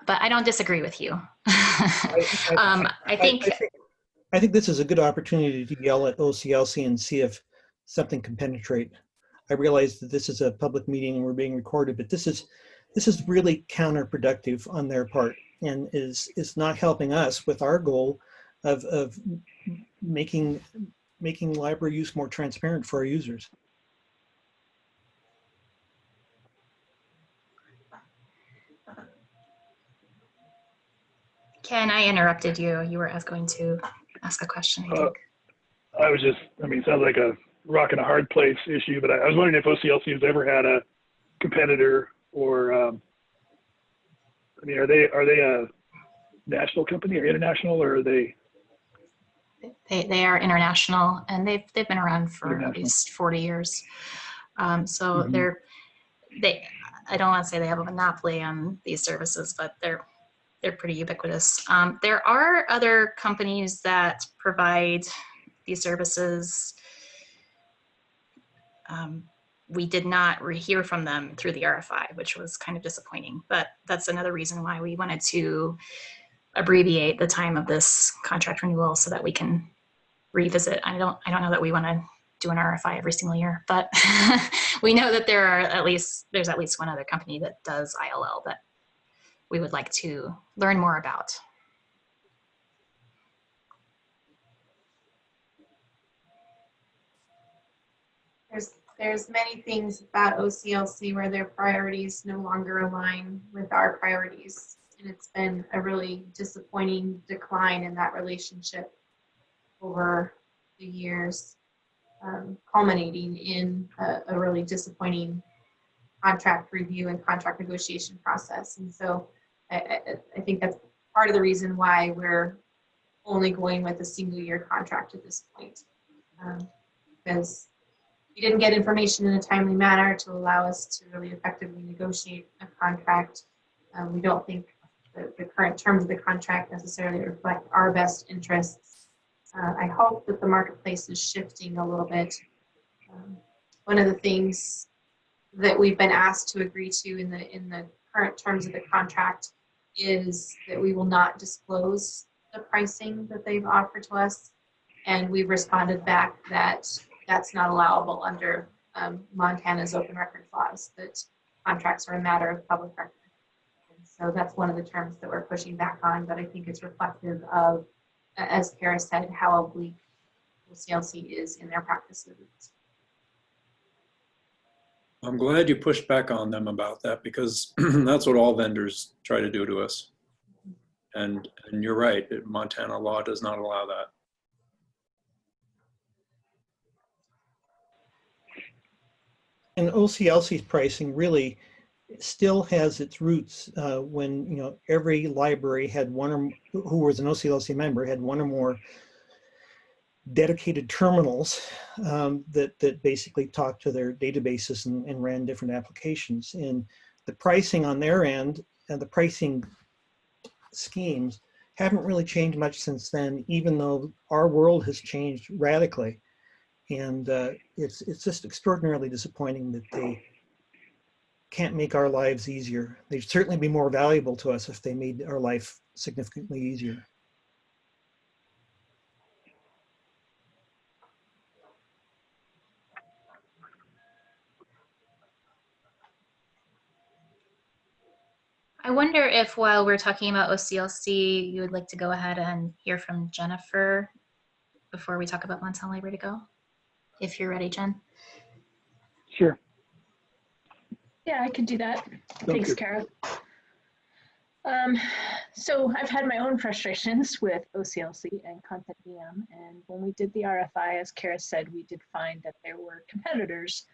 But I don't disagree with you. I think this is a good opportunity to yell at OCLC and see if something can penetrate. I realize that this is a public meeting and we're being recorded, but this is really counterproductive on their part, and is not helping us with our goal of making library use more transparent for our users. Ken, I interrupted you. You were going to ask a question, I think. I was just, I mean, it sounds like a rock and a hard place issue, but I was wondering if OCLC has ever had a competitor, or, I mean, are they a national company or international, or are they? They are international, and they've been around for at least 40 years. So I don't want to say they have a monopoly on these services, but they're pretty ubiquitous. There are other companies that provide these services. We did not hear from them through the RFI, which was kind of disappointing, but that's another reason why we wanted to abbreviate the time of this contract renewal so that we can revisit. I don't know that we want to do an RFI every single year, but we know that there's at least one other company that does ILL that we would like to learn more about. There's many things about OCLC where their priorities no longer align with our priorities. And it's been a really disappointing decline in that relationship over the years, culminating in a really disappointing contract review and contract negotiation process. And so I think that's part of the reason why we're only going with a single year contract at this point, because we didn't get information in a timely manner to allow us to really effectively negotiate a contract. We don't think the current terms of the contract necessarily reflect our best interests. I hope that the marketplace is shifting a little bit. One of the things that we've been asked to agree to in the current terms of the contract is that we will not disclose the pricing that they've offered to us. And we've responded back that that's not allowable under Montana's open record laws, that contracts are a matter of public record. And so that's one of the terms that we're pushing back on, but I think it's reflective of, as Cara said, how oblique OCLC is in their practices. I'm glad you pushed back on them about that, because that's what all vendors try to do to us. And you're right, Montana law does not allow that. And OCLC's pricing really still has its roots when every library had who was an OCLC member had one or more dedicated terminals that basically talked to their databases and ran different applications. And the pricing on their end and the pricing schemes haven't really changed much since then, even though our world has changed radically. And it's just extraordinarily disappointing that they can't make our lives easier. They'd certainly be more valuable to us if they made our life significantly easier. I wonder if while we're talking about OCLC, you would like to go ahead and hear from Jennifer before we talk about Montana Library to Go, if you're ready, Jen. Sure. Yeah, I could do that. Thanks, Cara. So I've had my own frustrations with OCLC and Content DM, and when we did the RFI, as Cara said, we did find that there were competitors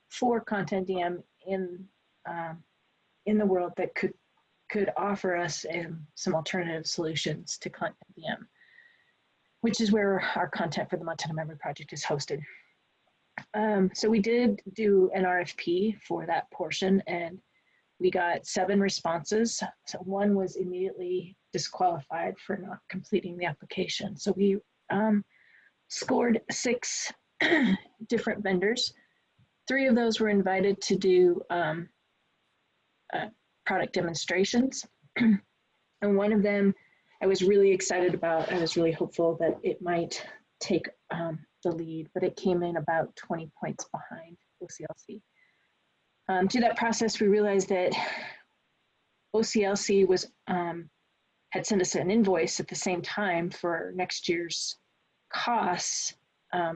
for Content DM in the world that could offer us some alternative solutions to Content DM, which is where our content for the Montana Memory Project is hosted. So we did do an RFP for that portion, and we got 7 responses. So one was immediately disqualified for not completing the application. So we scored 6 different vendors. 3 of those were invited to do product demonstrations. And one of them I was really excited about. I was really hopeful that it might take the lead, but it came in about 20 points behind OCLC. Through that process, we realized that OCLC was had sent us an invoice at the same time for next year's costs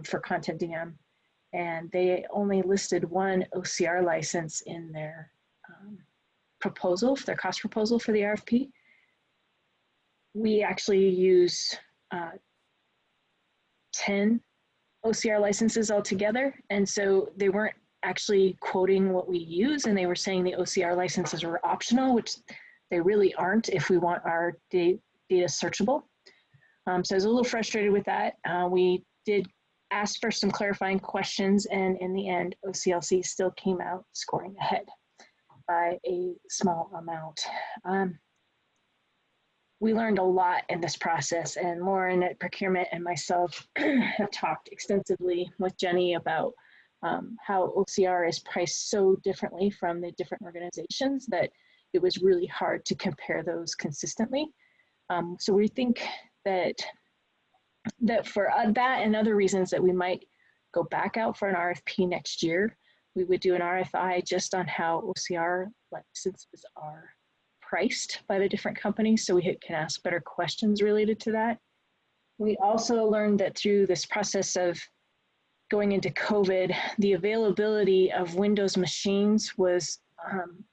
for Content DM, and they only listed one OCR license in their proposal, their cost proposal for the RFP. We actually use 10 OCR licenses altogether, and so they weren't actually quoting what we use, and they were saying the OCR licenses were optional, which they really aren't if we want our data searchable. So I was a little frustrated with that. We did ask for some clarifying questions, and in the end, OCLC still came out scoring ahead by a small amount. We learned a lot in this process, and Lauren at procurement and myself have talked extensively with Jenny about how OCR is priced so differently from the different organizations that it was really hard to compare those consistently. So we think that for that and other reasons that we might go back out for an RFP next year, we would do an RFI just on how OCR licenses are priced by the different companies, so we can ask better questions related to that. We also learned that through this process of going into COVID, the availability of Windows machines was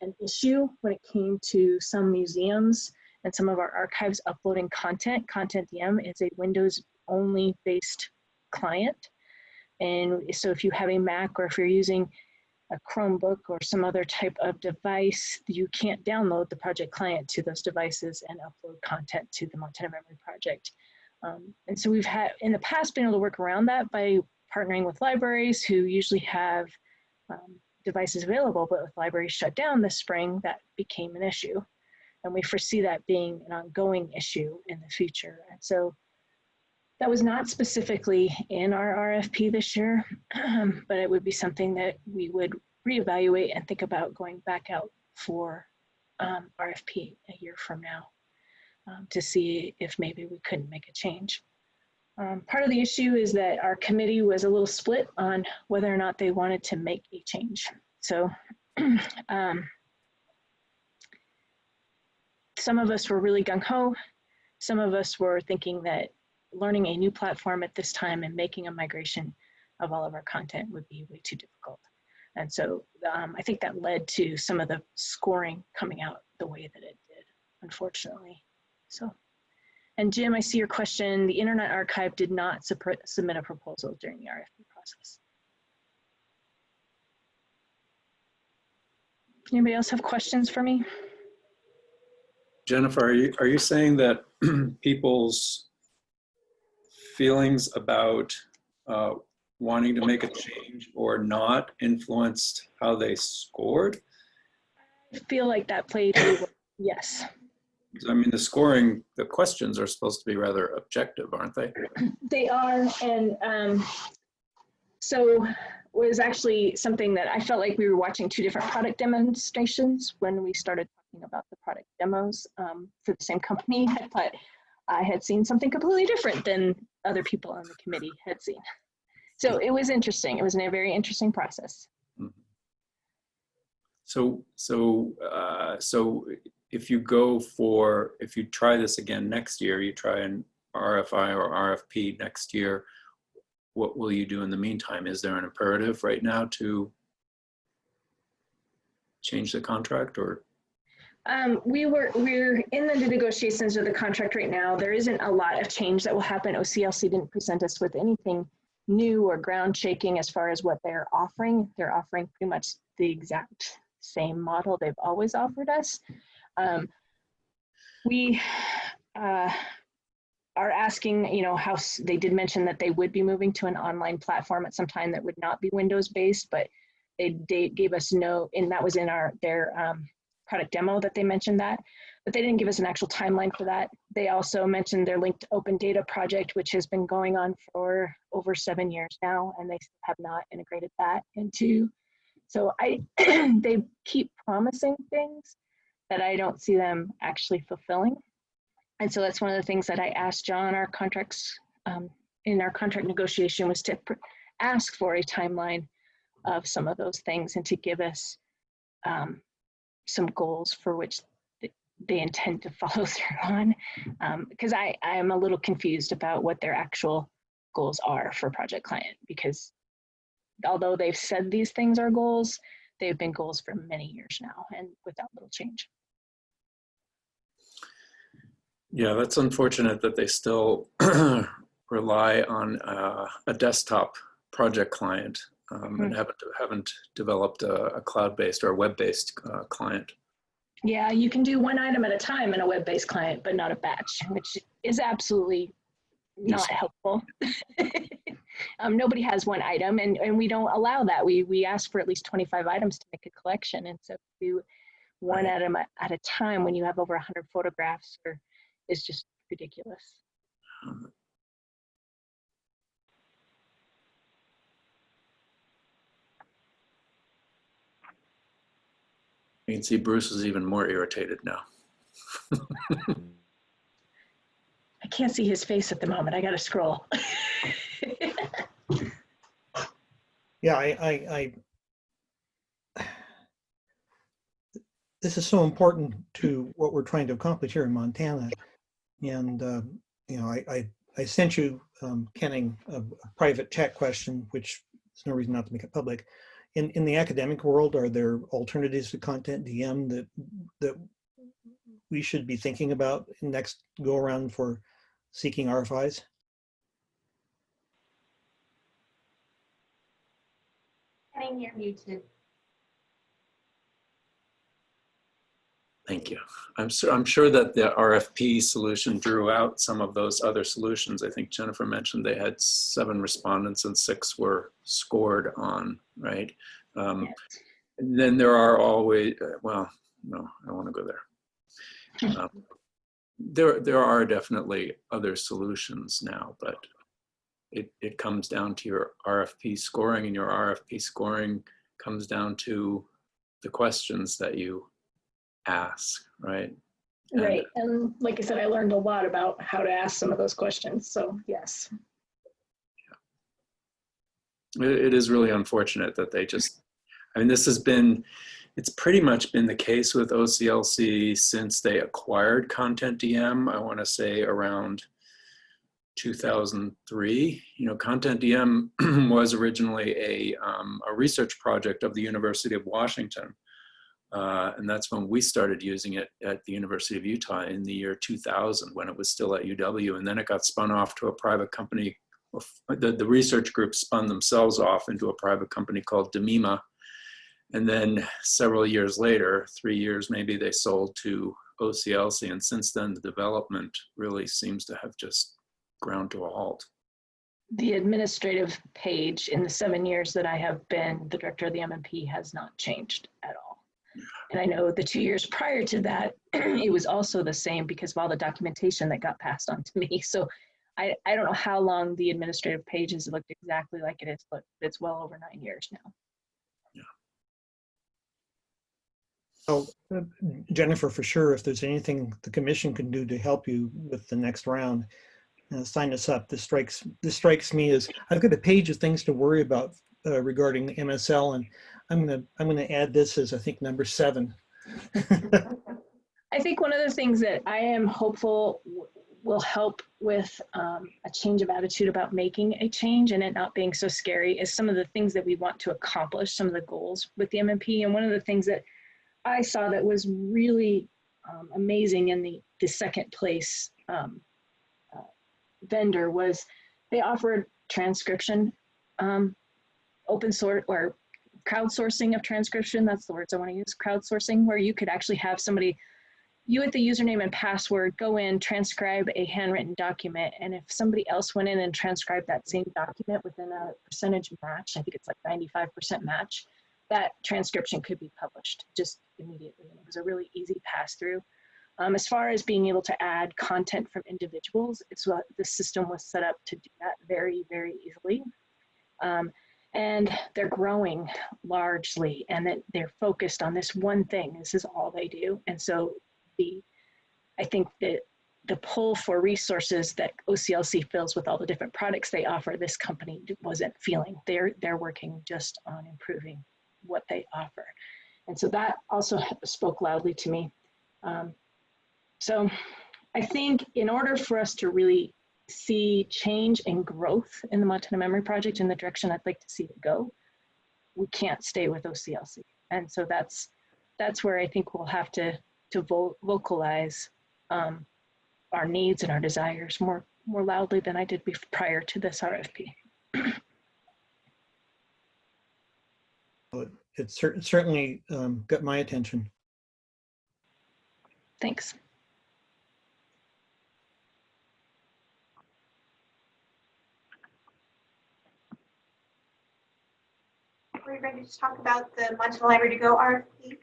an issue when it came to some museums and some of our archives uploading content. Content DM is a Windows-only based client. And so if you have a Mac or if you're using a Chromebook or some other type of device, you can't download the project client to those devices and upload content to the Montana Memory Project. And so we've had, in the past, been able to work around that by partnering with libraries who usually have devices available, but with libraries shut down this spring, that became an issue. And we foresee that being an ongoing issue in the future. And so that was not specifically in our RFP this year, but it would be something that we would reevaluate and think about going back out for RFP a year from now to see if maybe we couldn't make a change. Part of the issue is that our committee was a little split on whether or not they wanted to make a change. So some of us were really gung-ho. Some of us were thinking that learning a new platform at this time and making a migration of all of our content would be way too difficult. And so I think that led to some of the scoring coming out the way that it did, unfortunately. So, and Jim, I see your question. The Internet Archive did not submit a proposal during the RFP process. Anybody else have questions for me? Jennifer, are you saying that people's feelings about wanting to make a change or not influenced how they scored? I feel like that played a role, yes. I mean, the scoring, the questions are supposed to be rather objective, aren't they? They are, and so was actually something that I felt like we were watching two different product demonstrations when we started talking about the product demos for the same company. I thought I had seen something completely different than other people on the committee had seen. So it was interesting. It was a very interesting process. So if you try this again next year, you try an RFI or RFP next year, what will you do in the meantime? Is there an imperative right now to change the contract, or? We're in the negotiations of the contract right now. There isn't a lot of change that will happen. OCLC didn't present us with anything new or ground shaking as far as what they're offering. They're offering pretty much the exact same model they've always offered us. We are asking, you know, how they did mention that they would be moving to an online platform at some time that would not be Windows based, but they gave us no, and that was in their product demo that they mentioned that, but they didn't give us an actual timeline for that. They also mentioned their linked open data project, which has been going on for over 7 years now, and they have not integrated that into. So they keep promising things that I don't see them actually fulfilling. And so that's one of the things that I asked John, our contracts, in our contract negotiation, was to ask for a timeline of some of those things and to give us some goals for which they intend to follow through on. Because I am a little confused about what their actual goals are for Project Client, because although they've said these things are goals, they've been goals for many years now and without little change. Yeah, that's unfortunate that they still rely on a desktop project client and haven't developed a cloud-based or a web-based client. Yeah, you can do one item at a time in a web-based client, but not a batch, which is absolutely not helpful. Nobody has one item, and we don't allow that. We ask for at least 25 items to make a collection, and so do one item at a time when you have over 100 photographs is just ridiculous. You can see Bruce is even more irritated now. I can't see his face at the moment. I got to scroll. Yeah, this is so important to what we're trying to accomplish here in Montana. And, you know, I sent you, Kenning, a private chat question, which there's no reason not to make it public. In the academic world, are there alternatives to content DM that we should be thinking about next go around for seeking RFIs? Kenning, you're muted. Thank you. I'm sure that the RFP solution drew out some of those other solutions. I think Jennifer mentioned they had 7 respondents and 6 were scored on, right? And then there are always, well, no, I don't want to go there. There are definitely other solutions now, but it comes down to your RFP scoring, and your RFP scoring comes down to the questions that you ask, right? Right. And like I said, I learned a lot about how to ask some of those questions. So yes. It is really unfortunate that they just, I mean, it's pretty much been the case with OCLC since they acquired Content DM, I want to say around 2003. You know, Content DM was originally a research project of the University of Washington. And that's when we started using it at the University of Utah in the year 2000, when it was still at UW. And then it got spun off to a private company. The research group spun themselves off into a private company called Demima. And then several years later, 3 years maybe, they sold to OCLC. And since then, the development really seems to have just ground to a halt. The administrative page in the 7 years that I have been the director of the MMP has not changed at all. And I know the 2 years prior to that, it was also the same because of all the documentation that got passed on to me. So I don't know how long the administrative page has looked exactly like it is, but it's well over 9 years now. So, Jennifer, for sure, if there's anything the commission can do to help you with the next round, sign us up. This strikes me as I've got a page of things to worry about regarding the MSL, and I'm gonna add this as I think number 7. I think one of the things that I am hopeful will help with a change of attitude about making a change and it not being so scary is some of the things that we want to accomplish, some of the goals with the MMP. And one of the things that I saw that was really amazing in the second place vendor was they offered transcription, open source or crowdsourcing of transcription. That's the words I want to use, crowdsourcing, where you could actually have somebody, you with the username and password, go in, transcribe a handwritten document. And if somebody else went in and transcribed that same document within a percentage match, I think it's like 95% match, that transcription could be published just immediately. And it was a really easy pass through. As far as being able to add content from individuals, it's what the system was set up to do that very, very easily. And they're growing largely, and that they're focused on this one thing. This is all they do. And so I think that the pull for resources that OCLC fills with all the different products they offer, this company wasn't feeling. They're working just on improving what they offer. And so that also spoke loudly to me. So I think in order for us to really see change and growth in the Montana Memory Project in the direction I'd like to see it go, we can't stay with OCLC. And so that's where I think we'll have to vocalize our needs and our desires more loudly than I did prior to this RFP. It certainly got my attention. Thanks. We're ready to talk about the Montana Library to Go RFP.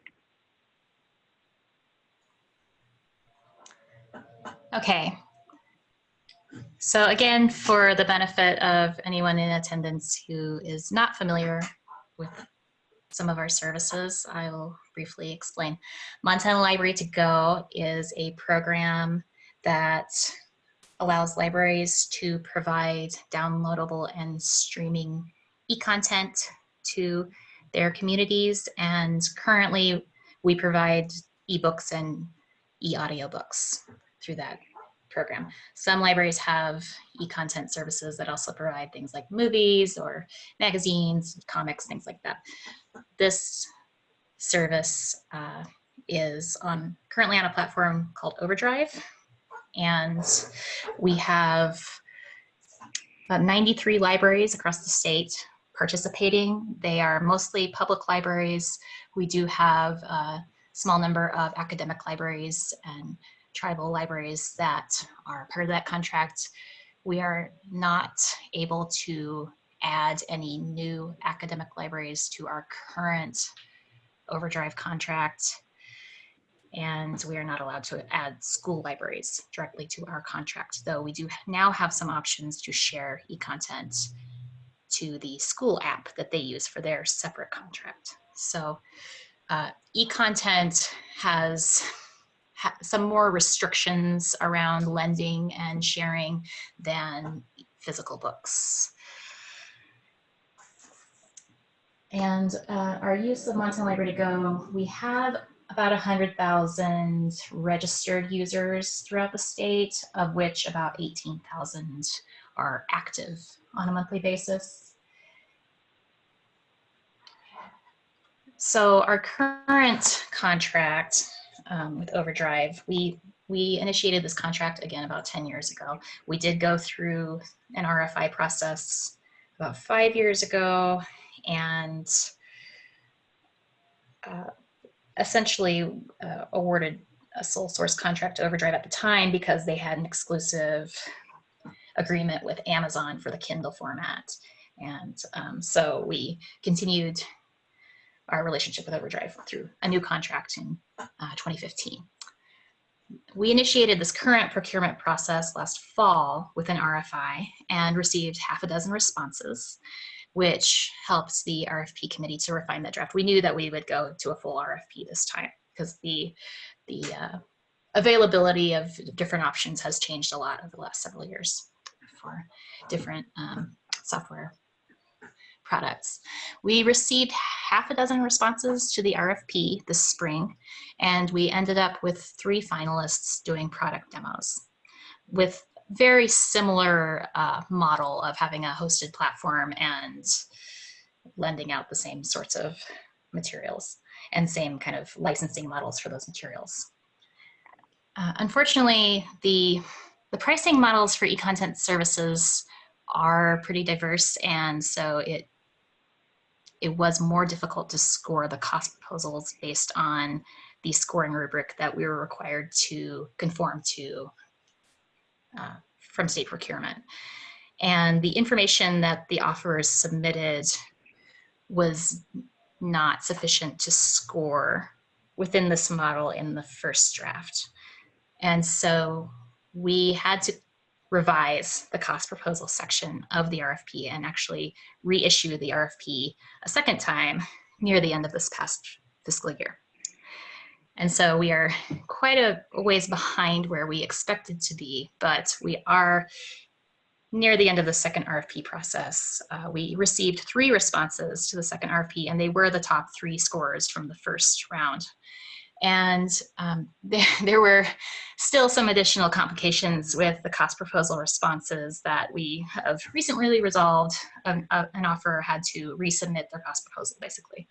Okay. So again, for the benefit of anyone in attendance who is not familiar with some of our services, I will briefly explain. Montana Library to Go is a program that allows libraries to provide downloadable and streaming e-content to their communities. And currently we provide ebooks and e-audiobooks through that program. Some libraries have e-content services that also provide things like movies or magazines, comics, things like that. This service is currently on a platform called Overdrive, and we have about 93 libraries across the state participating. They are mostly public libraries. We do have a small number of academic libraries and tribal libraries that are part of that contract. We are not able to add any new academic libraries to our current Overdrive contract. and we are not allowed to add school libraries directly to our contract, though we do now have some options to share e-content to the school app that they use for their separate contract. So e-content has some more restrictions around lending and sharing than physical books. And our use of Montana Library to Go, we have about 100,000 registered users throughout the state, of which about 18,000 are active on a monthly basis. So our current contract with Overdrive, we initiated this contract again about 10 years ago. We did go through an RFI process about 5 years ago, and essentially awarded a sole source contract to Overdrive at the time because they had an exclusive agreement with Amazon for the Kindle format. And so we continued our relationship with Overdrive through a new contract in 2015. We initiated this current procurement process last fall with an RFI and received half a dozen responses, which helped the RFP committee to refine that draft. We knew that we would go to a full RFP this time because the availability of different options has changed a lot over the last several years for different software products. We received half a dozen responses to the RFP this spring, and we ended up with 3 finalists doing product demos with very similar model of having a hosted platform and lending out the same sorts of materials and same kind of licensing models for those materials. Unfortunately, the pricing models for e-content services are pretty diverse, and so it was more difficult to score the cost proposals based on the scoring rubric that we were required to conform to from state procurement. And the information that the offerers submitted was not sufficient to score within this model in the first draft. And so we had to revise the cost proposal section of the RFP and actually reissue the RFP a second time near the end of this past fiscal year. And so we are quite a ways behind where we expected to be, but we are near the end of the second RFP process. We received 3 responses to the second RFP, and they were the top 3 scorers from the first round. And there were still some additional complications with the cost proposal responses that we have recently resolved. An offerer had to resubmit their cost proposal, basically.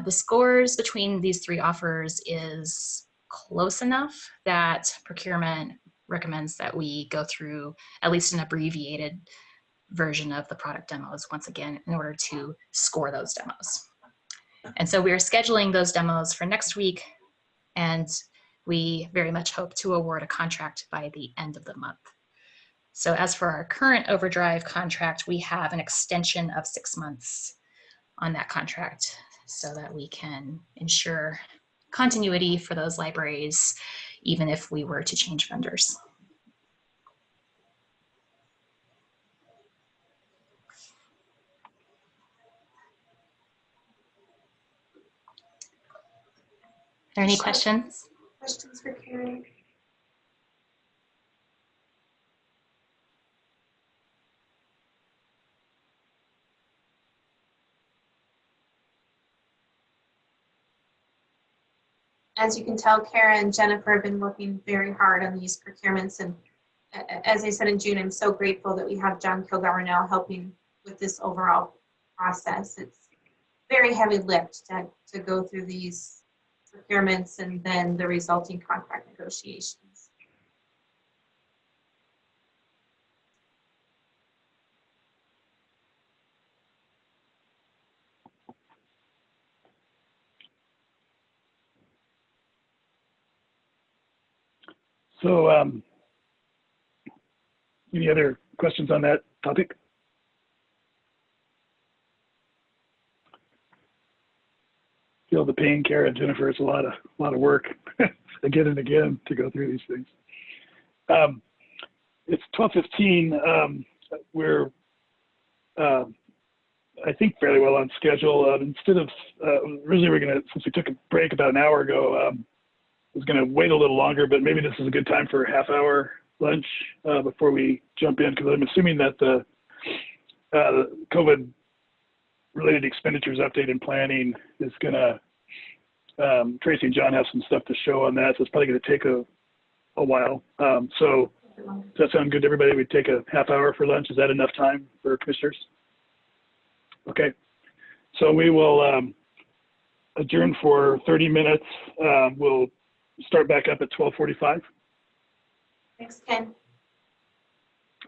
The scores between these 3 offers is close enough that procurement recommends that we go through at least an abbreviated version of the product demos once again in order to score those demos. And so we are scheduling those demos for next week, and we very much hope to award a contract by the end of the month. So as for our current Overdrive contract, we have an extension of 6 months on that contract so that we can ensure continuity for those libraries, even if we were to change vendors. Are there any questions? Questions for Karen? As you can tell, Cara and Jennifer have been working very hard on these procurements. And as I said in June, I'm so grateful that we have John Kilgour now helping with this overall process. It's very heavy lift to go through these procurements and then the resulting contract negotiations. So any other questions on that topic? feel the pain, Cara and Jennifer. It's a lot of work again and again to go through these things. It's 12:15. We're I think fairly well on schedule. Instead of originally we're gonna, since we took a break about an hour ago, was gonna wait a little longer, but maybe this is a good time for a half-hour lunch before we jump in, because I'm assuming that the COVID-related expenditures update and planning is gonna, Tracy and John have some stuff to show on that, so it's probably gonna take a while. So does that sound good to everybody? We take a half hour for lunch. Is that enough time for commissioners? Okay, so we will adjourn for 30 minutes. We'll start back up at 12:45. Thanks, Ken.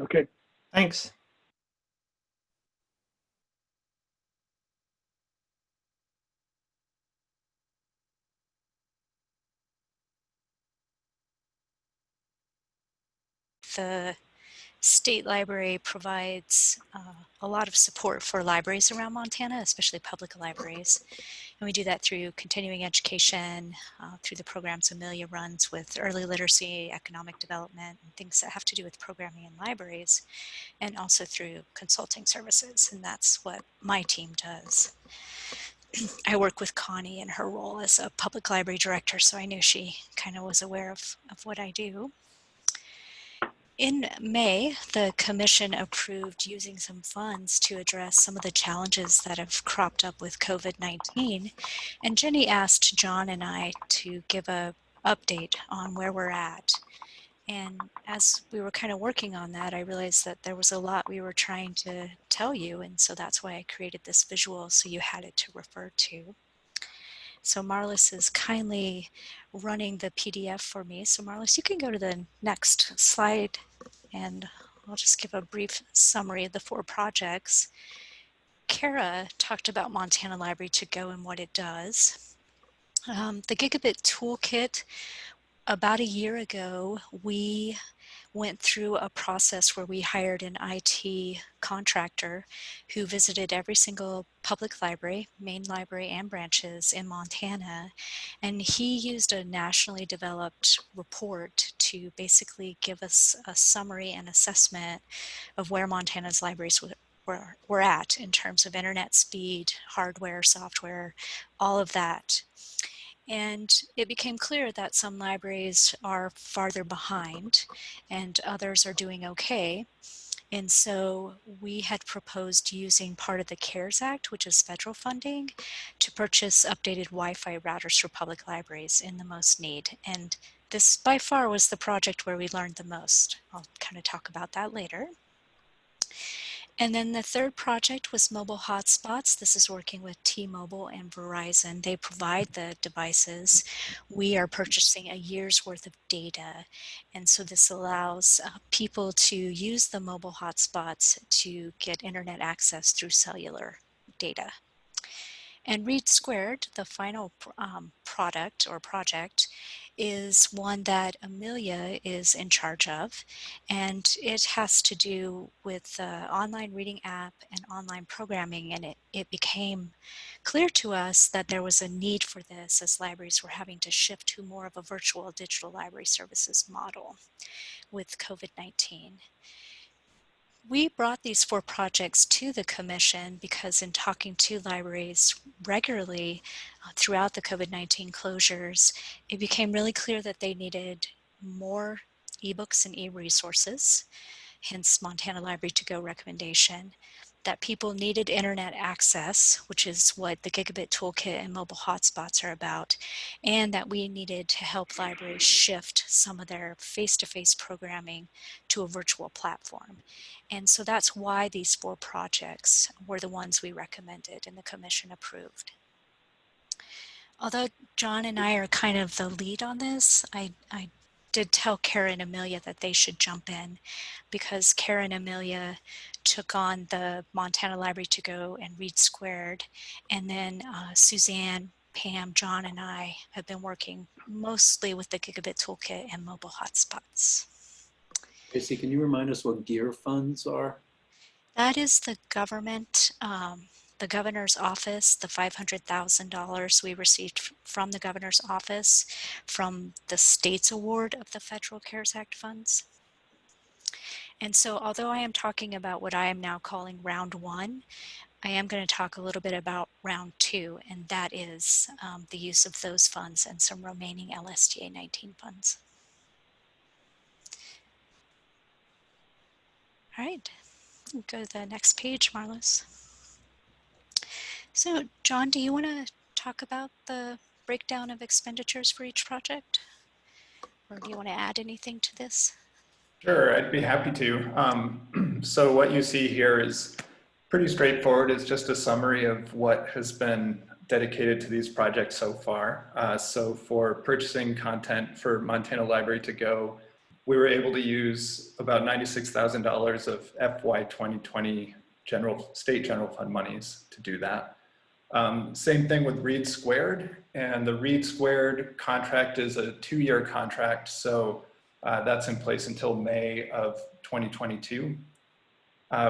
Okay. Thanks. The State Library provides a lot of support for libraries around Montana, especially public libraries. And we do that through continuing education, through the programs Amelia runs with early literacy, economic development, and things that have to do with programming in libraries, and also through consulting services. And that's what my team does. I work with Connie in her role as a public library director, so I knew she kind of was aware of what I do. In May, the Commission approved using some funds to address some of the challenges that have cropped up with COVID-19. And Jenny asked John and I to give an update on where we're at. And as we were kind of working on that, I realized that there was a lot we were trying to tell you. And so that's why I created this visual so you had it to refer to. So Marlys is kindly running the PDF for me. So Marlys, you can go to the next slide and I'll just give a brief summary of the 4 projects. Cara talked about Montana Library to Go and what it does. The Gigabit Toolkit, about a year ago, we went through a process where we hired an IT contractor who visited every single public library, main library and branches in Montana. And he used a nationally developed report to basically give us a summary and assessment of where Montana's libraries were at in terms of internet speed, hardware, software, all of that. And it became clear that some libraries are farther behind and others are doing okay. And so we had proposed using part of the CARES Act, which is federal funding, to purchase updated Wi-Fi routers for public libraries in the most need. And this by far was the project where we learned the most. I'll kind of talk about that later. And then the third project was mobile hotspots. This is working with T-Mobile and Verizon. They provide the devices. We are purchasing a year's worth of data. And so this allows people to use the mobile hotspots to get internet access through cellular data. And Read Squared, the final product or project, is one that Amelia is in charge of, and it has to do with the online reading app and online programming, and it became clear to us that there was a need for this as libraries were having to shift to more of a virtual digital library services model with COVID-19. We brought these 4 projects to the Commission because in talking to libraries regularly throughout the COVID-19 closures, it became really clear that they needed more ebooks and e-resources, hence Montana Library to Go recommendation, that people needed internet access, which is what the Gigabit Toolkit and mobile hotspots are about, and that we needed to help libraries shift some of their face-to-face programming to a virtual platform. And so that's why these 4 projects were the ones we recommended and the Commission approved. Although John and I are kind of the lead on this, I did tell Cara and Amelia that they should jump in because Cara and Amelia took on the Montana Library to Go and Read Squared. And then Suzanne, Pam, John, and I have been working mostly with the Gigabit Toolkit and mobile hotspots. Tracy, can you remind us what GEAR funds are? That is the government the governor's office, the $500,000 we received from the governor's office from the state's award of the Federal CARES Act funds. And so although I am talking about what I am now calling round one, I am going to talk a little bit about round two, and that is the use of those funds and some remaining LSTA 19 funds. All right, go to the next page, Marlys. So John, do you want to talk about the breakdown of expenditures for each project? Or do you want to add anything to this? Sure, I'd be happy to. So what you see here is pretty straightforward. It's just a summary of what has been dedicated to these projects so far. So for purchasing content for Montana Library to Go, we were able to use about $96,000 of FY 2020 state general fund monies to do that. Same thing with Read Squared, and the Read Squared contract is a 2-year contract, so that's in place until May of 2022.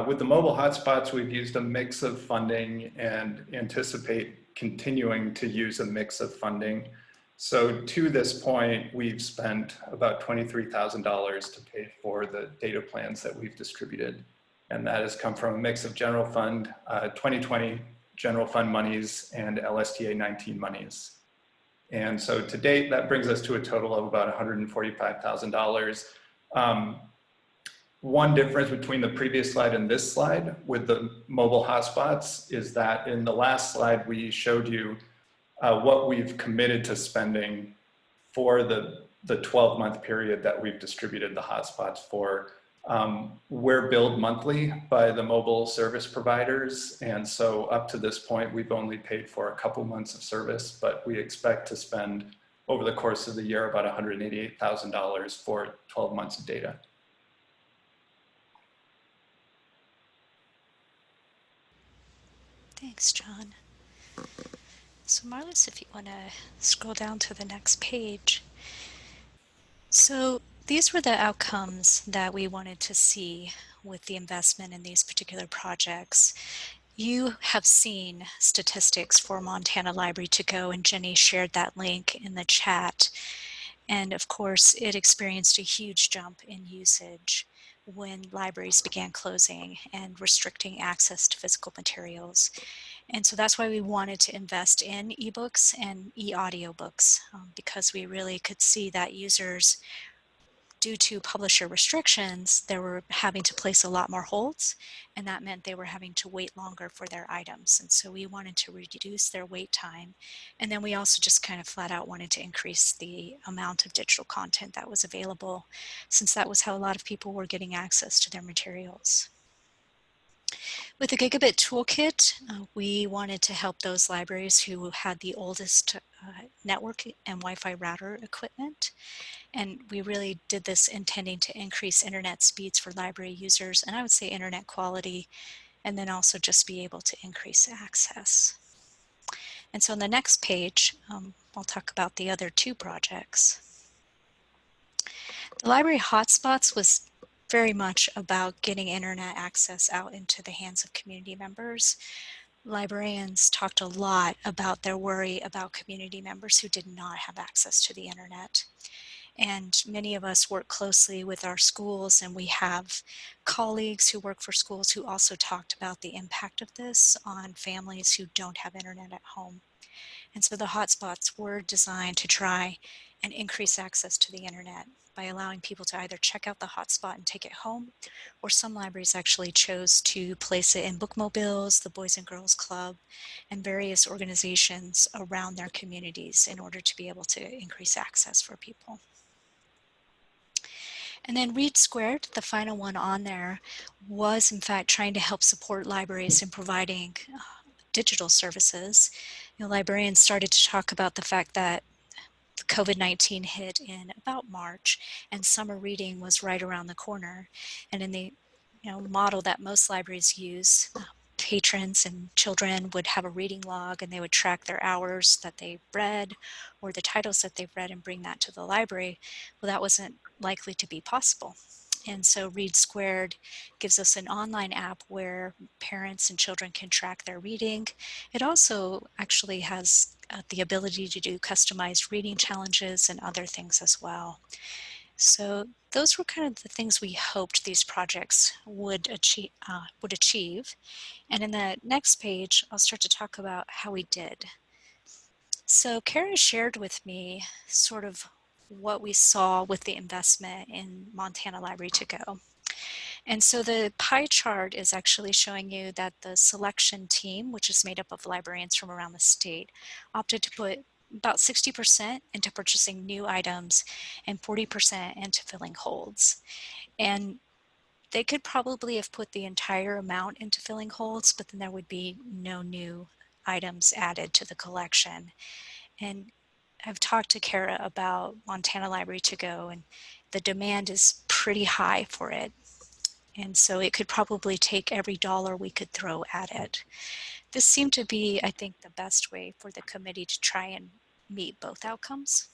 With the mobile hotspots, we've used a mix of funding and anticipate continuing to use a mix of funding. So to this point, we've spent about $23,000 to pay for the data plans that we've distributed. And that has come from a mix of general fund, 2020 general fund monies and LSTA 19 monies. And so to date, that brings us to a total of about $145,000. One difference between the previous slide and this slide with the mobile hotspots is that in the last slide, we showed you what we've committed to spending for the 12-month period that we've distributed the hotspots for. We're billed monthly by the mobile service providers. And so up to this point, we've only paid for a couple months of service, but we expect to spend over the course of the year about $188,000 for 12 months of data. Thanks, John. So Marlys, if you want to scroll down to the next page. So these were the outcomes that we wanted to see with the investment in these particular projects. You have seen statistics for Montana Library to Go, and Jenny shared that link in the chat. And of course, it experienced a huge jump in usage when libraries began closing and restricting access to physical materials. And so that's why we wanted to invest in ebooks and e-audiobooks, because we really could see that users, due to publisher restrictions, they were having to place a lot more holds, and that meant they were having to wait longer for their items. And so we wanted to reduce their wait time. And then we also just kind of flat out wanted to increase the amount of digital content that was available, since that was how a lot of people were getting access to their materials. With the Gigabit Toolkit, we wanted to help those libraries who had the oldest network and Wi-Fi router equipment. And we really did this intending to increase internet speeds for library users, and I would say internet quality, and then also just be able to increase access. And so on the next page, I'll talk about the other two projects. The library hotspots was very much about getting internet access out into the hands of community members. Librarians talked a lot about their worry about community members who did not have access to the internet. And many of us work closely with our schools, and we have colleagues who work for schools who also talked about the impact of this on families who don't have internet at home. And so the hotspots were designed to try and increase access to the internet by allowing people to either check out the hotspot and take it home, or some libraries actually chose to place it in bookmobiles, the Boys and Girls Club, and various organizations around their communities in order to be able to increase access for people. And then Read Squared, the final one on there, was in fact trying to help support libraries in providing digital services. You know, librarians started to talk about the fact that COVID-19 hit in about March, and summer reading was right around the corner. And in the model that most libraries use, patrons and children would have a reading log, and they would track their hours that they read or the titles that they've read and bring that to the library. Well, that wasn't likely to be possible. And so Read Squared gives us an online app where parents and children can track their reading. It also actually has the ability to do customized reading challenges and other things as well. So those were kind of the things we hoped these projects would achieve. And in the next page, I'll start to talk about how we did. So Cara shared with me sort of what we saw with the investment in Montana Library to Go. And so the pie chart is actually showing you that the selection team, which is made up of librarians from around the state, opted to put about 60% into purchasing new items and 40% into filling holds. And they could probably have put the entire amount into filling holds, but then there would be no new items added to the collection. And I've talked to Cara about Montana Library to Go, and the demand is pretty high for it. And so it could probably take every dollar we could throw at it. This seemed to be, I think, the best way for the committee to try and meet both outcomes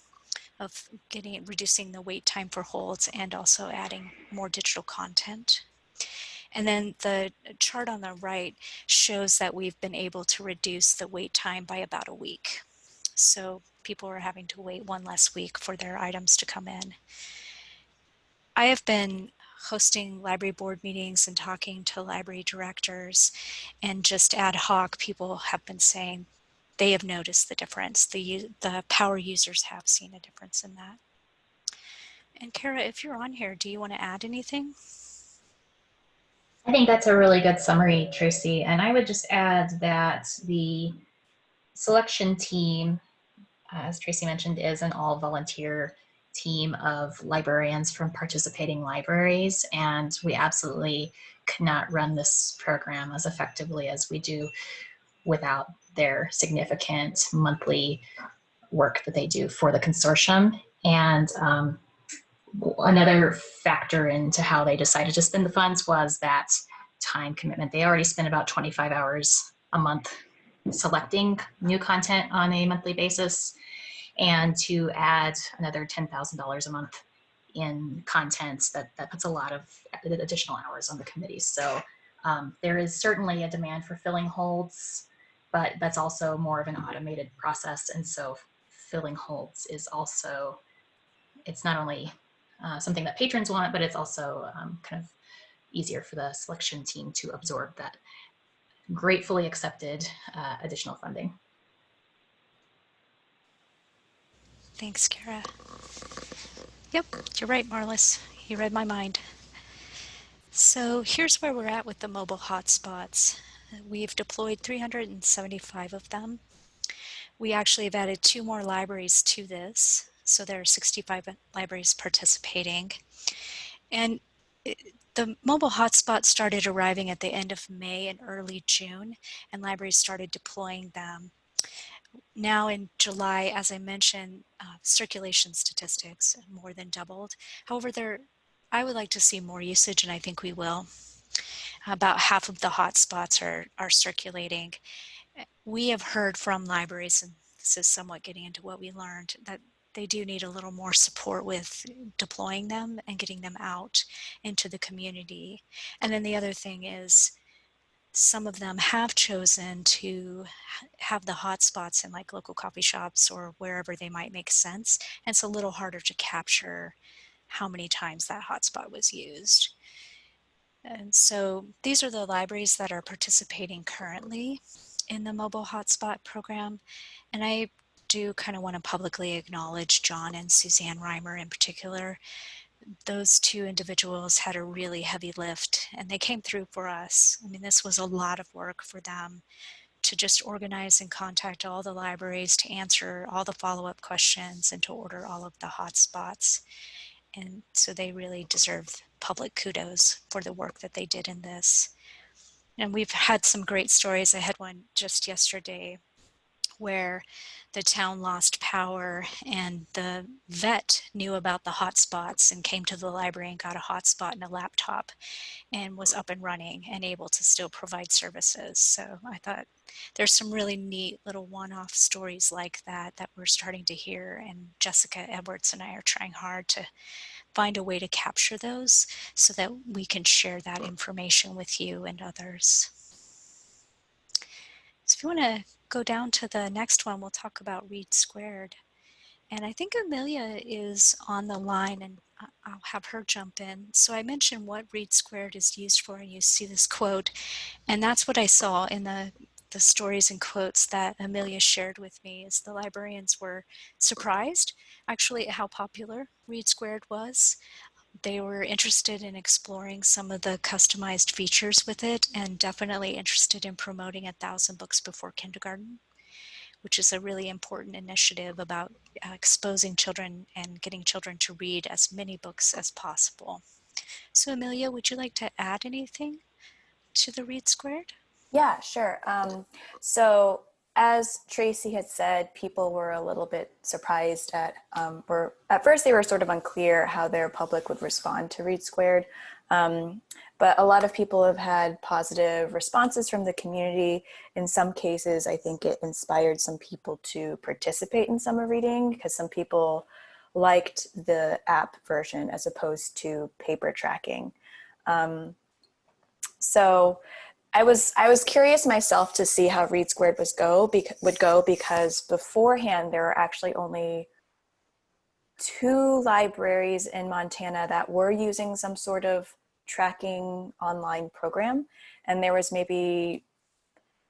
of reducing the wait time for holds and also adding more digital content. And then the chart on the right shows that we've been able to reduce the wait time by about a week. So people are having to wait one less week for their items to come in. I have been hosting library board meetings and talking to library directors, and just ad hoc, people have been saying they have noticed the difference. The power users have seen a difference in that. And Cara, if you're on here, do you want to add anything? I think that's a really good summary, Tracy. And I would just add that the selection team, as Tracy mentioned, is an all-volunteer team of librarians from participating libraries, and we absolutely could not run this program as effectively as we do without their significant monthly work that they do for the consortium. And another factor into how they decided to spend the funds was that time commitment. They already spend about 25 hours a month selecting new content on a monthly basis, and to add another $10,000 a month in content, that puts a lot of additional hours on the committee. So there is certainly a demand for filling holds, but that's also more of an automated process. And so filling holds is also, it's not only something that patrons want, but it's also kind of easier for the selection team to absorb that gratefully accepted additional funding. Thanks, Cara. Yep, you're right, Marlys. You read my mind. So here's where we're at with the mobile hotspots. We've deployed 375 of them. We actually have added 2 more libraries to this, so there are 65 libraries participating. And the mobile hotspots started arriving at the end of May and early June, and libraries started deploying them. Now in July, as I mentioned, circulation statistics more than doubled. However, I would like to see more usage, and I think we will. About half of the hotspots are circulating. We have heard from libraries, and this is somewhat getting into what we learned, that they do need a little more support with deploying them and getting them out into the community. And then the other thing is, some of them have chosen to have the hotspots in like local coffee shops or wherever they might make sense. And it's a little harder to capture how many times that hotspot was used. And so these are the libraries that are participating currently in the mobile hotspot program. And I do kind of want to publicly acknowledge John and Suzanne Reimer in particular. Those 2 individuals had a really heavy lift, and they came through for us. I mean, this was a lot of work for them to just organize and contact all the libraries, to answer all the follow-up questions, and to order all of the hotspots. And so they really deserve public kudos for the work that they did in this. And we've had some great stories. I had one just yesterday where the town lost power and the vet knew about the hotspots and came to the library and got a hotspot and a laptop and was up and running and able to still provide services. So I thought there's some really neat little one-off stories like that that we're starting to hear, and Jessica Edwards and I are trying hard to find a way to capture those so that we can share that information with you and others. So if you want to go down to the next one, we'll talk about Read Squared. And I think Amelia is on the line, and I'll have her jump in. So I mentioned what Read Squared is used for, and you see this quote, and that's what I saw in the stories and quotes that Amelia shared with me, is the librarians were surprised actually at how popular Read Squared was. They were interested in exploring some of the customized features with it, and definitely interested in promoting 1,000 books before kindergarten, which is a really important initiative about exposing children and getting children to read as many books as possible. So Amelia, would you like to add anything to the Read Squared? Yeah, sure. So as Tracy had said, people were a little bit surprised at, at first they were sort of unclear how their public would respond to Read Squared. But a lot of people have had positive responses from the community. In some cases, I think it inspired some people to participate in summer reading, because some people liked the app version as opposed to paper tracking. So I was curious myself to see how Read Squared would go, because beforehand there were actually only 2 libraries in Montana that were using some sort of tracking online program, and there was maybe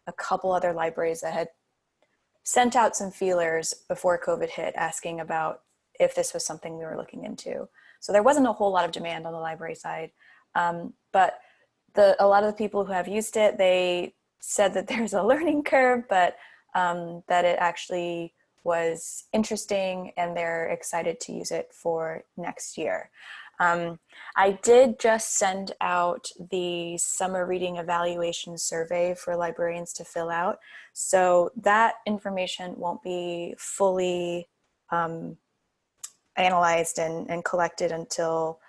a couple other libraries that had sent out some feelers before COVID hit asking about if this was something we were looking into. So there wasn't a whole lot of demand on the library side, but a lot of the people who have used it, they said that there's a learning curve, but that it actually was interesting and they're excited to use it for next year. I did just send out the summer reading evaluation survey for librarians to fill out. So that information won't be fully analyzed and collected until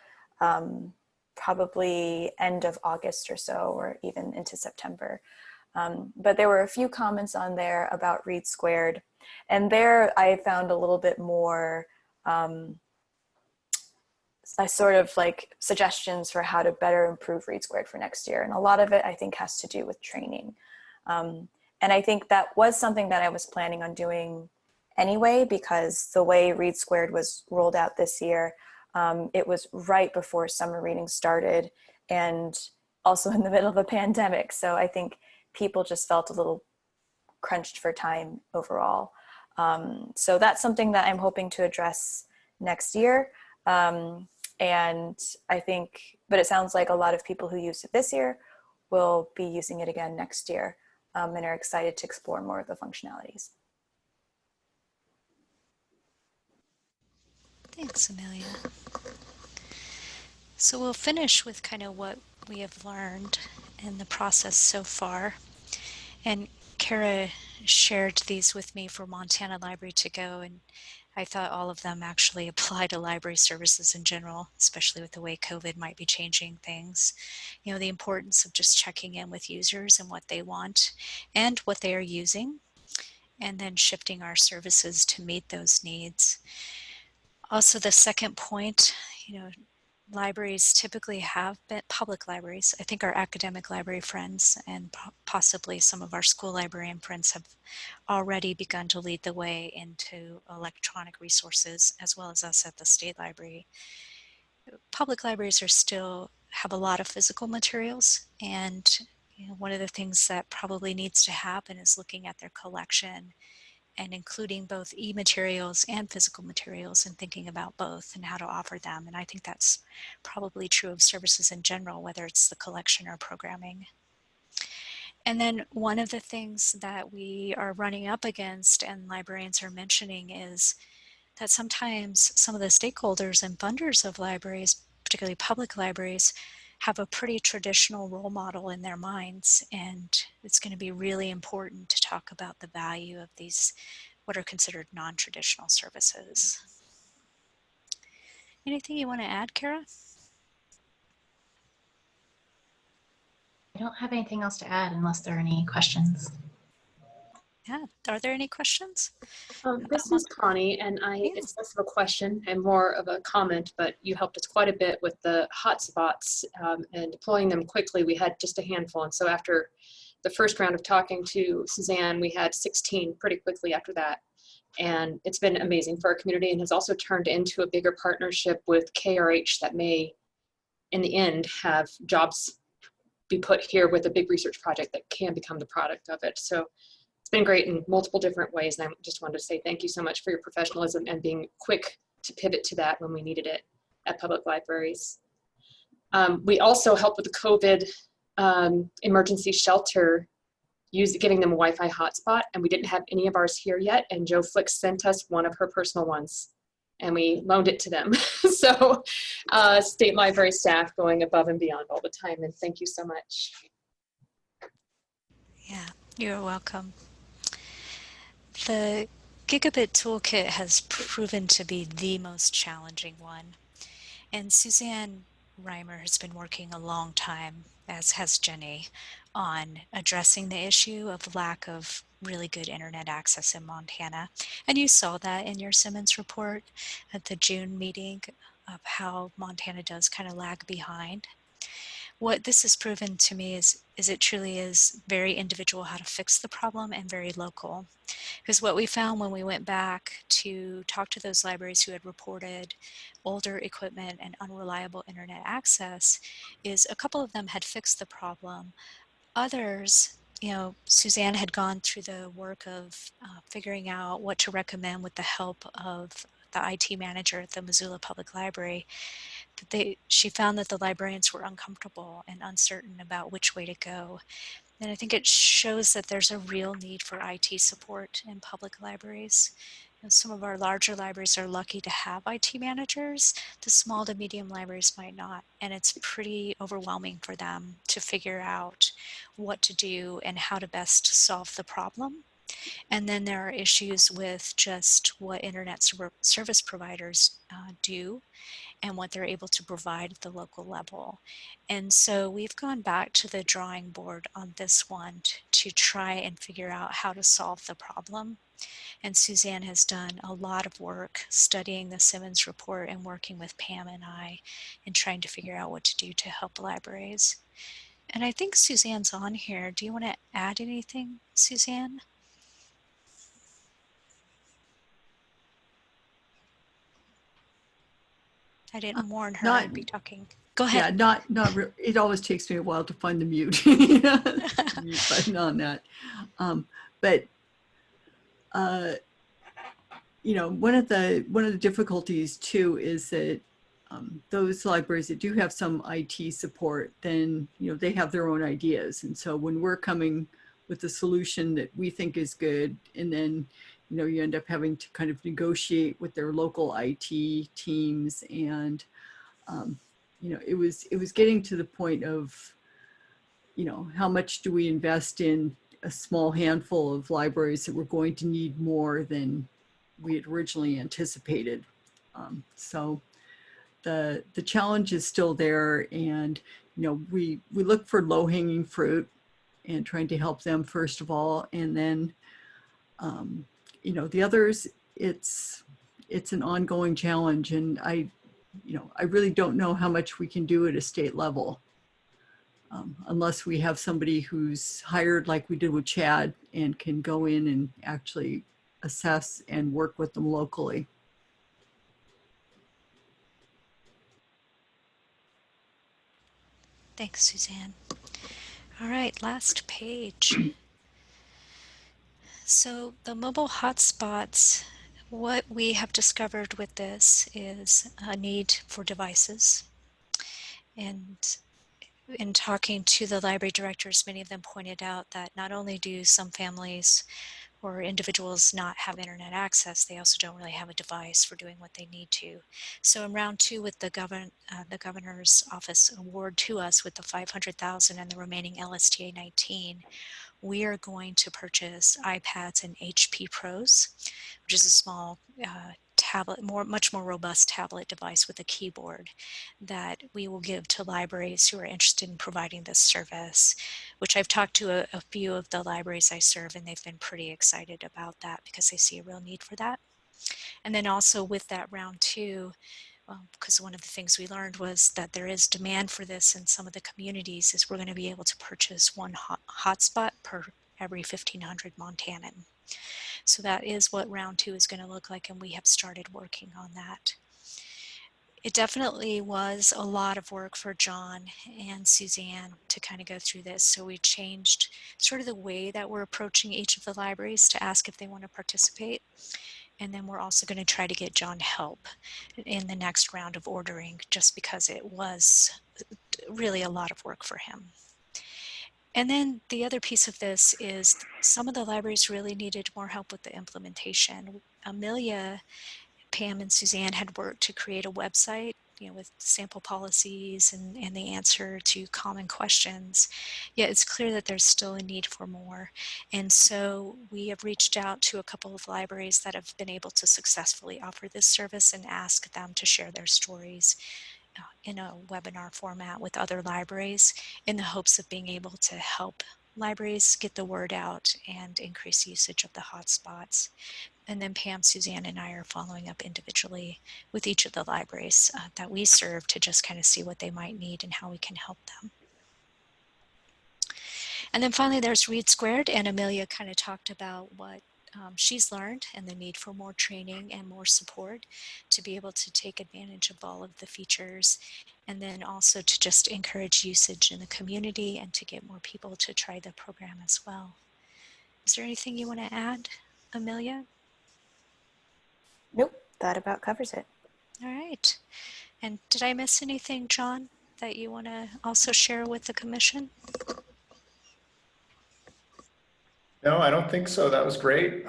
probably end of August or so, or even into September. But there were a few comments on there about Read Squared, and there I found a little bit more sort of like suggestions for how to better improve Read Squared for next year. And a lot of it I think has to do with training. And I think that was something that I was planning on doing anyway, because the way Read Squared was rolled out this year, it was right before summer reading started and also in the middle of a pandemic. So I think people just felt a little crunched for time overall. So that's something that I'm hoping to address next year. And I think, but it sounds like a lot of people who used it this year will be using it again next year, and are excited to explore more of the functionalities. Thanks, Amelia. So we'll finish with kind of what we have learned in the process so far. And Cara shared these with me for Montana Library to Go, and I thought all of them actually apply to library services in general, especially with the way COVID might be changing things. You know, the importance of just checking in with users and what they want and what they are using, and then shifting our services to meet those needs. Also, the second point, you know, libraries typically have been, public libraries, I think our academic library friends and possibly some of our school librarian friends have already begun to lead the way into electronic resources, as well as us at the state library. Public libraries are still have a lot of physical materials, and you know, one of the things that probably needs to happen is looking at their collection and including both e-materials and physical materials and thinking about both and how to offer them. And I think that's probably true of services in general, whether it's the collection or programming. And then one of the things that we are running up against and librarians are mentioning is that sometimes some of the stakeholders and funders of libraries, particularly public libraries, have a pretty traditional role model in their minds, and it's going to be really important to talk about the value of these, what are considered non-traditional services. Anything you want to add, Cara? I don't have anything else to add unless there are any questions. Yeah, are there any questions? This is Connie, and it's less of a question and more of a comment, but you helped us quite a bit with the hotspots and deploying them quickly. We had just a handful, and so after the first round of talking to Suzanne, we had 16 pretty quickly after that. And it's been amazing for our community and has also turned into a bigger partnership with KRH that may, in the end, have jobs be put here with a big research project that can become the product of it. So it's been great in multiple different ways. And I just wanted to say thank you so much for your professionalism and being quick to pivot to that when we needed it at public libraries. We also helped with the COVID emergency shelter, giving them a Wi-Fi hotspot, and we didn't have any of ours here yet. And Jo Flick sent us one of her personal ones, and we loaned it to them. So state library staff going above and beyond all the time, and thank you so much. Yeah, you're welcome. The Gigabit Toolkit has proven to be the most challenging one. And Suzanne Reimer has been working a long time, as has Jenny, on addressing the issue of lack of really good internet access in Montana. And you saw that in your Simmons report at the June meeting of how Montana does kind of lag behind. What this has proven to me is it truly is very individual how to fix the problem and very local. Because what we found when we went back to talk to those libraries who had reported older equipment and unreliable internet access is a couple of them had fixed the problem. Others, Suzanne had gone through the work of figuring out what to recommend with the help of the IT manager at the Missoula Public Library. But she found that the librarians were uncomfortable and uncertain about which way to go. And I think it shows that there's a real need for IT support in public libraries. Some of our larger libraries are lucky to have IT managers. The small to medium libraries might not. And it's pretty overwhelming for them to figure out what to do and how to best solve the problem. And then there are issues with just what internet service providers do and what they're able to provide at the local level. And so we've gone back to the drawing board on this one to try and figure out how to solve the problem. And Suzanne has done a lot of work studying the Simmons report and working with Pam and I in trying to figure out what to do to help libraries. And I think Suzanne's on here. Do you want to add anything, Suzanne? I didn't warn her I'd be talking. Go ahead. Yeah, it always takes me a while to find the mute, mute button on that. One of the difficulties too is that those libraries that do have some IT support, then they have their own ideas, and so when we're coming with a solution that we think is good, and then you end up having to kind of negotiate with their local IT teams, and it was getting to the point of how much do we invest in a small handful of libraries that we're going to need more than we had originally anticipated. So the challenge is still there, and we look for low-hanging fruit and trying to help them first of all, and then the others, it's an ongoing challenge, and I really don't know how much we can do at a state level unless we have somebody who's hired like we did with Chad and can go in and actually assess and work with them locally. Thanks, Suzanne. All right, last page. So the mobile hotspots, what we have discovered with this is a need for devices. And in talking to the library directors, many of them pointed out that not only do some families or individuals not have internet access, they also don't really have a device for doing what they need to. So in round 2 with the governor's office award to us with the $500,000 and the remaining LSTA 19, we are going to purchase iPads and HP Pros, which is a small tablet, much more robust tablet device with a keyboard that we will give to libraries who are interested in providing this service, which I've talked to a few of the libraries I serve, and they've been pretty excited about that because they see a real need for that. And then also with that round 2, because one of the things we learned was that there is demand for this in some of the communities, is we're going to be able to purchase one hotspot per every 1,500 Montanan. So that is what round 2 is going to look like, and we have started working on that. It definitely was a lot of work for John and Suzanne to kind of go through this. So we changed sort of the way that we're approaching each of the libraries to ask if they want to participate. And then we're also going to try to get John help in the next round of ordering, just because it was really a lot of work for him. And then the other piece of this is some of the libraries really needed more help with the implementation. Amelia, Pam, and Suzanne had worked to create a website, with sample policies and the answer to common questions. Yet it's clear that there's still a need for more. And so we have reached out to a couple of libraries that have been able to successfully offer this service and ask them to share their stories in a webinar format with other libraries in the hopes of being able to help libraries get the word out and increase usage of the hotspots. And then Pam, Suzanne, and I are following up individually with each of the libraries that we serve to just kind of see what they might need and how we can help them. And then finally there's Read Squared, and Amelia kind of talked about what she's learned and the need for more training and more support to be able to take advantage of all of the features, and then also to just encourage usage in the community and to get more people to try the program as well. Is there anything you want to add, Amelia? Nope, that about covers it. All right. And did I miss anything, John, that you want to also share with the commission? No, I don't think so. That was great.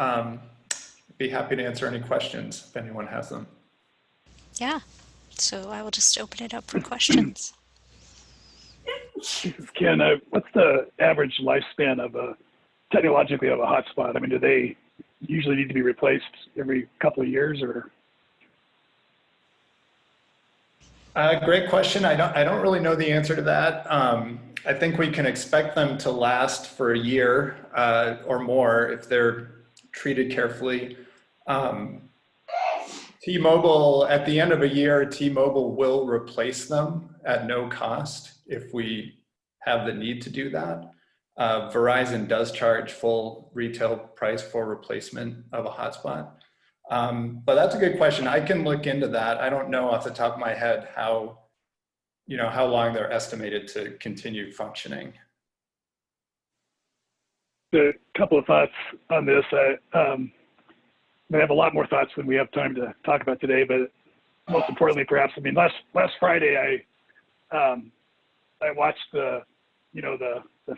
Be happy to answer any questions if anyone has them. Yeah, so I will just open it up for questions. Ken, what's the average lifespan of technologically of a hotspot? I mean, do they usually need to be replaced every couple of years, or? Great question. I don't really know the answer to that. I think we can expect them to last for a year or more if they're treated carefully. T-Mobile, at the end of a year, T-Mobile will replace them at no cost if we have the need to do that. Verizon does charge full retail price for replacement of a hotspot. But that's a good question. I can look into that. I don't know off the top of my head how long they're estimated to continue functioning. A couple of thoughts on this. I have a lot more thoughts than we have time to talk about today, but most importantly, perhaps, I mean, last Friday, I watched the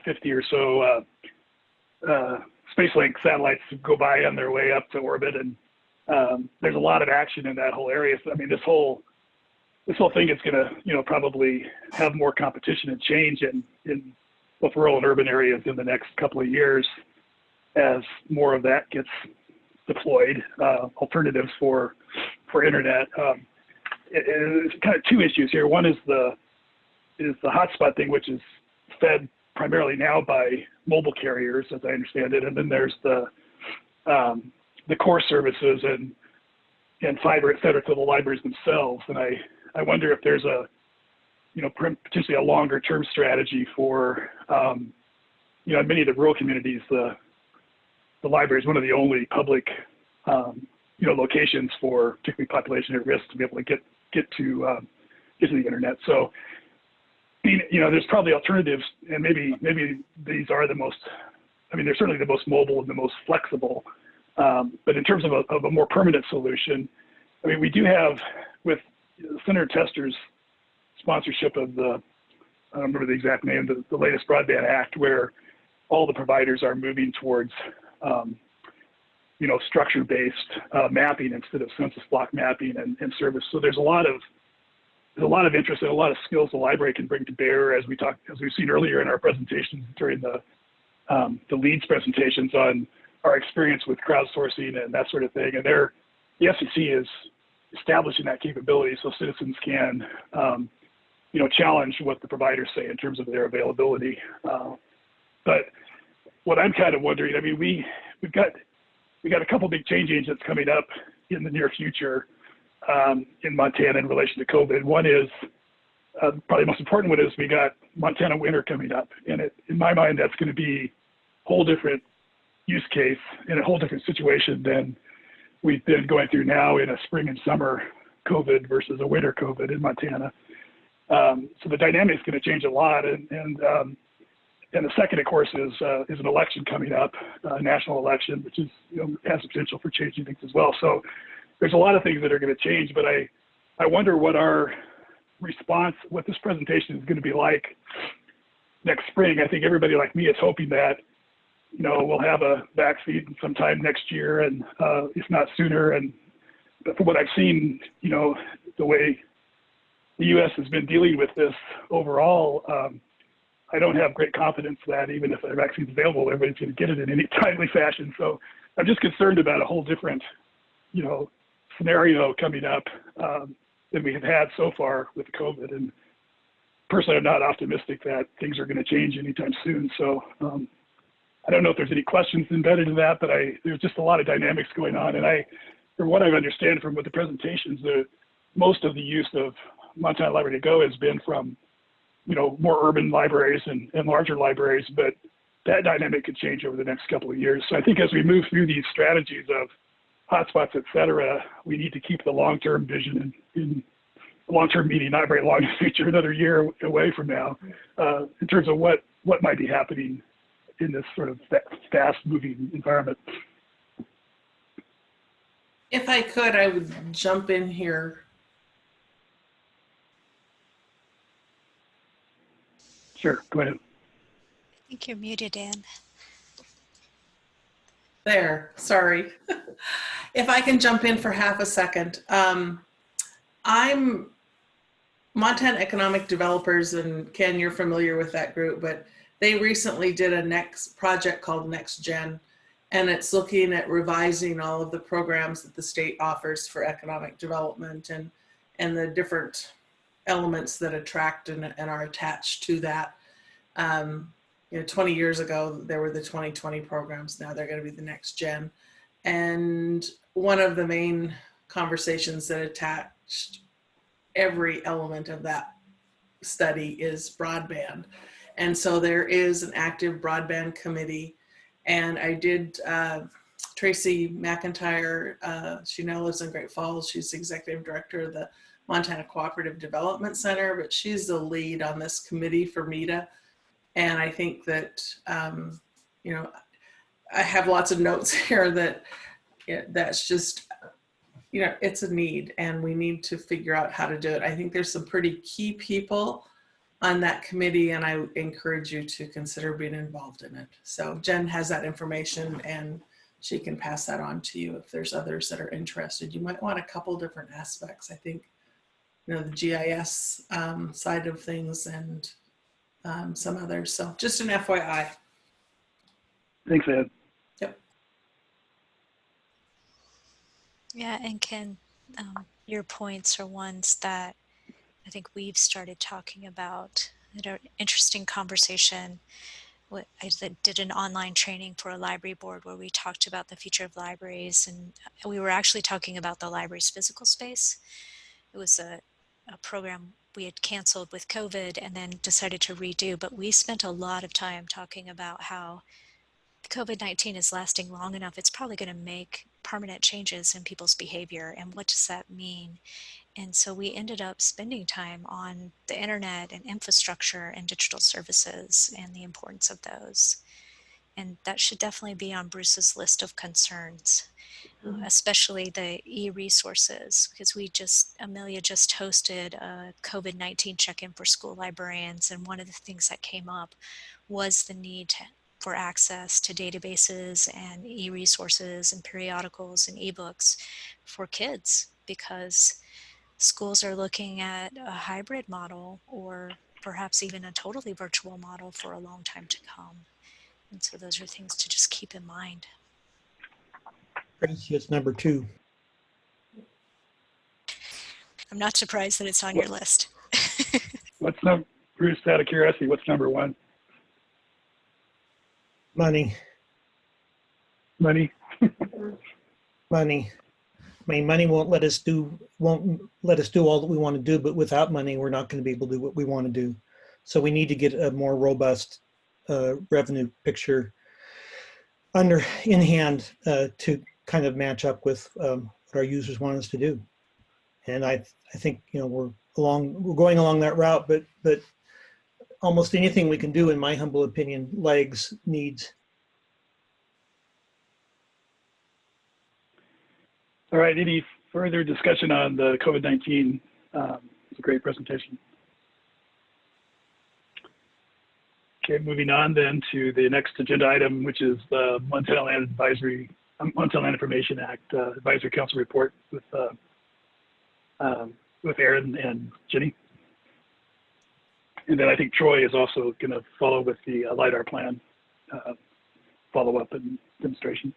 50 or so SpaceLink satellites go by on their way up to orbit, and there's a lot of action in that whole area. So, I mean, this whole thing is going to, probably have more competition and change in both rural and urban areas in the next couple of years as more of that gets deployed, alternatives for internet. It's kind of two issues here. One is the hotspot thing, which is fed primarily now by mobile carriers, as I understand it, and then there's the core services and fiber, et cetera, to the libraries themselves. And I wonder if there's potentially a longer term strategy for, in many of the rural communities, the library is one of the only public, locations for particularly population at risk to be able to get to the internet. So, there's probably alternatives, and maybe these are the most, they're certainly the most mobile and the most flexible. But in terms of a more permanent solution, we do have, with Senator Tester's sponsorship of I don't remember the exact name, the latest Broadband Act, where all the providers are moving towards structure-based mapping instead of census block mapping and service. So there's a lot of interest and a lot of skills the library can bring to bear, as we've seen earlier in our presentations during the LEADS presentations on our experience with crowdsourcing and that sort of thing. And the FCC is establishing that capability so citizens can, challenge what the providers say in terms of their availability. But what I'm kind of wondering, I mean, we got a couple big change agents coming up in the near future in Montana in relation to COVID. One is, probably the most important one is we got Montana winter coming up. And in my mind, that's going to be a whole different use case in a whole different situation than we've been going through now in a spring and summer COVID versus a winter COVID in Montana. So the dynamic is going to change a lot. And the second, of course, is an election coming up, a national election, which is has the potential for changing things as well. So there's a lot of things that are going to change, but I wonder what our response, what this presentation is going to be like next spring. I think everybody like me is hoping that we'll have a vaccine sometime next year, and if not sooner. But from what I've seen, the way the U.S. has been dealing with this overall, I don't have great confidence that even if a vaccine is available, everybody's going to get it in any timely fashion. So I'm just concerned about a whole different, scenario coming up than we have had so far with COVID. And personally, I'm not optimistic that things are going to change anytime soon. So I don't know if there's any questions embedded in that, but there's just a lot of dynamics going on. And from what I understand from the presentations, most of the use of Montana Library to Go has been from more urban libraries and larger libraries, but that dynamic could change over the next couple of years. So I think as we move through these strategies of hotspots, et cetera, we need to keep the long-term vision in long-term meaning, not very long in the future, another year away from now, in terms of what might be happening in this sort of fast-moving environment. If I could, I would jump in here. Sure, go ahead. I think you're muted, Dan. There, sorry. If I can jump in for half a second. I'm Montana Economic Developers, and Ken, you're familiar with that group, but they recently did a project called Next Gen, and it's looking at revising all of the programs that the state offers for economic development and the different elements that attract and are attached to that. 20 years ago, there were the 2020 programs. Now they're going to be the Next Gen. And one of the main conversations that attached every element of that study is broadband. And so there is an active broadband committee. And I did, Tracy McIntyre, she now lives in Great Falls. She's the executive director of the Montana Cooperative Development Center, but she's the lead on this committee for MEDA. And I think that, I have lots of notes here that that's just, it's a need and we need to figure out how to do it. I think there's some pretty key people on that committee, and I encourage you to consider being involved in it. So Jen has that information and she can pass that on to you if there's others that are interested. You might want a couple different aspects. I think, the GIS side of things and some others. So just an FYI. Thanks, Ed. Yep. Yeah, and Ken, your points are ones that I think we've started talking about. I had an interesting conversation. I did an online training for a library board where we talked about the future of libraries, and we were actually talking about the library's physical space. It was a program we had canceled with COVID and then decided to redo, but we spent a lot of time talking about how COVID-19 is lasting long enough. It's probably going to make permanent changes in people's behavior, and what does that mean? And so we ended up spending time on the internet and infrastructure and digital services and the importance of those. And that should definitely be on Bruce's list of concerns, especially the e-resources, because Amelia just hosted a COVID-19 check-in for school librarians. And one of the things that came up was the need for access to databases and e-resources and periodicals and ebooks for kids, because schools are looking at a hybrid model or perhaps even a totally virtual model for a long time to come. And so those are things to just keep in mind. Tracy, it's number 2. I'm not surprised that it's on your list. What's number, Bruce, out of curiosity, what's number 1? Money. Money. Money. I mean, money won't let us do all that we want to do, but without money, we're not going to be able to do what we want to do. So we need to get a more robust revenue picture in hand to kind of match up with what our users want us to do. And I think, you know, we're going along that route, but almost anything we can do, in my humble opinion, needs. All right, any further discussion on the COVID-19? It's a great presentation. Okay, moving on then to the next agenda item, which is the Montana Land Information Act Advisory Council report with Aaron and Jenny. And then I think Troy is also going to follow with the LiDAR plan follow-up and demonstration.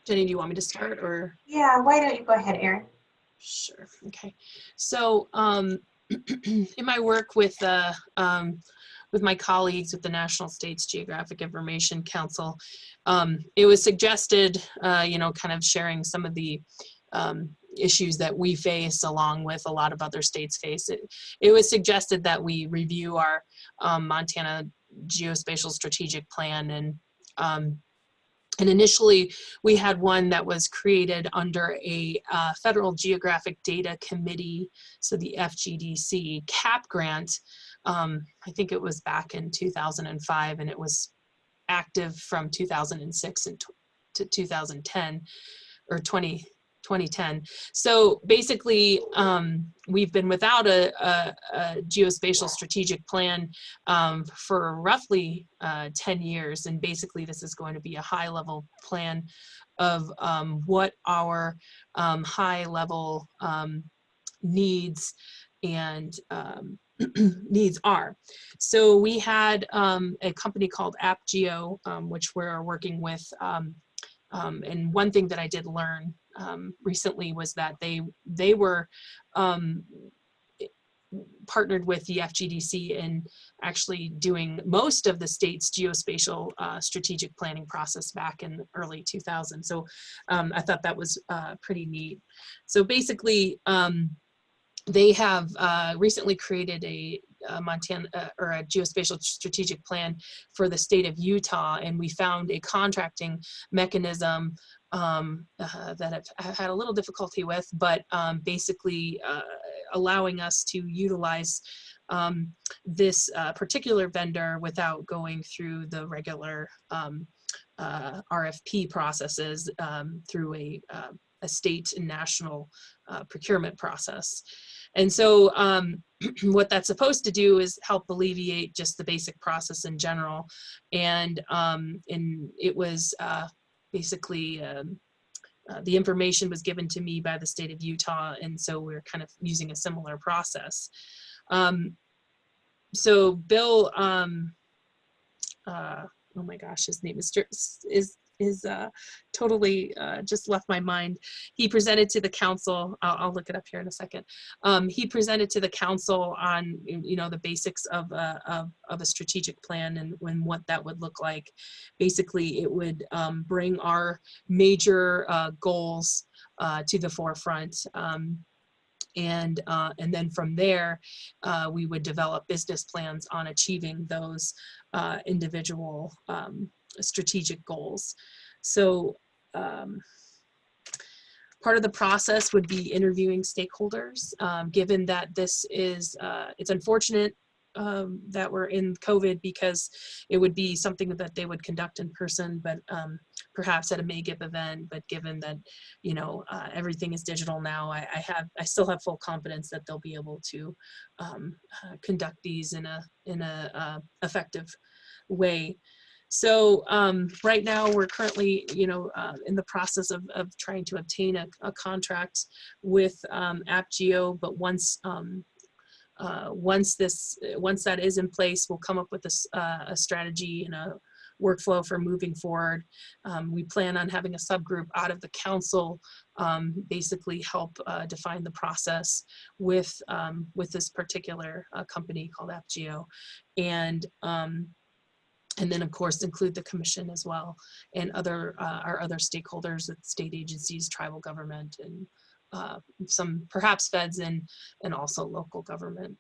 Jenny, do you want me to start, or? Yeah, why don't you go ahead, Aaron? Sure. Okay. So in my work with my colleagues with the National States Geographic Information Council, it was suggested, you know, kind of sharing some of the issues that we face along with a lot of other states face. It was suggested that we review our Montana Geospatial Strategic Plan, and initially, we had one that was created under a Federal Geographic Data Committee, so the FGDC CAP grant. I think it was back in 2005, and it was active from 2006 to 2010, or 2010. So basically, we've been without a geospatial strategic plan for roughly 10 years. And basically, this is going to be a high-level plan of what our high-level needs and needs are. So we had a company called AppGeo, which we're working with. And one thing that I did learn recently was that they were partnered with the FGDC in actually doing most of the state's geospatial strategic planning process back in the early 2000s. So I thought that was pretty neat. So basically, they have recently created a Montana or a geospatial strategic plan for the state of Utah, and we found a contracting mechanism that I've had a little difficulty with, but basically allowing us to utilize this particular vendor without going through the regular RFP processes through a state and national procurement process. And so what that's supposed to do is help alleviate just the basic process in general. And it was basically, the information was given to me by the state of Utah, and so we're kind of using a similar process. So Bill, oh my gosh, his name is totally just left my mind. He presented to the council. I'll look it up here in a second. He presented to the council on, you know, the basics of a strategic plan and what that would look like. Basically, it would bring our major goals to the forefront. And then from there, we would develop business plans on achieving those individual strategic goals. So part of the process would be interviewing stakeholders, given that this is, it's unfortunate that were in COVID, because it would be something that they would conduct in person, but perhaps at a May GIP event. But given that, you know, everything is digital now, I still have full confidence that they'll be able to conduct these in a effective way. So right now we're currently, you know, in the process of trying to obtain a contract with AppGeo, but once that is in place, we'll come up with a strategy and a workflow for moving forward. We plan on having a subgroup out of the council basically help define the process with this particular company called AppGeo, and then of course include the commission as well, and our other stakeholders at state agencies, tribal government, and some perhaps feds and also local government.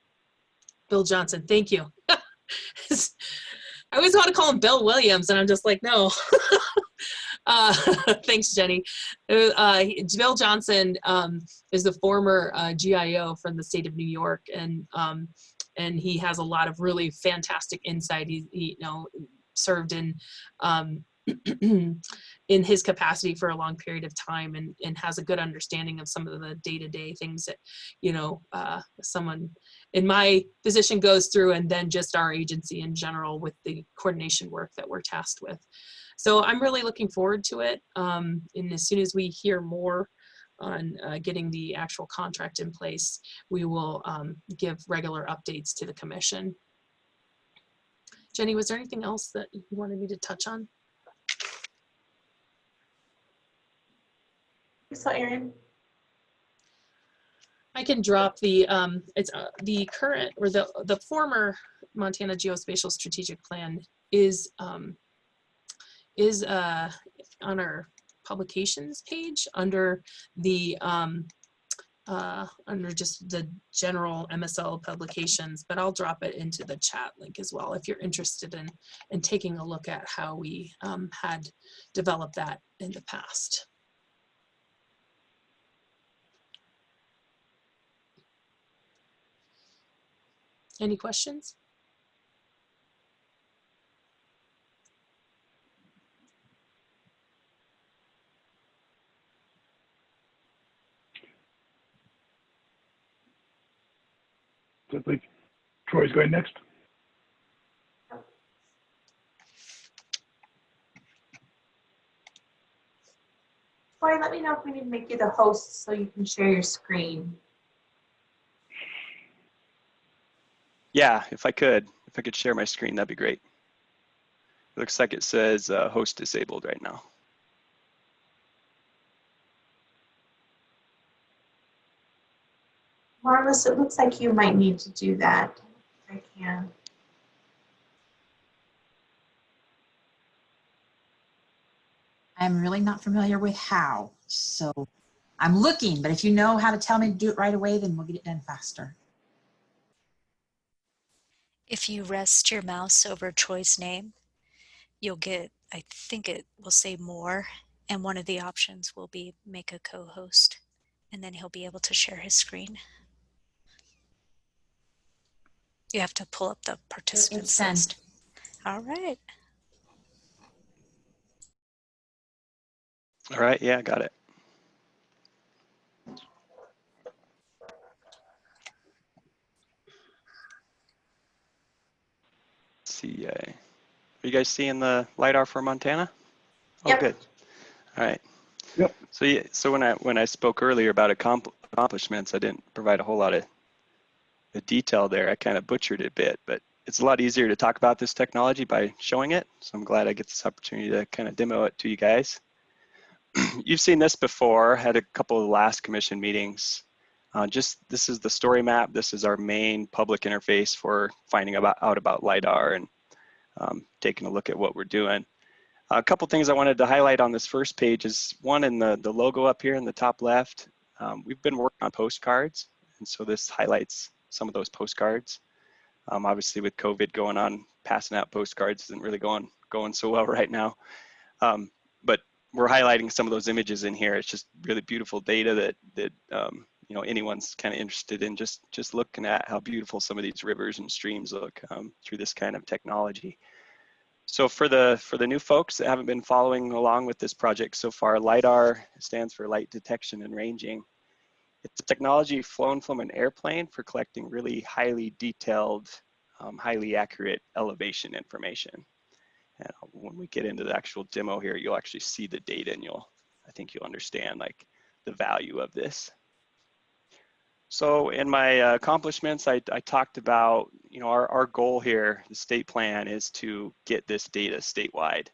Bill Johnson, thank you. I always want to call him Bill Williams, and I'm just like, no. Thanks, Jenny. Bill Johnson is the former GIO from the state of New York, and he has a lot of really fantastic insight. He you know, served in in his capacity for a long period of time, and has a good understanding of some of the day-to-day things that, you know, someone in my position goes through, and then just our agency in general with the coordination work that we're tasked with. So I'm really looking forward to it. And as soon as we hear more on getting the actual contract in place, we will give regular updates to the commission. Jenny, was there anything else that you wanted me to touch on? So Erin, I can drop the it's the current or the former Montana Geospatial Strategic Plan is on our publications page under the under just the general MSL publications, but I'll drop it into the chat link as well if you're interested in taking a look at how we had developed that in the past. Any questions? So I believe Troy's going next. Troy, let me know if we need to make you the host so you can share your screen. Yeah, if I could share my screen, that'd be great. It looks like it says host disabled right now. Marlys, it looks like you might need to do that. I can. I'm really not familiar with how, so I'm looking, but if you know how to tell me to do it right away, then we'll get it done faster. If you rest your mouse over Troy's name, you'll get, I think it will say more, and one of the options will be make a co-host, and then he'll be able to share his screen. You have to pull up the participants list. All right. All right, yeah, got it. CA. Are you guys seeing the LiDAR for Montana? Oh, yep. Good. All right. Yep. So yeah, so when I spoke earlier about accomplishments, I didn't provide a whole lot of the detail there. I kind of butchered it a bit, but it's a lot easier to talk about this technology by showing it. So I'm glad I get this opportunity to kind of demo it to you guys. You've seen this before, had a couple of last commission meetings. This is the story map. This is our main public interface for finding out about LiDAR and taking a look at what we're doing. A couple things I wanted to highlight on this first page is one in the logo up here in the top left. We've been working on postcards, and so this highlights some of those postcards. Obviously with COVID going on, passing out postcards isn't really going so well right now. But we're highlighting some of those images in here. It's just really beautiful data that you know, anyone's kind of interested in just looking at how beautiful some of these rivers and streams look through this kind of technology. So for the new folks that haven't been following along with this project so far, LiDAR stands for light detection and ranging. It's a technology flown from an airplane for collecting really highly detailed, highly accurate elevation information. And when we get into the actual demo here, you'll actually see the data, and I think you'll understand like the value of this. So in my accomplishments, I talked about, you know, our goal here, the state plan, is to get this data statewide.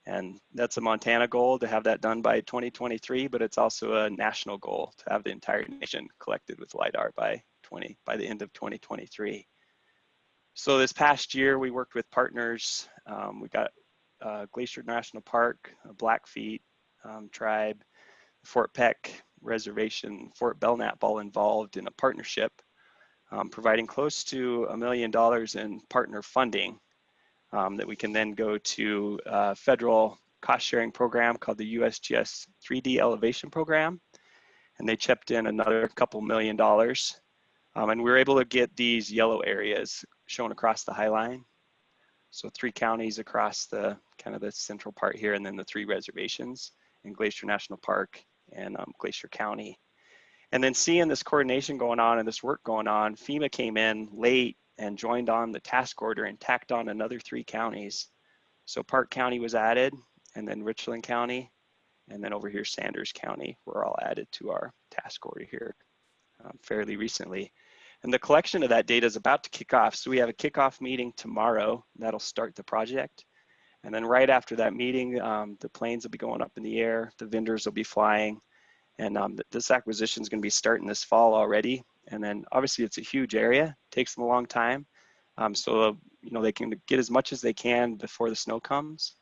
And that's a Montana goal to have that done by 2023, but it's also a national goal to have the entire nation collected with LiDAR by the end of 2023. So this past year, we worked with partners. We got Glacier National Park, Blackfeet tribe, Fort Peck Reservation, Fort Belknap all involved in a partnership, providing close to $1 million in partner funding that we can then go to a federal cost sharing program called the USGS 3D elevation program. And they chipped in another couple $1 million. And we were able to get these yellow areas shown across the High Line. So 3 counties across the kind of the central part here, and then the 3 reservations in Glacier National Park and Glacier County. And then seeing this coordination going on and this work going on, FEMA came in late and joined on the task order and tacked on another 3 counties. So Park County was added, and then Richland County, and then over here Sanders County were all added to our task order here fairly recently. And the collection of that data is about to kick off. So we have a kickoff meeting tomorrow that'll start the project. And then right after that meeting, the planes will be going up in the air, the vendors will be flying, and this acquisition is going to be starting this fall already. And then obviously it's a huge area, it takes them a long time. So you know, they can get as much as they can before the snow comes.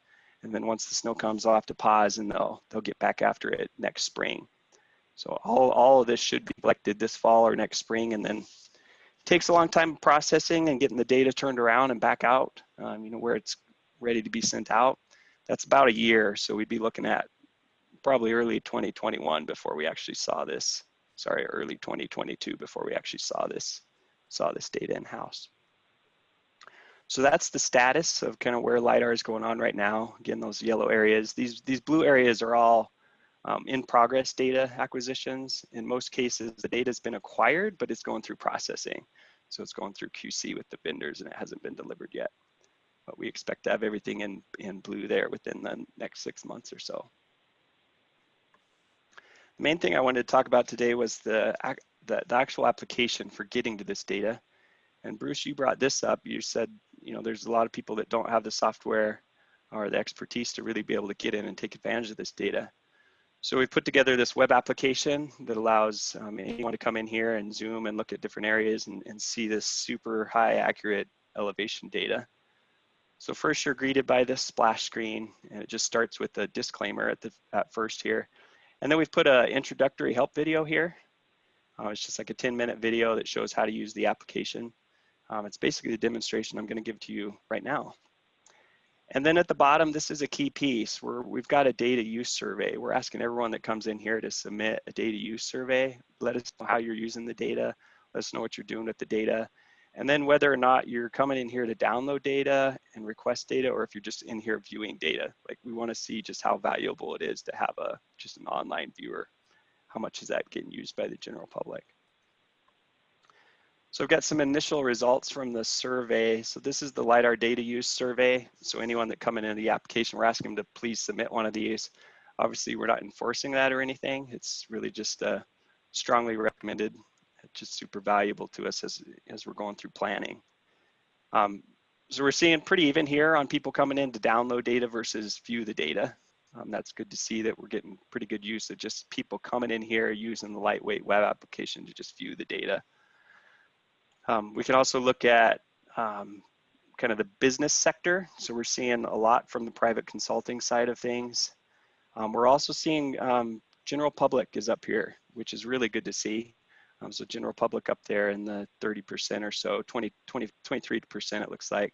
And then once the snow comes, they'll have to pause, and they'll get back after it next spring. So all of this should be collected this fall or next spring, and then it takes a long time processing and getting the data turned around and back out, you know, where it's ready to be sent out. That's about a year. So we'd be looking at probably early 2021 before we actually saw this. Sorry, early 2022 before we actually saw this data in-house. So that's the status of kind of where LiDAR is going on right now. Again, those yellow areas, these blue areas are all in progress data acquisitions. In most cases, the data has been acquired, but it's going through processing. So it's going through QC with the vendors, and it hasn't been delivered yet. But we expect to have everything in blue there within the next 6 months or so. The main thing I wanted to talk about today was the actual application for getting to this data. And Bruce, you brought this up. You said, you know, there's a lot of people that don't have the software or the expertise to really be able to get in and take advantage of this data. So we've put together this web application that allows anyone to come in here and zoom and look at different areas and see this super high accurate elevation data. So first you're greeted by this splash screen, and it just starts with a disclaimer at first here. And then we've put an introductory help video here. It's just like a 10-minute video that shows how to use the application. It's basically the demonstration I'm going to give to you right now. And then at the bottom, this is a key piece where we've got a data use survey. We're asking everyone that comes in here to submit a data use survey. Let us know how you're using the data. Let us know what you're doing with the data. And then whether or not you're coming in here to download data and request data, or if you're just in here viewing data. Like, we want to see just how valuable it is to have just an online viewer. How much is that getting used by the general public? So I've got some initial results from the survey. So this is the LiDAR data use survey. So anyone that coming into the application, we're asking them to please submit one of these. Obviously, we're not enforcing that or anything. It's really just strongly recommended. It's just super valuable to us as we're going through planning. So we're seeing pretty even here on people coming in to download data versus view the data. That's good to see that we're getting pretty good use of just people coming in here using the lightweight web application to just view the data. We can also look at kind of the business sector. So we're seeing a lot from the private consulting side of things. We're also seeing general public is up here, which is really good to see. So general public up there in the 30% or so, 23% it looks like.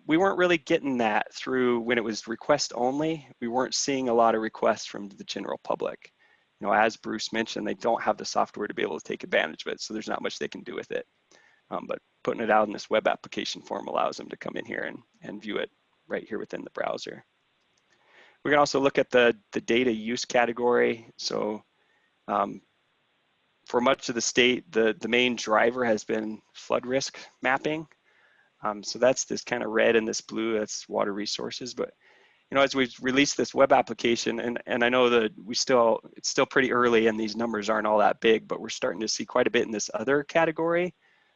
We weren't really getting that through when it was request only. We weren't seeing a lot of requests from the general public. you know, as Bruce mentioned, they don't have the software to be able to take advantage of it, so there's not much they can do with it. But putting it out in this web application form allows them to come in here and view it right here within the browser. We can also look at the data use category. So for much of the state, the main driver has been flood risk mapping. So that's this kind of red and this blue, that's water resources. But you know, as we've released this web application, and I know that it's still pretty early and these numbers aren't all that big, but we're starting to see quite a bit in this other category.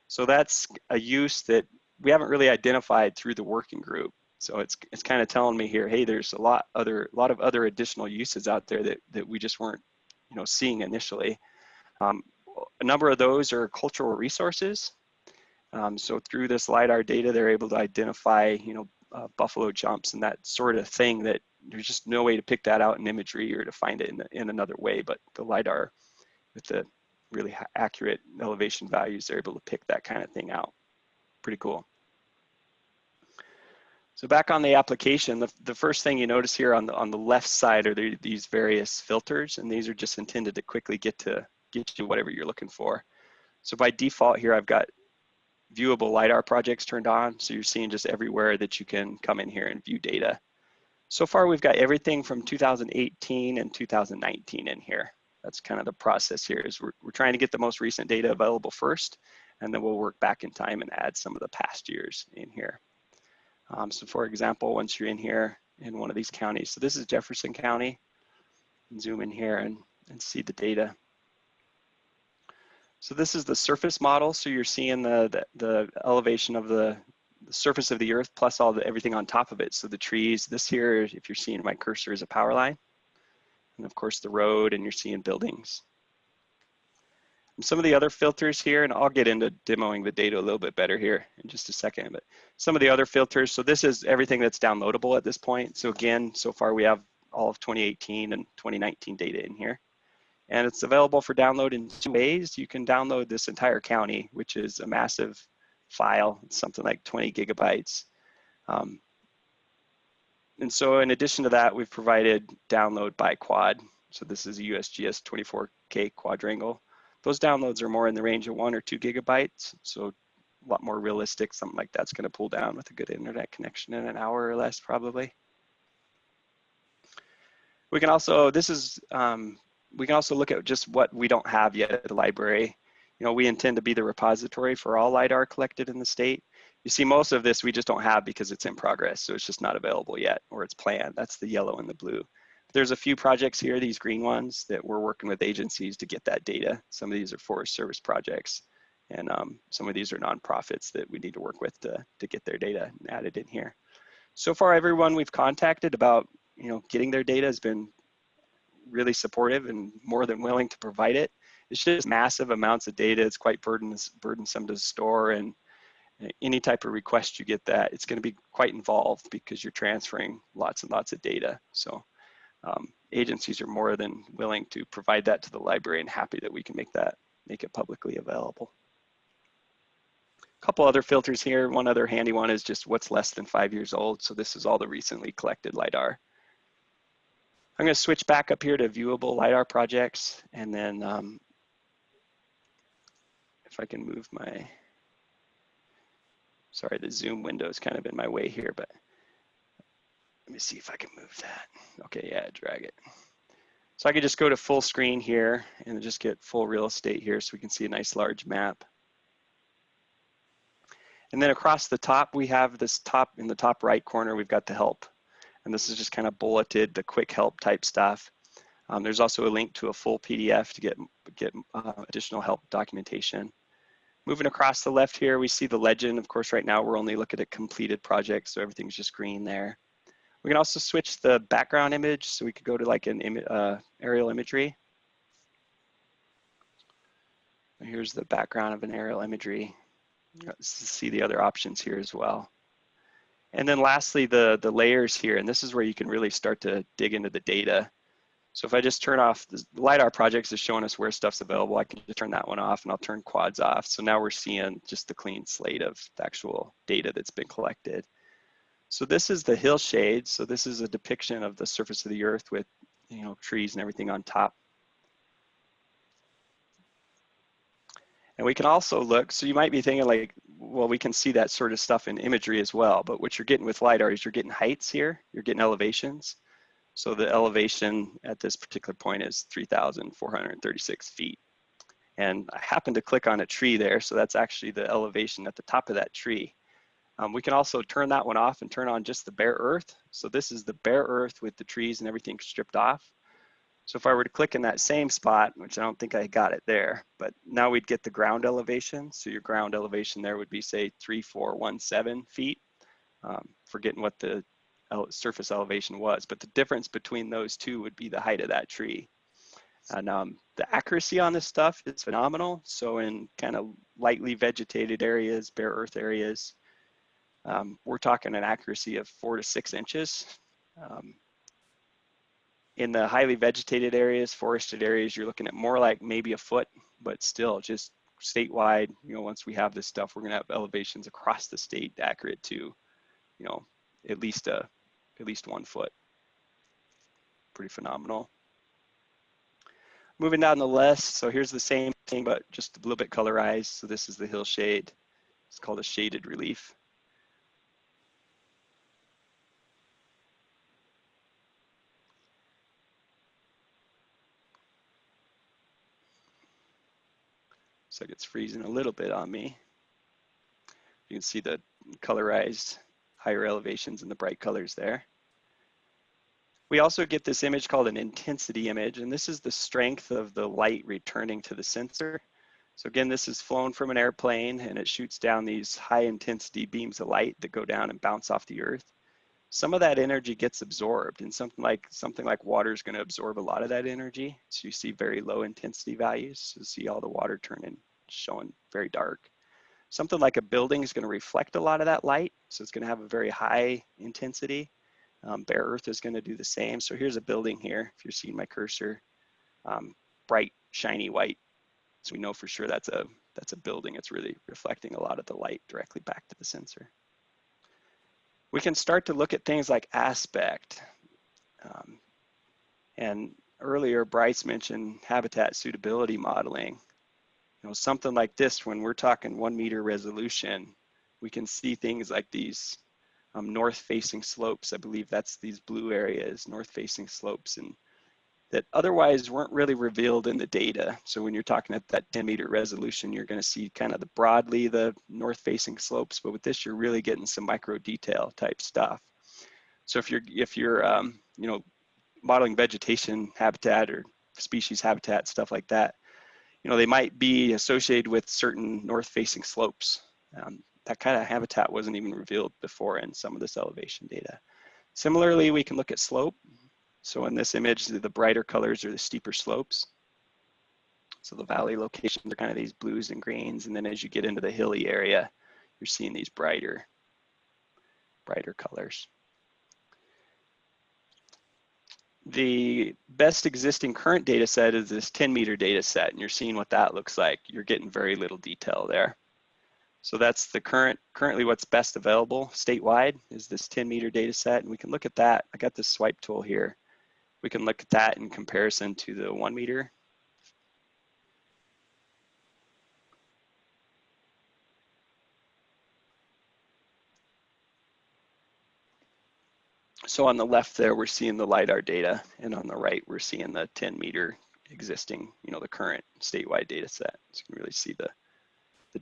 So that's a use that we haven't really identified through the working group. So it's kind of telling me here, hey, there's a lot of other additional uses out there that we just weren't, you know, seeing initially. A number of those are cultural resources. So through this LiDAR data, they're able to identify, you know, buffalo jumps and that sort of thing that there's just no way to pick that out in imagery or to find it in another way. But the LiDAR with the really accurate elevation values, they're able to pick that kind of thing out. Pretty cool. So back on the application, the first thing you notice here on the left side are these various filters, and these are just intended to quickly get you whatever you're looking for. So by default here, I've got viewable LiDAR projects turned on, so you're seeing just everywhere that you can come in here and view data. So far, we've got everything from 2018 and 2019 in here. That's kind of the process here, is we're trying to get the most recent data available first, and then we'll work back in time and add some of the past years in here. So for example, once you're in here in one of these counties, so this is Jefferson County, zoom in here and see the data. So this is the surface model. So you're seeing the elevation of the surface of the earth plus everything on top of it. So the trees, this here, if you're seeing my cursor, is a power line. And of course the road, and you're seeing buildings. And some of the other filters here, and I'll get into demoing the data a little bit better here in just a second, but some of the other filters, so this is everything that's downloadable at this point. So again, so far we have all of 2018 and 2019 data in here. And it's available for download in 2 ways. You can download this entire county, which is a massive file. It's something like 20 gigabytes. And so in addition to that, we've provided download by quad. So this is a USGS 24K quadrangle. Those downloads are more in the range of 1 or 2 gigabytes. So a lot more realistic. Something like that's going to pull down with a good internet connection in an hour or less, probably. We can also, we can also look at just what we don't have yet at the library. You know, we intend to be the repository for all LiDAR collected in the state. You see, most of this we just don't have because it's in progress, so it's just not available yet, or it's planned. That's the yellow and the blue. There's a few projects here, these green ones, that we're working with agencies to get that data. Some of these are Forest Service projects, and some of these are nonprofits that we need to work with to get their data added in here. So far, everyone we've contacted about, you know, getting their data has been really supportive and more than willing to provide it. It's just massive amounts of data. It's quite burdensome to store, and any type of request you get that, it's going to be quite involved because you're transferring lots and lots of data. So agencies are more than willing to provide that to the library, and happy that we can make it publicly available. A couple other filters here. One other handy one is just what's less than 5 years old. So this is all the recently collected LiDAR. I'm going to switch back up here to viewable LiDAR projects, and then if I can move my, sorry, the zoom window is kind of in my way here, but let me see if I can move that. Okay, yeah, drag it. So I could just go to full screen here and just get full real estate here so we can see a nice large map. And then across the top, we have this in the top right corner, we've got the help. And this is just kind of bulleted, the quick help type stuff. There's also a link to a full PDF to get additional help documentation. Moving across the left here, we see the legend. Of course, right now we're only looking at completed projects, so everything's just green there. We can also switch the background image, so we could go to like an aerial imagery. Here's the background of an aerial imagery. Let's see the other options here as well. And then lastly, the layers here, and this is where you can really start to dig into the data. So if I just turn off, the LiDAR projects is showing us where stuff's available. I can just turn that one off, and I'll turn quads off. So now we're seeing just the clean slate of the actual data that's been collected. So this is the hillshade. So this is a depiction of the surface of the earth with, you know, trees and everything on top. And we can also look, so you might be thinking like, well, we can see that sort of stuff in imagery as well, but what you're getting with LiDAR is you're getting heights here, you're getting elevations. So the elevation at this particular point is 3,436 feet. And I happened to click on a tree there, so that's actually the elevation at the top of that tree. We can also turn that one off and turn on just the bare earth. So this is the bare earth with the trees and everything stripped off. So if I were to click in that same spot, which I don't think I got it there, but now we'd get the ground elevation. So your ground elevation there would be, say, 3,417 feet, forgetting what the surface elevation was. But the difference between those two would be the height of that tree. And the accuracy on this stuff is phenomenal. So in kind of lightly vegetated areas, bare earth areas, we're talking an accuracy of 4 to 6 inches. In the highly vegetated areas, forested areas, you're looking at more like maybe a foot, but still just statewide, you know, once we have this stuff, we're gonna have elevations across the state accurate to, you know, at least 1 foot. Pretty phenomenal. Moving down the list, so here's the same thing, but just a little bit colorized. So this is the hillshade. It's called a shaded relief. Looks like it's freezing a little bit on me. You can see the colorized higher elevations and the bright colors there. We also get this image called an intensity image, and this is the strength of the light returning to the sensor. So again, this is flown from an airplane and it shoots down these high intensity beams of light that go down and bounce off the earth. Some of that energy gets absorbed, and something like water is going to absorb a lot of that energy. So you see very low intensity values. So you see all the water turning, showing very dark. Something like a building is going to reflect a lot of that light. So it's going to have a very high intensity. Bare earth is going to do the same. So here's a building here, if you're seeing my cursor, bright, shiny white. So we know for sure that's a building. It's really reflecting a lot of the light directly back to the sensor. We can start to look at things like aspect. And earlier, Bryce mentioned habitat suitability modeling. You know, something like this, when we're talking 1 meter resolution, we can see things like these north-facing slopes. I believe that's these blue areas, north-facing slopes, and that otherwise weren't really revealed in the data. So when you're talking at that 10-meter resolution, you're going to see kind of broadly the north-facing slopes, but with this, you're really getting some micro detail type stuff. So if you're you know, modeling vegetation habitat or species habitat, stuff like that, you know, they might be associated with certain north-facing slopes. That kind of habitat wasn't even revealed before in some of this elevation data. Similarly, we can look at slope. So in this image, the brighter colors are the steeper slopes. So the valley locations are kind of these blues and greens. And then as you get into the hilly area, you're seeing these brighter colors. The best existing current data set is this 10-meter data set, and you're seeing what that looks like. You're getting very little detail there. So that's the currently what's best available statewide is this 10-meter data set, and we can look at that. I got this swipe tool here. We can look at that in comparison to the 1 meter. So on the left there, we're seeing the LiDAR data, and on the right, we're seeing the 10-meter existing, you know, the current statewide data set. So you can really see the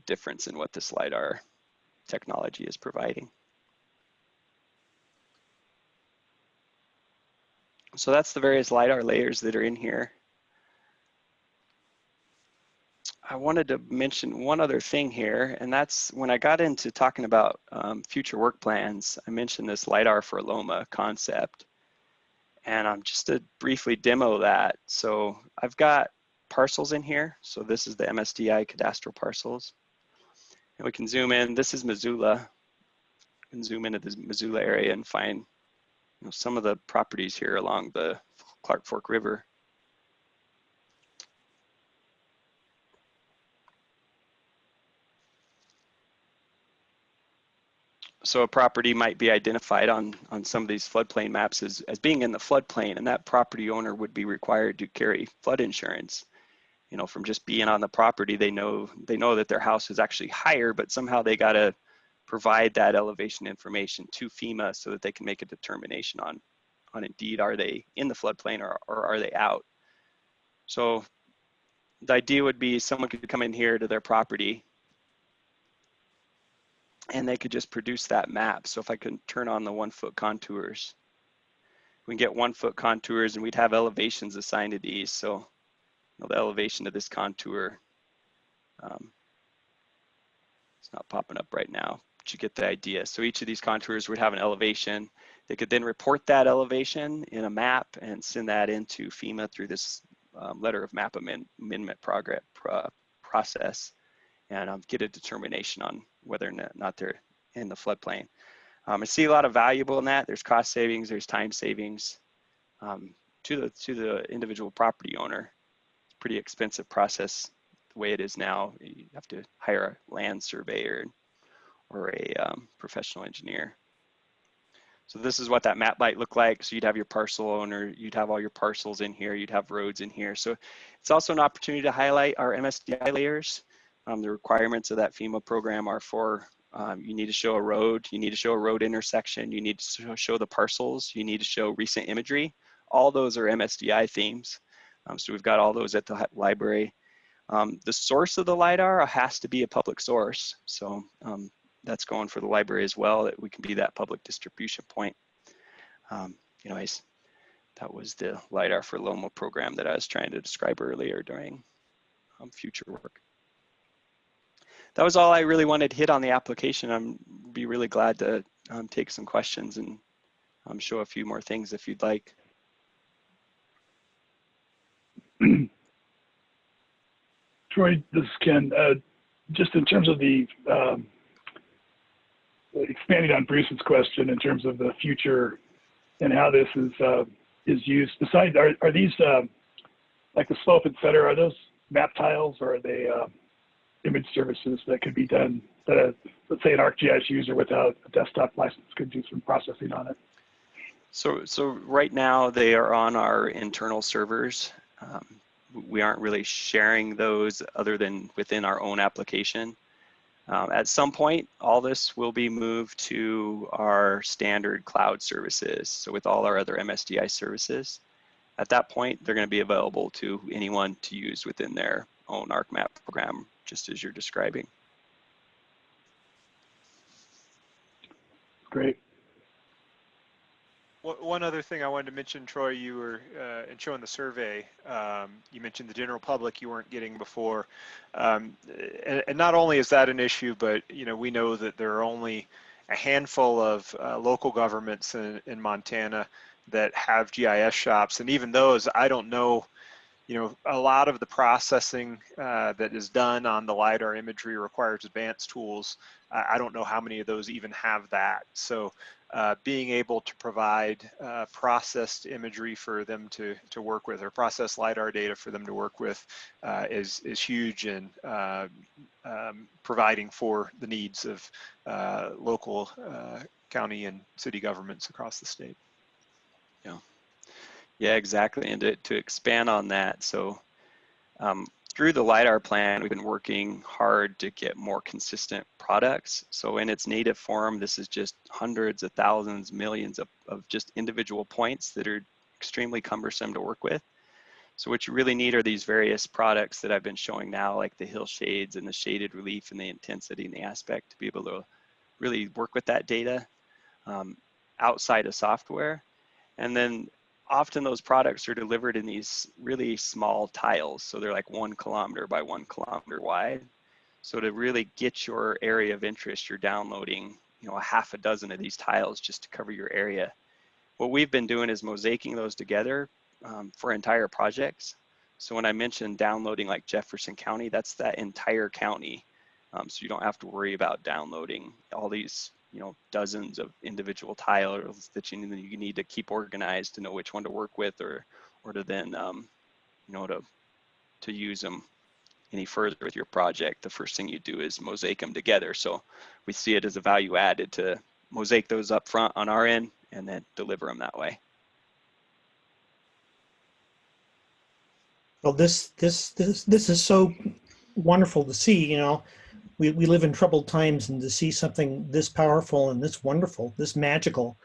difference in what this LiDAR technology is providing. So that's the various LiDAR layers that are in here. I wanted to mention one other thing here, and that's when I got into talking about future work plans, I mentioned this LiDAR for Loma concept. And just to briefly demo that. So I've got parcels in here. So this is the MSDI cadastral parcels. And we can zoom in. This is Missoula. We can zoom into this Missoula area and find, you know, some of the properties here along the Clark Fork River. So a property might be identified on some of these floodplain maps as being in the floodplain, and that property owner would be required to carry flood insurance. you know, from just being on the property, they know that their house is actually higher, but somehow they got to provide that elevation information to FEMA so that they can make a determination on indeed, are they in the floodplain or are they out? So the idea would be someone could come in here to their property and they could just produce that map. So if I can turn on the 1 foot contours, we can get 1 foot contours and we'd have elevations assigned to these. So you know, the elevation of this contour, it's not popping up right now, but you get the idea. So each of these contours would have an elevation. They could then report that elevation in a map and send that into FEMA through this letter of map amendment process, and get a determination on whether or not they're in the floodplain. I see a lot of valuable in that. There's cost savings, there's time savings to the individual property owner. It's a pretty expensive process the way it is now. You have to hire a land surveyor or a professional engineer. So this is what that map might look like. So you'd have your parcel owner, you'd have all your parcels in here, you'd have roads in here. So it's also an opportunity to highlight our MSDI layers. The requirements of that FEMA program are for, you need to show a road, you need to show a road intersection, you need to show the parcels, you need to show recent imagery. All those are MSDI themes. So we've got all those at the library. The source of the LiDAR has to be a public source. So that's going for the library as well, that we can be that public distribution point. Anyways, that was the LiDAR for Loma program that I was trying to describe earlier during future work. That was all I really wanted to hit on the application. I'd be really glad to take some questions and show a few more things if you'd like. Troy, this is Ken. Just in terms of the expanding on Bruce's question in terms of the future and how this is used. Besides, are these like the slope, et cetera, are those map tiles or are they image services that could be done that let's say an ArcGIS user without a desktop license could do some processing on it? So right now they are on our internal servers. We aren't really sharing those other than within our own application. At some point, all this will be moved to our standard cloud services. So with all our other MSDI services, at that point, they're going to be available to anyone to use within their own ArcMap program, just as you're describing. Great. One other thing I wanted to mention, Troy, you were in showing the survey, you mentioned the general public you weren't getting before. And not only is that an issue, but we know that there are only a handful of local governments in Montana that have GIS shops. And even those, I don't know, a lot of the processing that is done on the LiDAR imagery requires advanced tools. I don't know how many of those even have that. So being able to provide processed imagery for them to work with, or processed LiDAR data for them to work with is huge in providing for the needs of local county and city governments across the state. Yeah, exactly. And to expand on that, so through the LiDAR plan, we've been working hard to get more consistent products. So in its native form, this is just hundreds of thousands, millions of just individual points that are extremely cumbersome to work with. So what you really need are these various products that I've been showing now, like the hill shades and the shaded relief and the intensity and the aspect, to be able to really work with that data outside of software. And then often those products are delivered in these really small tiles. So they're like 1 kilometer by 1 kilometer wide. So to really get your area of interest, you're downloading, a half a dozen of these tiles just to cover your area. What we've been doing is mosaicing those together for entire projects. So when I mentioned downloading like Jefferson County, that's that entire county. So you don't have to worry about downloading all these dozens of individual tiles that you need to keep organized to know which one to work with, or to then to use them any further with your project. The first thing you do is mosaic them together. So we see it as a value added to mosaic those up front on our end and then deliver them that way. Well, this is so wonderful to see. You know, we live in troubled times, and to see something this powerful and this wonderful, this magical,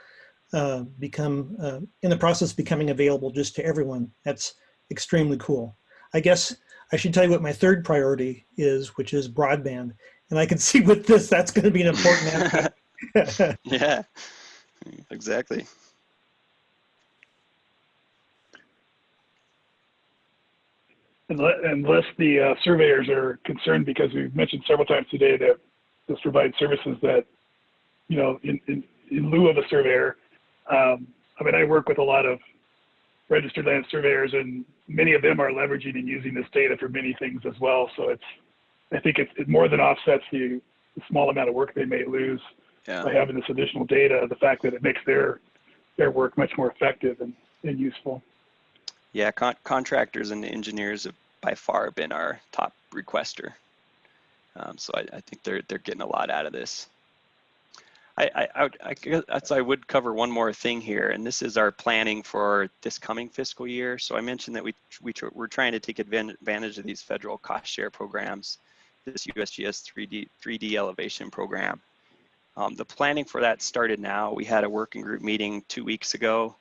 become in the process becoming available just to everyone. That's extremely cool. I guess I should tell you what my third priority is, which is broadband. And I can see with this, that's going to be an important aspect. Yeah, exactly. Unless the surveyors are concerned, because we've mentioned several times today that this provides services that, you know, in lieu of a surveyor. I mean, I work with a lot of registered land surveyors, and many of them are leveraging and using this data for many things as well. So I think it more than offsets the small amount of work they may lose by having this additional data, the fact that it makes their work much more effective and useful. Yeah, contractors and engineers have by far been our top requester. So I think they're getting a lot out of this. I would cover one more thing here, and this is our planning for this coming fiscal year. So I mentioned that we're trying to take advantage of these federal cost share programs, this USGS 3D elevation program. The planning for that started now. We had a working group meeting 2 weeks ago.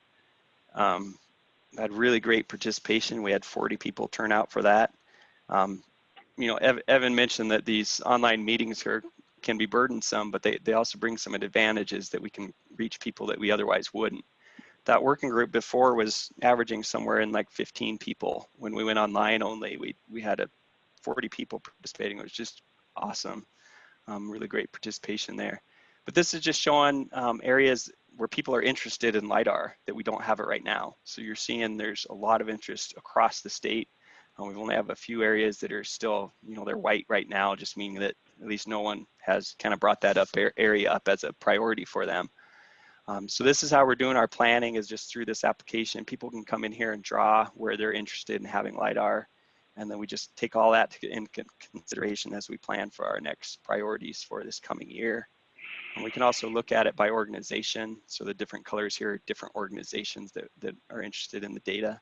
Had really great participation. We had 40 people turn out for that. You know, Evan mentioned that these online meetings can be burdensome, but they also bring some advantages that we can reach people that we otherwise wouldn't. That working group before was averaging somewhere in like 15 people. When we went online only, we had 40 people participating. It was just awesome. Really great participation there. But this is just showing areas where people are interested in LiDAR that we don't have it right now. So you're seeing there's a lot of interest across the state. We only have a few areas that are still, you know, they're white right now, just meaning that at least no one has kind of brought that area up as a priority for them. So this is how we're doing our planning, is just through this application. People can come in here and draw where they're interested in having LiDAR. And then we just take all that in consideration as we plan for our next priorities for this coming year. And we can also look at it by organization. So the different colors here are different organizations that are interested in the data.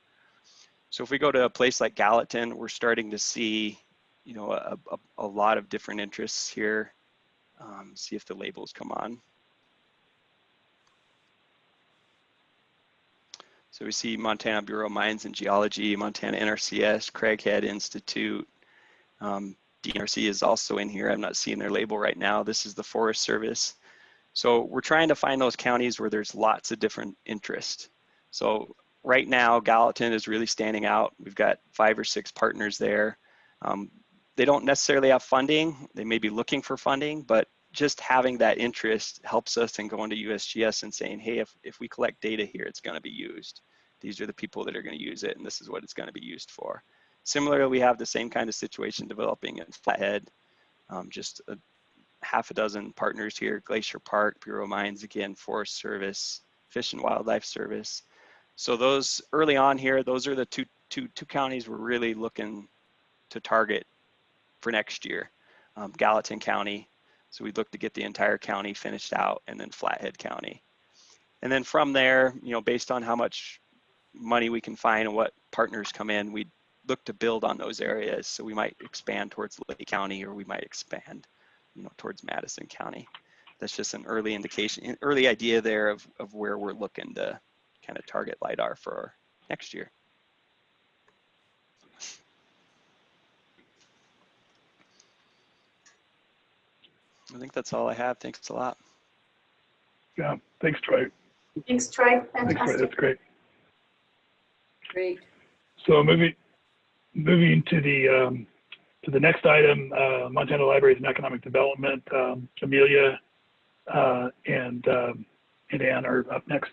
So if we go to a place like Gallatin, we're starting to see, you know, a lot of different interests here. See if the labels come on. So we see Montana Bureau of Mines and Geology, Montana NRCS, Craighead Institute. DNRC is also in here. I'm not seeing their label right now. This is the Forest Service. So we're trying to find those counties where there's lots of different interest. So right now, Gallatin is really standing out. We've got 5 or 6 partners there. They don't necessarily have funding. They may be looking for funding, but just having that interest helps us in going to USGS and saying, hey, if we collect data here, it's going to be used. These are the people that are going to use it, and this is what it's going to be used for. Similarly, we have the same kind of situation developing in Flathead. Just half a dozen partners here: Glacier Park, Bureau of Mines, again, Forest Service, Fish and Wildlife Service. So those early on here, those are the two counties we're really looking to target for next year. Gallatin County, so we'd look to get the entire county finished out, and then Flathead County. And then from there, you know, based on how much money we can find and what partners come in, we'd look to build on those areas. So we might expand towards Lake County, or we might expand, you know, towards Madison County. That's just an early indication, an early idea there of where we're looking to kind of target LiDAR for next year. I think that's all I have. Thanks a lot. Yeah, thanks, Troy. Thanks, Troy. Thanks, Troy. That's great. Great. So moving to the next item, Montana Libraries and Economic Development. Amelia and Ann are up next.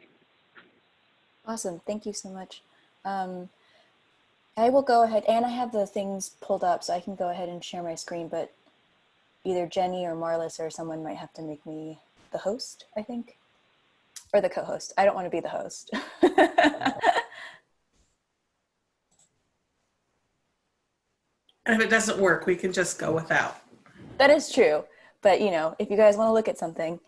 Awesome. Thank you so much. I will go ahead, and I have the things pulled up, so I can go ahead and share my screen, but either Jenny or Marlys or someone might have to make me the host, I think, or the co-host. I don't want to be the host. And if it doesn't work, we can just go without. That is true. But, you know, if you guys want to look at something,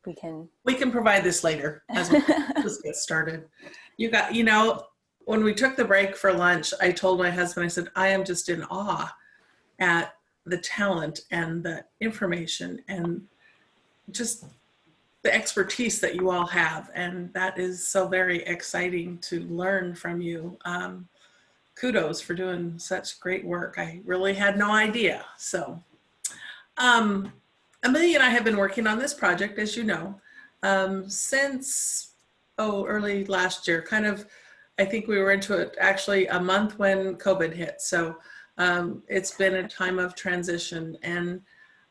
we can. We can provide this later as we just get started. You know, when we took the break for lunch, I told my husband, I said, I am just in awe at the talent and the information and just the expertise that you all have. And that is so very exciting to learn from you. Kudos for doing such great work. I really had no idea. So Amelia and I have been working on this project, as you know, since early last year. Kind of, I think we were into it actually a month when COVID hit. So it's been a time of transition. And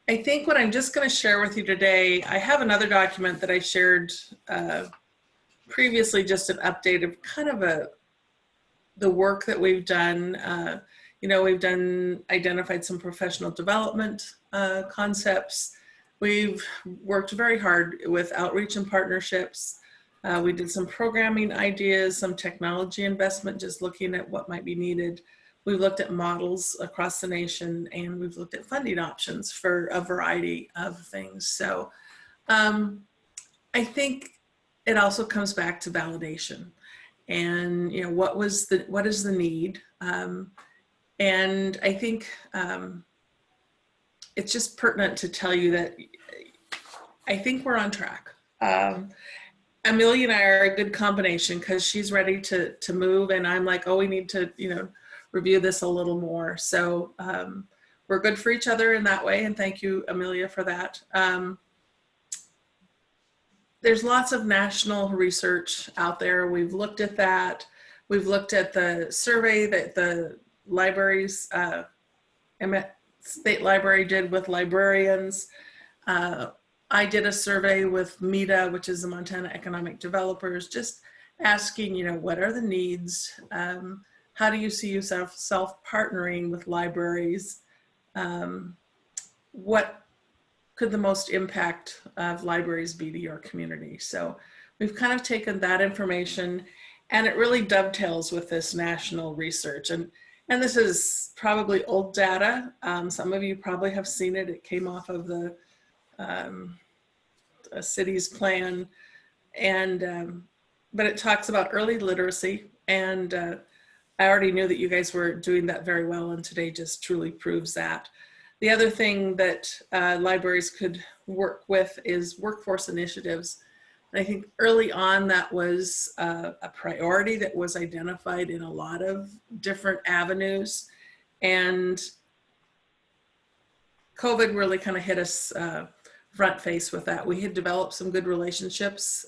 I think what I'm just going to share with you today, I have another document that I shared previously, just an update of kind of the work that we've done. You know, we've identified some professional development concepts. We've worked very hard with outreach and partnerships. We did some programming ideas, some technology investment, just looking at what might be needed. We've looked at models across the nation, and we've looked at funding options for a variety of things. So I think it also comes back to validation. And you know, what is the need? And I think it's just pertinent to tell you that I think we're on track. Amelia and I are a good combination because she's ready to move, and I'm like, oh, we need to, you know, review this a little more. So we're good for each other in that way, and thank you, Amelia, for that. There's lots of national research out there. We've looked at that. We've looked at the survey that the libraries, State Library did with librarians. I did a survey with MEDA, which is the Montana Economic Developers, just asking, you know, what are the needs? How do you see yourself self-partnering with libraries? What could the most impact of libraries be to your community? So we've kind of taken that information, and it really dovetails with this national research. And this is probably old data. Some of you probably have seen it. It came off of the a city's plan, and but it talks about early literacy, and I already knew that you guys were doing that very well, and today just truly proves that. The other thing that libraries could work with is workforce initiatives. And I think early on that was a priority that was identified in a lot of different avenues, and COVID really kind of hit us front face with that. We had developed some good relationships.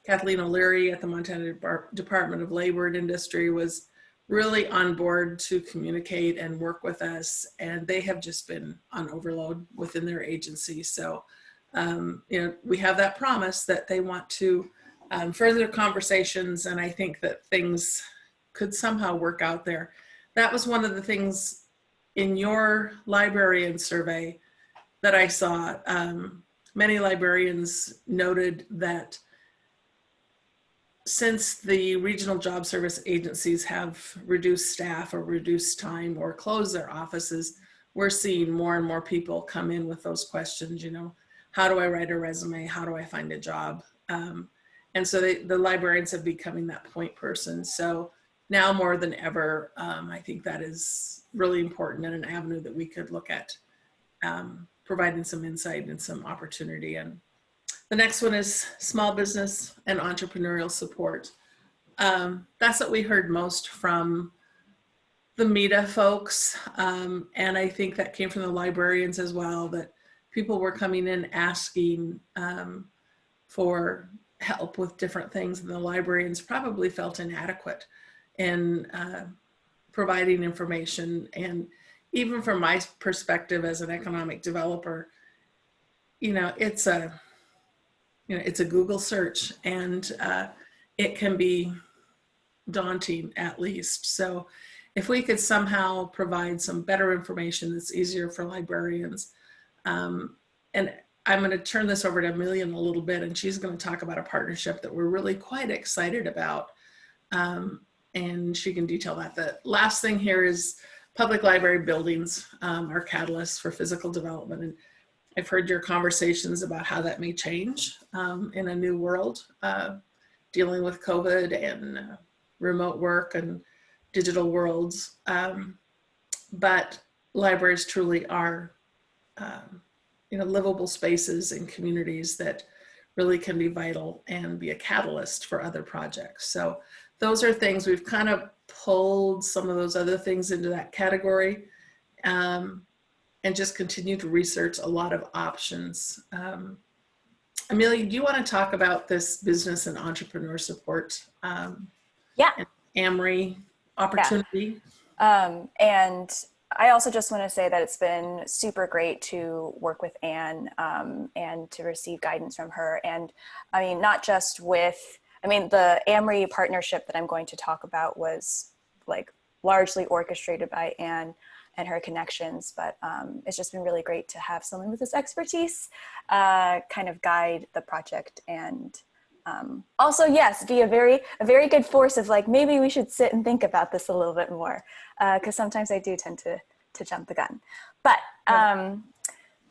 Kathleen O'Leary at the Montana Department of Labor and Industry was really on board to communicate and work with us, and they have just been on overload within their agency. So, you know, we have that promise that they want to further conversations, and I think that things could somehow work out there. That was one of the things in your librarian survey that I saw. Many librarians noted that since the regional job service agencies have reduced staff or reduced time or closed their offices, we're seeing more and more people come in with those questions, you know, how do I write a resume? How do I find a job? And so the librarians have becoming that point person. So now more than ever, I think that is really important and an avenue that we could look at providing some insight and some opportunity. And the next one is small business and entrepreneurial support. That's what we heard most from the MEDA folks. And I think that came from the librarians as well, that people were coming in asking for help with different things, and the librarians probably felt inadequate in providing information. And even from my perspective as an economic developer, you know, it's a Google search, and it can be daunting at least. So if we could somehow provide some better information that's easier for librarians, and I'm going to turn this over to Amelia in a little bit, and she's going to talk about a partnership that we're really quite excited about, and she can detail that. The last thing here is public library buildings are catalysts for physical development, and I've heard your conversations about how that may change in a new world, dealing with COVID and remote work and digital worlds. But libraries truly are, livable spaces and communities that really can be vital and be a catalyst for other projects. So those are things we've kind of pulled some of those other things into that category, and just continue to research a lot of options. Amelia, do you want to talk about this business and entrepreneur support and AMRI opportunity? Yeah. And I also just want to say that it's been super great to work with Anne and to receive guidance from her. And I mean, not just with, the AMRI partnership that I'm going to talk about was like largely orchestrated by Anne and her connections, but it's just been really great to have someone with this expertise kind of guide the project, and also, yes, be a very good force of like, maybe we should sit and think about this a little bit more, because sometimes I do tend to jump the gun. But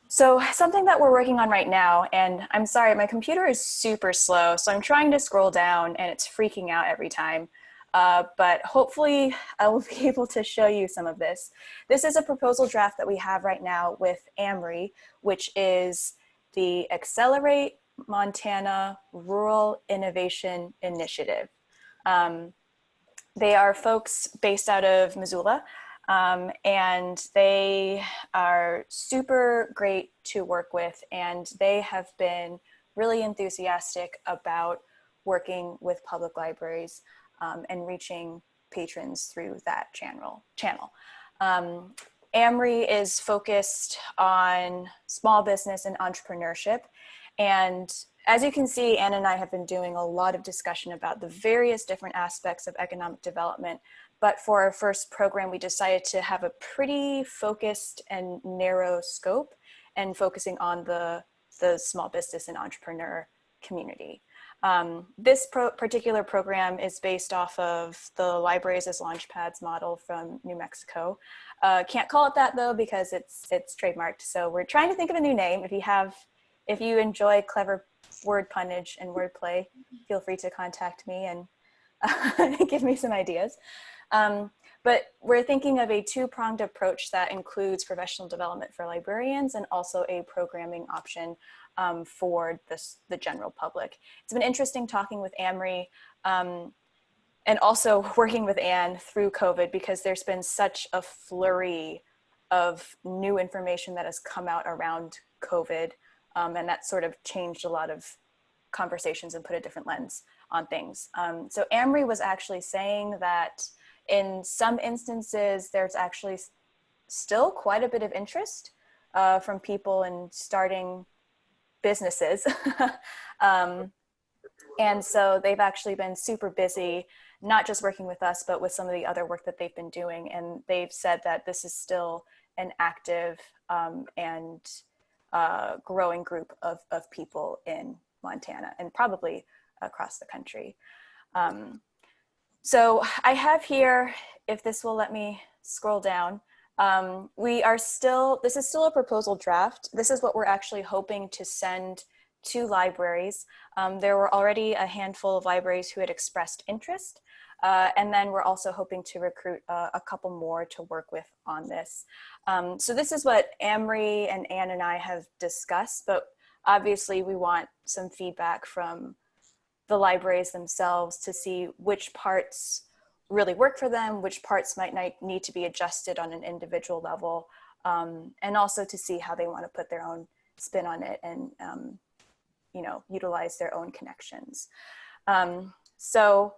so something that we're working on right now, and I'm sorry, my computer is super slow, so I'm trying to scroll down and it's freaking out every time. But hopefully I will be able to show you some of this. This is a proposal draft that we have right now with AMRI, which is the Accelerate Montana Rural Innovation Initiative. They are folks based out of Missoula, and they are super great to work with, and they have been really enthusiastic about working with public libraries and reaching patrons through that channel. AMRI is focused on small business and entrepreneurship. And as you can see, Anne and I have been doing a lot of discussion about the various different aspects of economic development. But for our first program, we decided to have a pretty focused and narrow scope and focusing on the small business and entrepreneur community. This particular program is based off of the Libraries as Launchpads model from New Mexico. Can't call it that though, because it's trademarked. So we're trying to think of a new name. If you enjoy clever word punnage and wordplay, feel free to contact me and give me some ideas. But we're thinking of a two-pronged approach that includes professional development for librarians and also a programming option for the general public. It's been interesting talking with AMRI and also working with Anne through COVID, because there's been such a flurry of new information that has come out around COVID, and that sort of changed a lot of conversations and put a different lens on things. So AMRI was actually saying that in some instances, there's actually still quite a bit of interest from people in starting businesses. And so they've actually been super busy, not just working with us, but with some of the other work that they've been doing. And they've said that this is still an active and growing group of people in Montana and probably across the country. So I have here, if this will let me scroll down, this is still a proposal draft. This is what we're actually hoping to send to libraries. There were already a handful of libraries who had expressed interest. And then we're also hoping to recruit a couple more to work with on this. So this is what AMRI and Anne and I have discussed, but obviously we want some feedback from the libraries themselves to see which parts really work for them, which parts might need to be adjusted on an individual level, and also to see how they want to put their own spin on it and utilize their own connections. So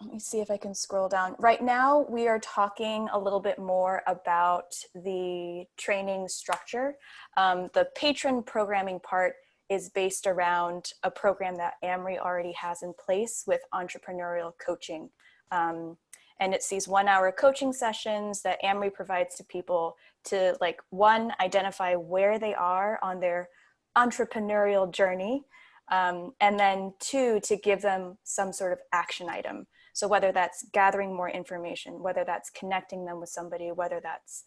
let me see if I can scroll down. Right now, we are talking a little bit more about the training structure. The patron programming part is based around a program that AMRI already has in place with entrepreneurial coaching. And it's these 1-hour coaching sessions that AMRI provides to people to, like, one, identify where they are on their entrepreneurial journey, and then two, to give them some sort of action item. So whether that's gathering more information, whether that's connecting them with somebody, whether that's,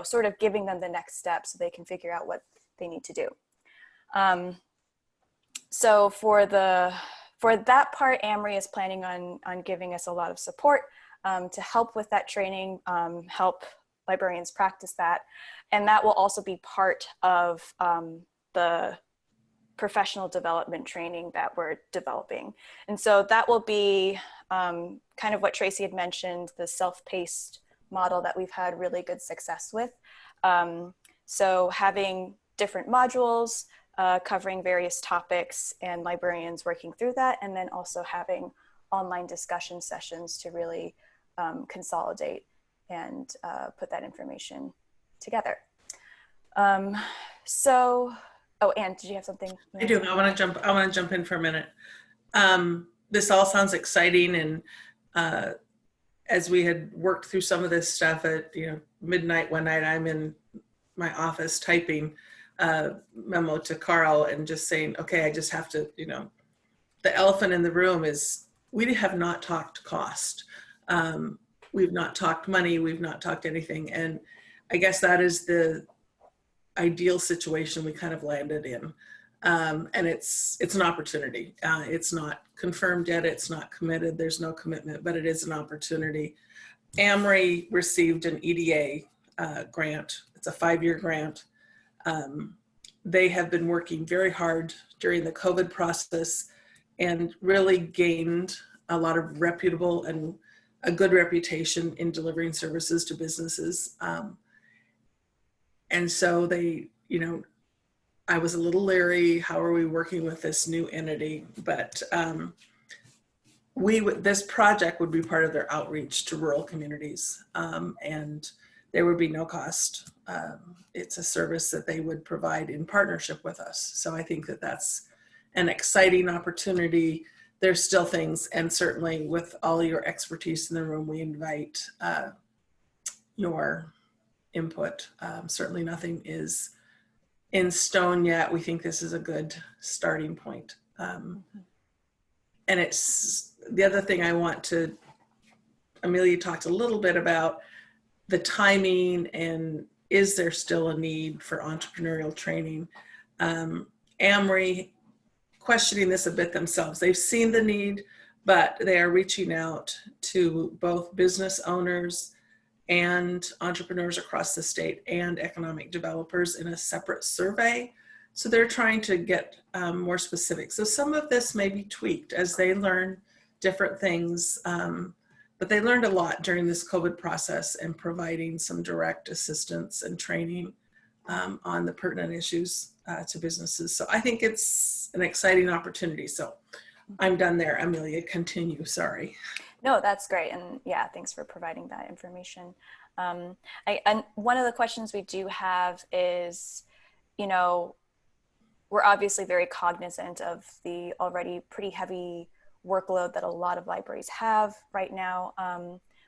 sort of giving them the next step so they can figure out what they need to do. So for the For that part, Amory is planning on giving us a lot of support to help with that training, help librarians practice that. And that will also be part of the professional development training that we're developing. And so that will be kind of what Tracy had mentioned, the self-paced model that we've had really good success with. So having different modules covering various topics and librarians working through that, and then also having online discussion sessions to really consolidate and put that information together. Oh, Anne, did you have something? I do. I want to jump in for a minute. This all sounds exciting, and as we had worked through some of this stuff at midnight one night, I'm in my office typing a memo to Carl and just saying, okay, I just have to, the elephant in the room is we have not talked cost. We've not talked money. We've not talked anything, and I guess that is the ideal situation we kind of landed in. And it's an opportunity. It's not confirmed yet. It's not committed. There's no commitment, but it is an opportunity. Amory received an EDA grant. It's a 5-year grant. They have been working very hard during the COVID process and really gained a lot of reputable and a good reputation in delivering services to businesses. And so they, I was a little leery, how are we working with this new entity? But this project would be part of their outreach to rural communities, and there would be no cost. It's a service that they would provide in partnership with us. So I think that that's an exciting opportunity. There's still things, and certainly with all your expertise in the room, we invite your input. Certainly nothing is in stone yet. We think this is a good starting point. And it's the other thing I want to, Amelia talked a little bit about the timing and is there still a need for entrepreneurial training? Amory questioning this a bit themselves. They've seen the need, but they are reaching out to both business owners and entrepreneurs across the state and economic developers in a separate survey. So they're trying to get more specific. So some of this may be tweaked as they learn different things, but they learned a lot during this COVID process and providing some direct assistance and training on the pertinent issues to businesses. So I think it's an exciting opportunity. So I'm done there. Amelia, continue, sorry. No, that's great. And yeah, thanks for providing that information. And one of the questions we do have is, we're obviously very cognizant of the already pretty heavy workload that a lot of libraries have right now,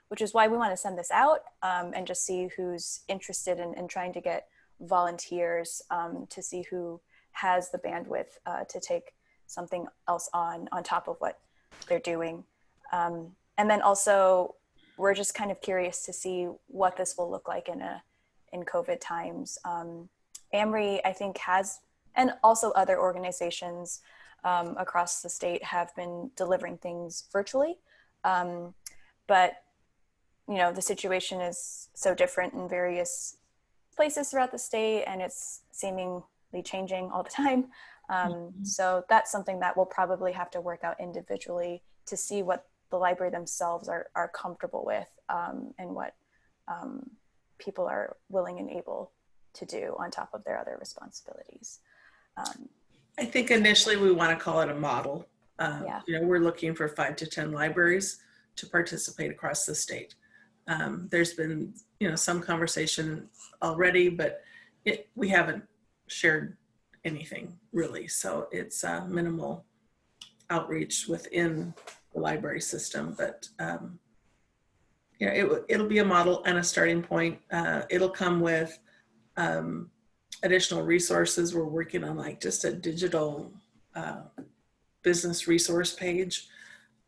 which is why we want to send this out and just see who's interested in trying to get volunteers to see who has the bandwidth to take something else on top of what they're doing. And then also, we're just kind of curious to see what this will look like in COVID times. Amory, I think, has, and also other organizations across the state have been delivering things virtually. But, the situation is so different in various places throughout the state, and it's seemingly changing all the time. So that's something that we'll probably have to work out individually to see what the library themselves are comfortable with and what people are willing and able to do on top of their other responsibilities. I think initially we want to call it a model. Yeah. We're looking for 5 to 10 libraries to participate across the state. There's been, some conversation already, but we haven't shared anything really. So it's minimal outreach within the library system, but it'll be a model and a starting point. It'll come with additional resources. We're working on just a digital business resource page.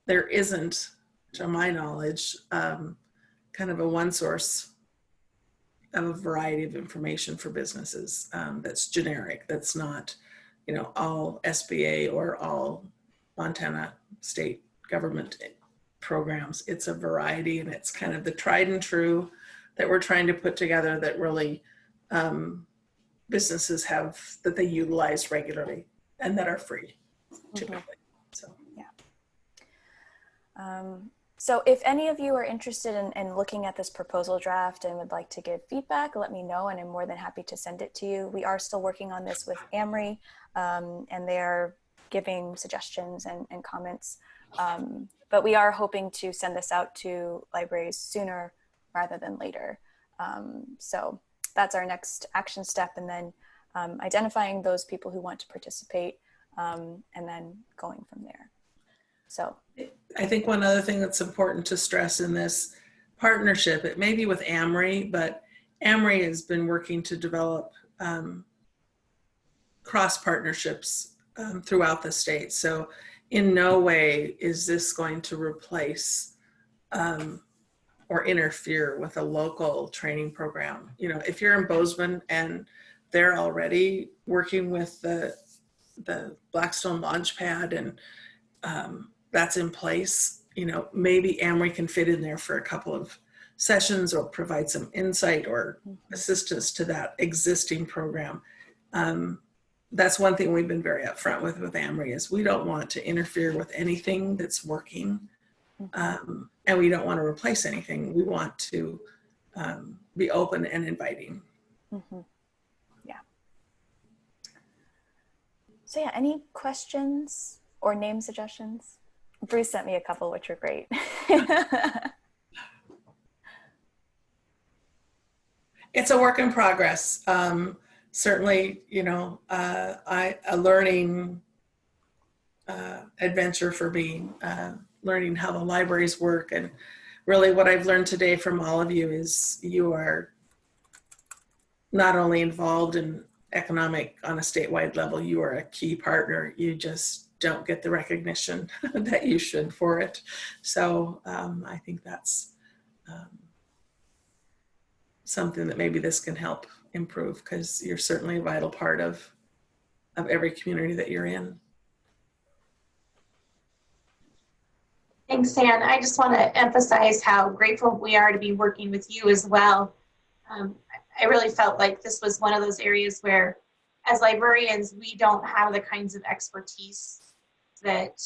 There isn't, to my knowledge, kind of a one source of a variety of information for businesses that's generic, that's not, all SBA or all Montana state government programs. It's a variety, and it's kind of the tried and true that we're trying to put together that really businesses have, that they utilize regularly and that are free typically. So yeah. So if any of you are interested in looking at this proposal draft and would like to give feedback, let me know, and I'm more than happy to send it to you. We are still working on this with AMRI, and they're giving suggestions and comments. But we are hoping to send this out to libraries sooner rather than later. So that's our next action step, and then identifying those people who want to participate, and then going from there. So I think one other thing that's important to stress in this partnership, it may be with AMRI, but AMRI has been working to develop cross partnerships throughout the state. So in no way is this going to replace or interfere with a local training program. You know, if you're in Bozeman and they're already working with the Blackstone Launchpad and that's in place, you know, maybe AMRI can fit in there for a couple of sessions or provide some insight or assistance to that existing program. That's one thing we've been very upfront with AMRI is we don't want to interfere with anything that's working, and we don't want to replace anything. We want to be open and inviting. Yeah. So yeah, any questions or name suggestions? Bruce sent me a couple, which are great. It's a work in progress. Certainly, you know, a learning adventure for me, learning how the libraries work. And really what I've learned today from all of you is you are not only involved in economic on a statewide level, you are a key partner. You just don't get the recognition that you should for it. So I think that's something that maybe this can help improve, because you're certainly a vital part of every community that you're in. Thanks, Ann. I just want to emphasize how grateful we are to be working with you as well. I really felt like this was one of those areas where, as librarians, we don't have the kinds of expertise that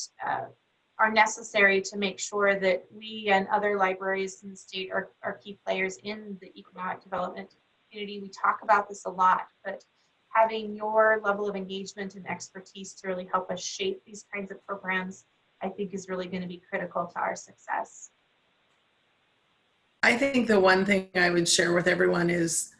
are necessary to make sure that we and other libraries in the state are key players in the economic development community. We talk about this a lot, but having your level of engagement and expertise to really help us shape these kinds of programs, I think is really going to be critical to our success. I think the one thing I would share with everyone is,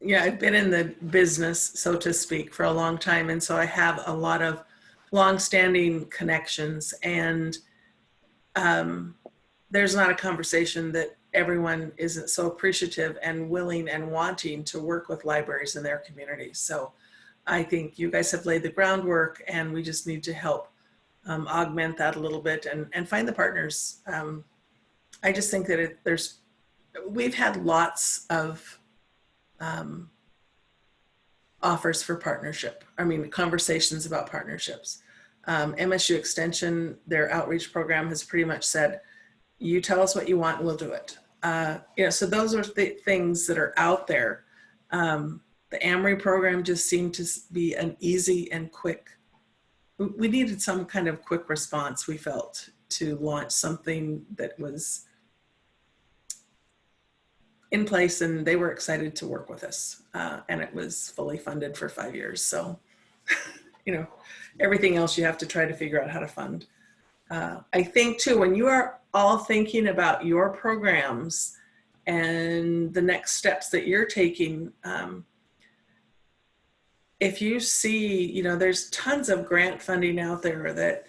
yeah, I've been in the business, so to speak, for a long time. And so I have a lot of long-standing connections, and there's not a conversation that everyone isn't so appreciative and willing and wanting to work with libraries in their communities. So I think you guys have laid the groundwork, and we just need to help augment that a little bit and find the partners. I just think that we've had lots of offers for partnership. I mean, conversations about partnerships. MSU Extension, their outreach program has pretty much said, you tell us what you want and we'll do it. You know, so those are the things that are out there. The AMRI program just seemed to be an easy and quick, we needed some kind of quick response, we felt, to launch something that was in place, and they were excited to work with us. And it was fully funded for 5 years. So, you know, everything else you have to try to figure out how to fund. I think too, when you are all thinking about your programs and the next steps that you're taking, if you see, you know, there's tons of grant funding out there that,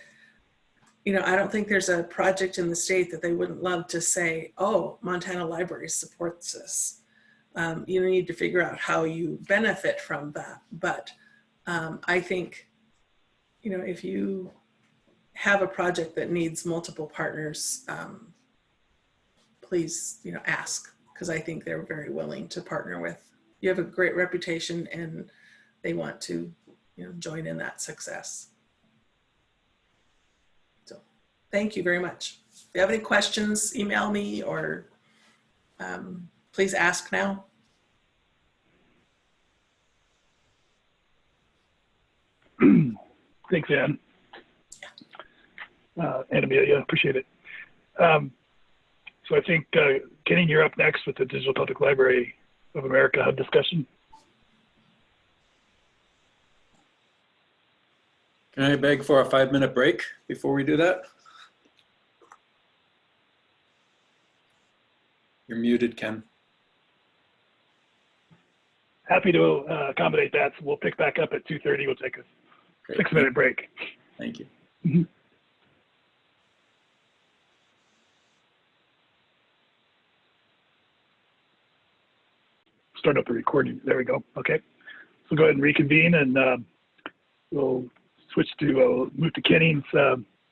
you know, I don't think there's a project in the state that they wouldn't love to say, oh, Montana Libraries supports this. You need to figure out how you benefit from that. But I think, you know, if you have a project that needs multiple partners, please, you know, ask, because I think they're very willing to partner with. You have a great reputation, and they want to, you join in that success. So thank you very much. If you have any questions, email me or please ask now. Thanks, Ann. And Amelia, appreciate it. So I think, Kenny, you're up next with the Digital Public Library of America Hub discussion. Can I beg for a 5-minute break before we do that? You're muted, Ken. Happy to accommodate that. So we'll pick back up at 2:30. We'll take a 6-minute break. Thank you. Mm-hmm. Start up the recording. There we go. Okay. So go ahead and reconvene, and we'll switch to move to Kenny's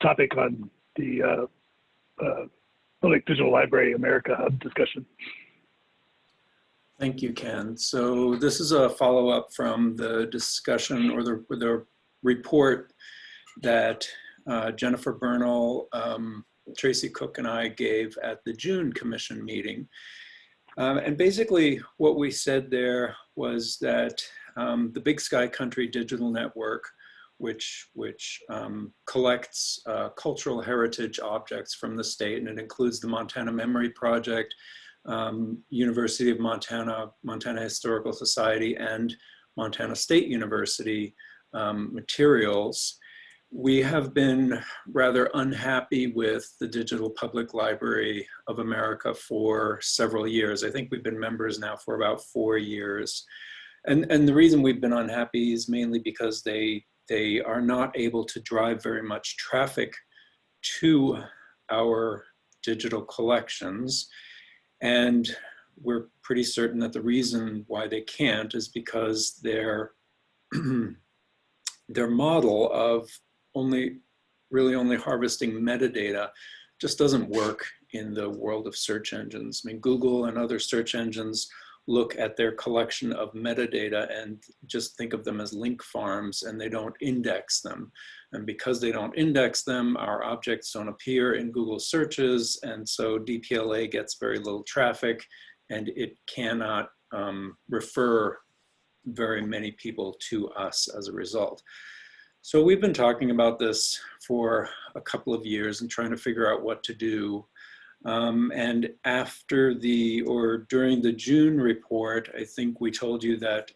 topic on the Public Digital Library America Hub discussion. Thank you, Ken. So this is a follow-up from the discussion or the report that Jennifer Bernal, Tracy Cook, and I gave at the June Commission meeting. And basically what we said there was that the Big Sky Country Digital Network, which collects cultural heritage objects from the state, and it includes the Montana Memory Project, University of Montana, Montana Historical Society, and Montana State University materials. We have been rather unhappy with the Digital Public Library of America for several years. I think we've been members now for about 4 years. And the reason we've been unhappy is mainly because they are not able to drive very much traffic to our digital collections. And we're pretty certain that the reason why they can't is because their model of really only harvesting metadata just doesn't work in the world of search engines. I mean, Google and other search engines look at their collection of metadata and just think of them as link farms, and they don't index them. And because they don't index them, our objects don't appear in Google searches, and so DPLA gets very little traffic, and it cannot refer very many people to us as a result. So we've been talking about this for a couple of years and trying to figure out what to do. And during the June report, I think we told you that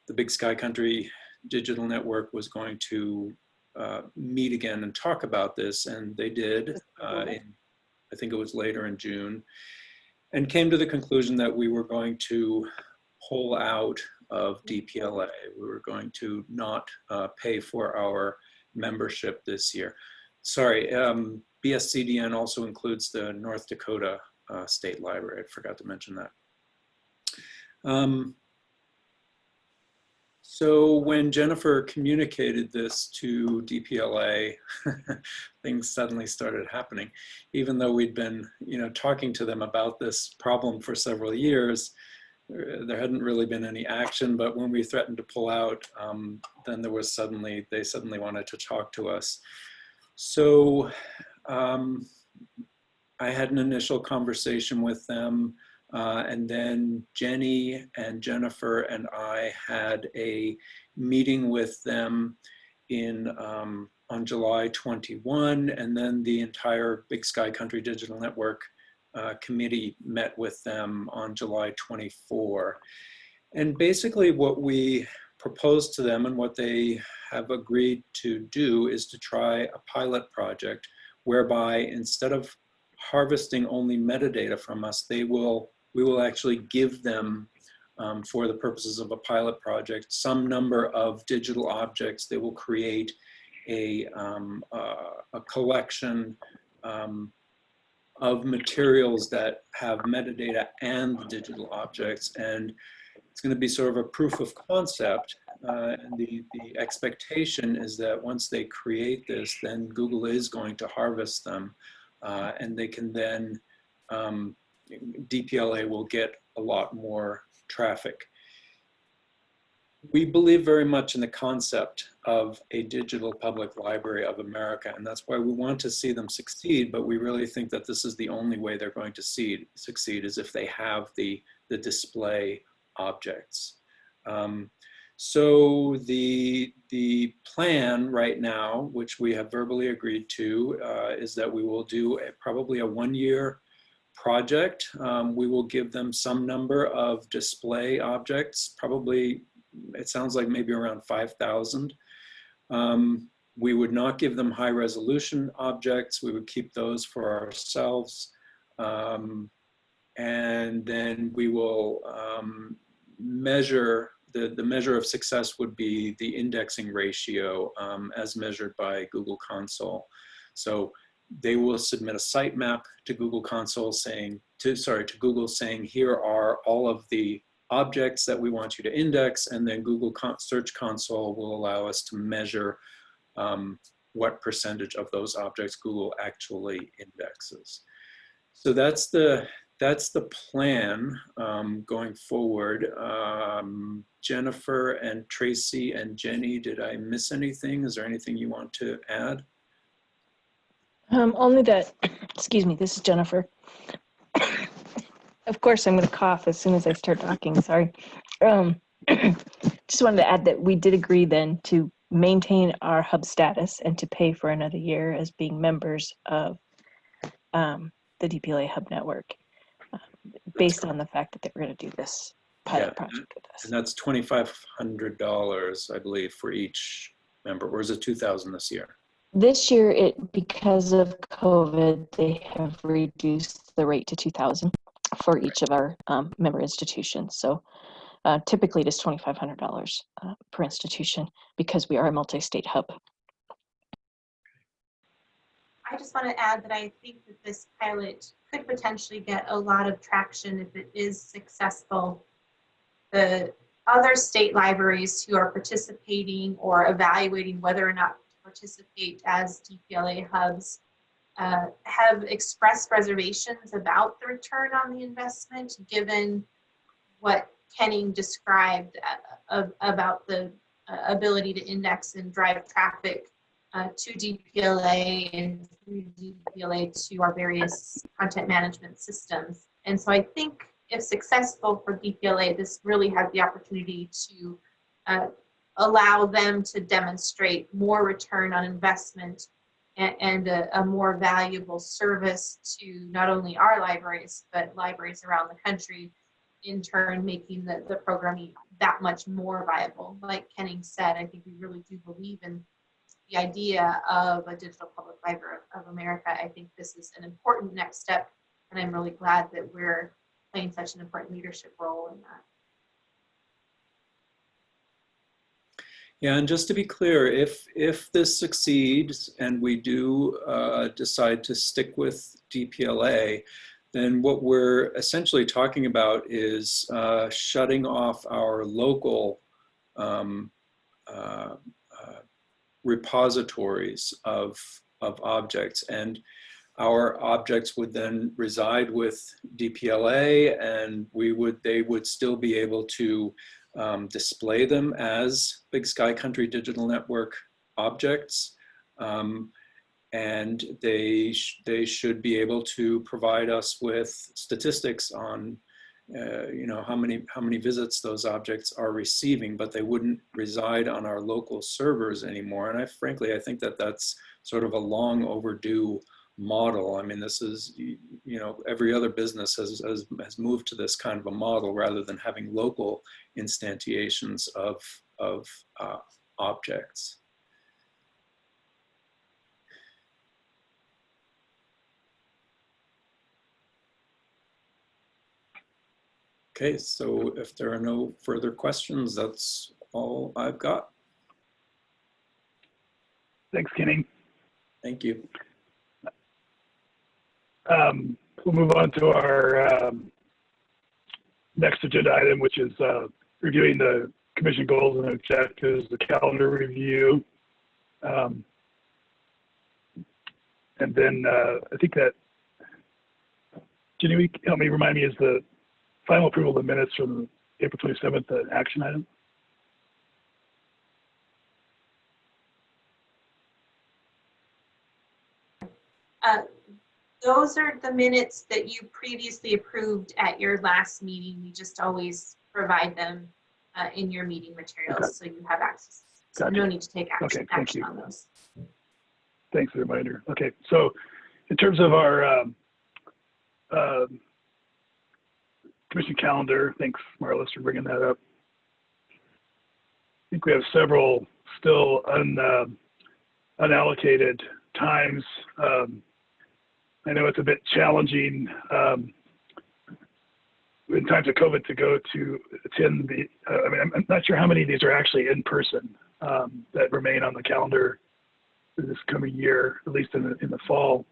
the Big Sky Country Digital Network was going to meet again and talk about this, and they did, I think it was later in June, and came to the conclusion that we were going to pull out of DPLA. We were going to not pay for our membership this year. Sorry, BSCDN also includes the North Dakota State Library. I forgot to mention that. So when Jennifer communicated this to DPLA, things suddenly started happening. Even though we'd been, talking to them about this problem for several years, there hadn't really been any action. But when we threatened to pull out, then they suddenly wanted to talk to us. So I had an initial conversation with them, and then Jenny and Jennifer and I had a meeting with them on July 21, and then the entire Big Sky Country Digital Network committee met with them on July 24. And basically what we proposed to them and what they have agreed to do is to try a pilot project whereby instead of harvesting only metadata from us, we will actually give them, for the purposes of a pilot project, some number of digital objects. They will create a collection of materials that have metadata and digital objects, and it's going to be sort of a proof of concept. And the expectation is that once they create this, then Google is going to harvest them, and they can then, DPLA will get a lot more traffic. We believe very much in the concept of a digital public library of America, and that's why we want to see them succeed, but we really think that this is the only way they're going to succeed is if they have the display objects. So the plan right now, which we have verbally agreed to, is that we will do probably a 1-year project. We will give them some number of display objects, probably, it sounds like maybe around 5,000. We would not give them high resolution objects. We would keep those for ourselves. And then we will measure, the measure of success would be the indexing ratio as measured by Google Console. So they will submit a sitemap to Google Console saying, to Google saying, here are all of the objects that we want you to index, and then Google Search Console will allow us to measure what percentage of those objects Google actually indexes. So that's the plan going forward. Jennifer and Tracy and Jenny, did I miss anything? Is there anything you want to add? Only that, excuse me, this is Jennifer. Of course, I'm going to cough as soon as I start talking, sorry. Just wanted to add that we did agree then to maintain our hub status and to pay for another year as being members of the DPLA hub network, based on the fact that they were going to do this pilot project with us. And that's $2,500, I believe, for each member, or is it $2,000 this year? This year, because of COVID, they have reduced the rate to $2,000 for each of our member institutions. So typically it is $2,500 per institution because we are a multi-state hub. I just want to add that I think that this pilot could potentially get a lot of traction if it is successful. The other state libraries who are participating or evaluating whether or not to participate as DPLA hubs have expressed reservations about the return on the investment, given what Kenning described about the ability to index and drive traffic to DPLA and through DPLA to our various content management systems. And so I think if successful for DPLA, this really has the opportunity to allow them to demonstrate more return on investment and a more valuable service to not only our libraries, but libraries around the country, in turn making the programming that much more viable. Like Kenning said, I think we really do believe in the idea of a digital public library of America. I think this is an important next step, and I'm really glad that we're playing such an important leadership role in that. Yeah, and just to be clear, if this succeeds and we do decide to stick with DPLA, then what we're essentially talking about is shutting off our local repositories of objects, and our objects would then reside with DPLA, and they would still be able to display them as Big Sky Country Digital Network objects, and they should be able to provide us with statistics on how many visits those objects are receiving, but they wouldn't reside on our local servers anymore. And frankly, I think that that's sort of a long overdue model. I mean, this is, every other business has moved to this kind of a model rather than having local instantiations of objects. Okay, so if there are no further questions, that's all I've got. Thanks, Kenny. Thank you. We'll move on to our next agenda item, which is reviewing the commission goals and objectives, the calendar review. And then I think that, Jenny, help me, remind me, is the final approval of the minutes from April 27th an action item? Those are the minutes that you previously approved at your last meeting. We just always provide them in your meeting materials, Okay. so you have access. So Gotcha. no need to take action, Okay, thank you. on those. Thanks for the reminder. Okay, so in terms of our commission calendar, thanks Marlys for bringing that up. I think we have several still unallocated times. I know it's a bit challenging in times of COVID to go to attend the, I mean, I'm not sure how many of these are actually in person that remain on the calendar for this coming year, at least in the fall.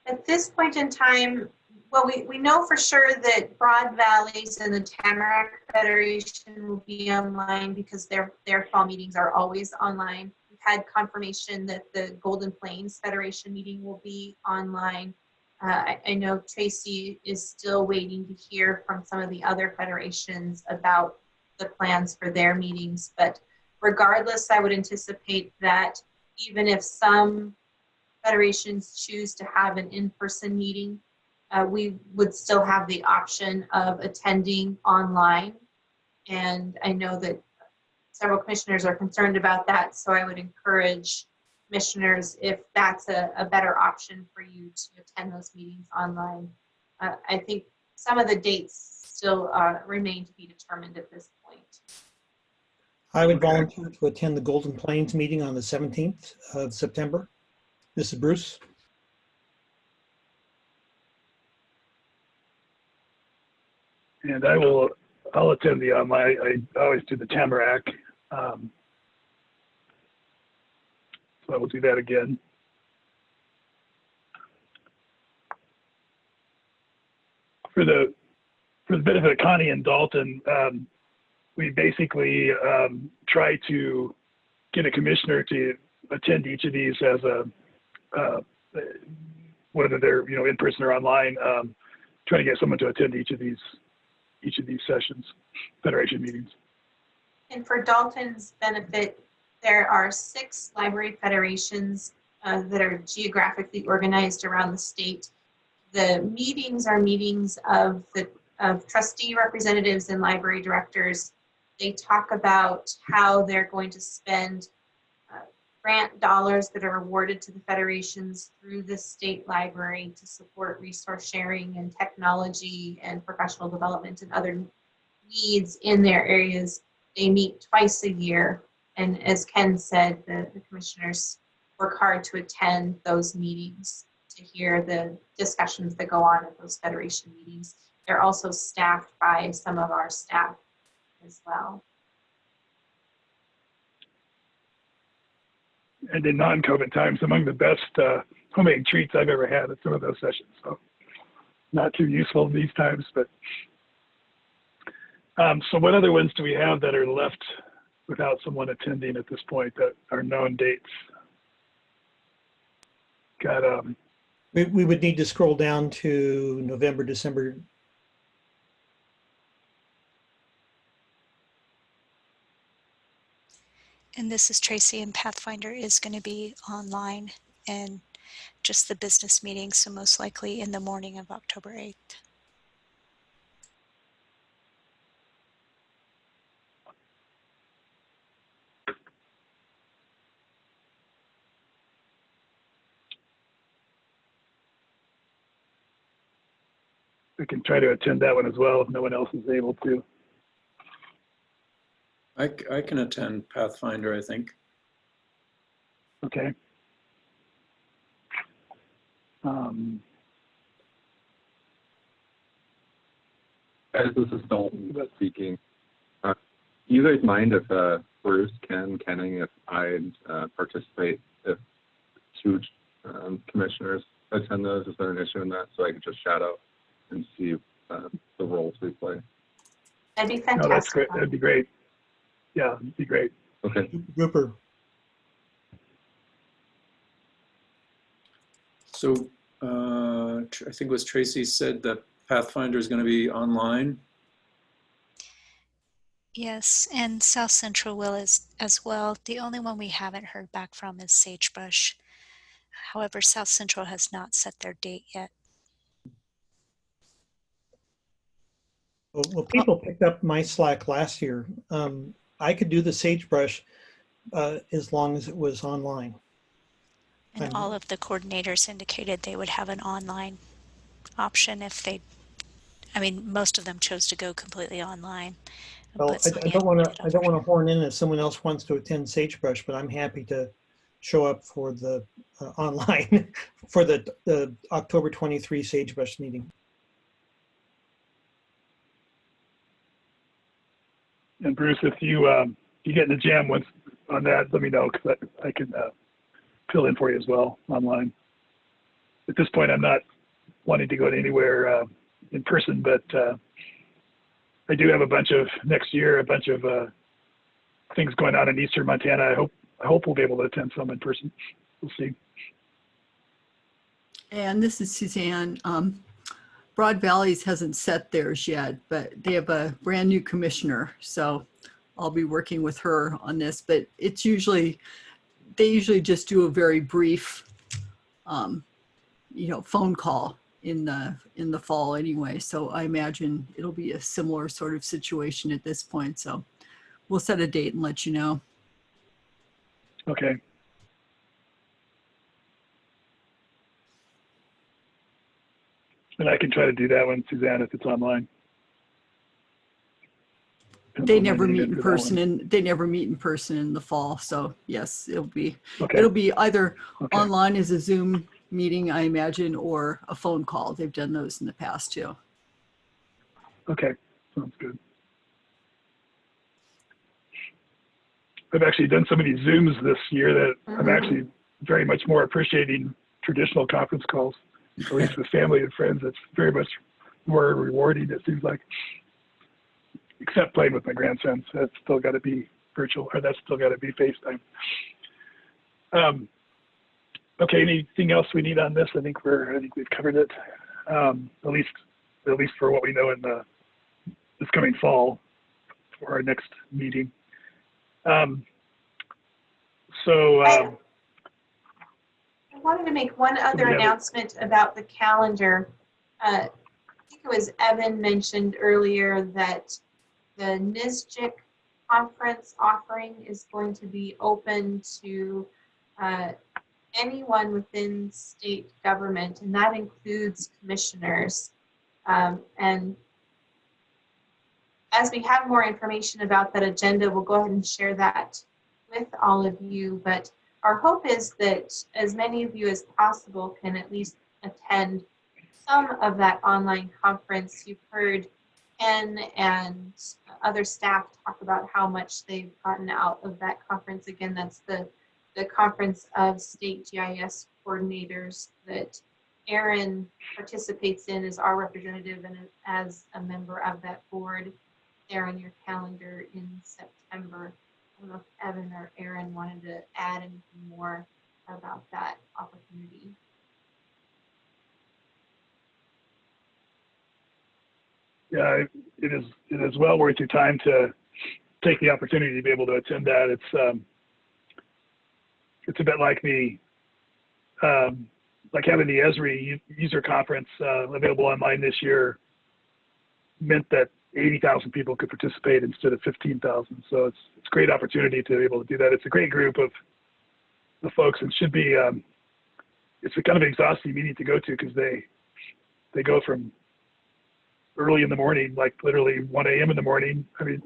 At this point in time, well, we know for sure that Broad Valleys and the Tamarack Federation will be online because their fall meetings are always online. We've had confirmation that the Golden Plains Federation meeting will be online. I know Tracy is still waiting to hear from some of the other federations about the plans for their meetings, but regardless, I would anticipate that even if some federations choose to have an in-person meeting, we would still have the option of attending online. And I know that several commissioners are concerned about that, so I would encourage commissioners, if that's a better option for you to attend those meetings online. I think some of the dates still remain to be determined at this point. I would volunteer to attend the Golden Plains meeting on the 17th of September. This is Bruce. And I'll attend the online. I always do the Tamarack. So I will do that again. For the benefit of Connie and Dalton, we basically try to get a commissioner to attend each of these as whether they're in person or online. Trying to get someone to attend each of these sessions, federation meetings. And for Dalton's benefit, there are 6 library federations that are geographically organized around the state. The meetings are meetings of trustee representatives and library directors. They talk about how they're going to spend grant dollars that are awarded to the federations through the state library to support resource sharing and technology and professional development and other needs in their areas. They meet twice a year. And as Ken said, the commissioners work hard to attend those meetings to hear the discussions that go on at those federation meetings. They're also staffed by some of our staff as well. And in non-COVID times, among the best homemade treats I've ever had at some of those sessions. So not too useful in these times, but so what other ones do we have that are left without someone attending at this point that are known dates? Got we would need to scroll down to November, December. And this is Tracy, and Pathfinder is going to be online and just the business meeting, so most likely in the morning of October 8th. we can try to attend that one as well if no one else is able to. I can attend Pathfinder, I think. Okay. Guys, this is Dalton speaking. Do you guys mind if Bruce, Ken, Kenning, if I'd participate if 2 commissioners attend those? Is there an issue in that? So I could just shout out and see the roles we play. That'd be fantastic. No, that's great. That'd be great. Yeah, it'd be great. Okay. Grouper. So I think it was Tracy said that Pathfinder is going to be online. Yes, and South Central will as well. The only one we haven't heard back from is Sagebrush. However, South Central has not set their date yet. Well, people picked up my slack last year. I could do the sagebrush as long as it was online. And all of the coordinators indicated they would have an online option if they, I mean, most of them chose to go completely online. Well, But I don't want to horn in if someone else wants to attend sagebrush, but I'm happy to show up for the online for the October 23 sagebrush meeting. And Bruce, if you get in the jam once on that, let me know, because I can fill in for you as well online. At this point, I'm not wanting to go to anywhere in person, but I do have a bunch of things going on in Eastern Montana. I hope we'll be able to attend some in person. We'll see. And this is Suzanne. Broad Valleys hasn't set theirs yet, but they have a brand new commissioner. So I'll be working with her on this, but it's usually, they usually just do a very brief, phone call in the fall anyway. So I imagine it'll be a similar sort of situation at this point. So we'll set a date and let you know. Okay. And I can try to do that one, Suzanne, if it's online. They never meet in person, and they never meet in person in the fall. So yes, it'll be either online as a Zoom meeting, I imagine, or a phone call. They've done those in the past too. Okay, sounds good. I've actually done so many Zooms this year that I'm actually very much more appreciating traditional conference calls, at least with family and friends. It's very much more rewarding, it seems like. Except playing with my grandsons. That's still got to be virtual, or that's still got to be FaceTime. Okay, anything else we need on this? I think we've covered it. At least for what we know in this coming fall for our next meeting. I wanted to make one other announcement about the calendar. I think it was Evan mentioned earlier that the NISJIC conference offering is going to be open to anyone within state government, and that includes commissioners. And as we have more information about that agenda, we'll go ahead and share that with all of you. But our hope is that as many of you as possible can at least attend some of that online conference. You've heard Ken and other staff talk about how much they've gotten out of that conference. Again, that's the Conference of State GIS Coordinators that Erin participates in as our representative and as a member of that board. There on your calendar in September. I don't know if Evan or Erin wanted to add anything more about that opportunity. Yeah, it is well worth your time to take the opportunity to be able to attend that. It's a bit like like having the Esri user conference available online this year meant that 80,000 people could participate instead of 15,000. So it's a great opportunity to be able to do that. It's a great group of the folks, and should be it's a kind of exhausting meeting to go to because they go from early in the morning, like literally 1 a.m. in the morning. I mean,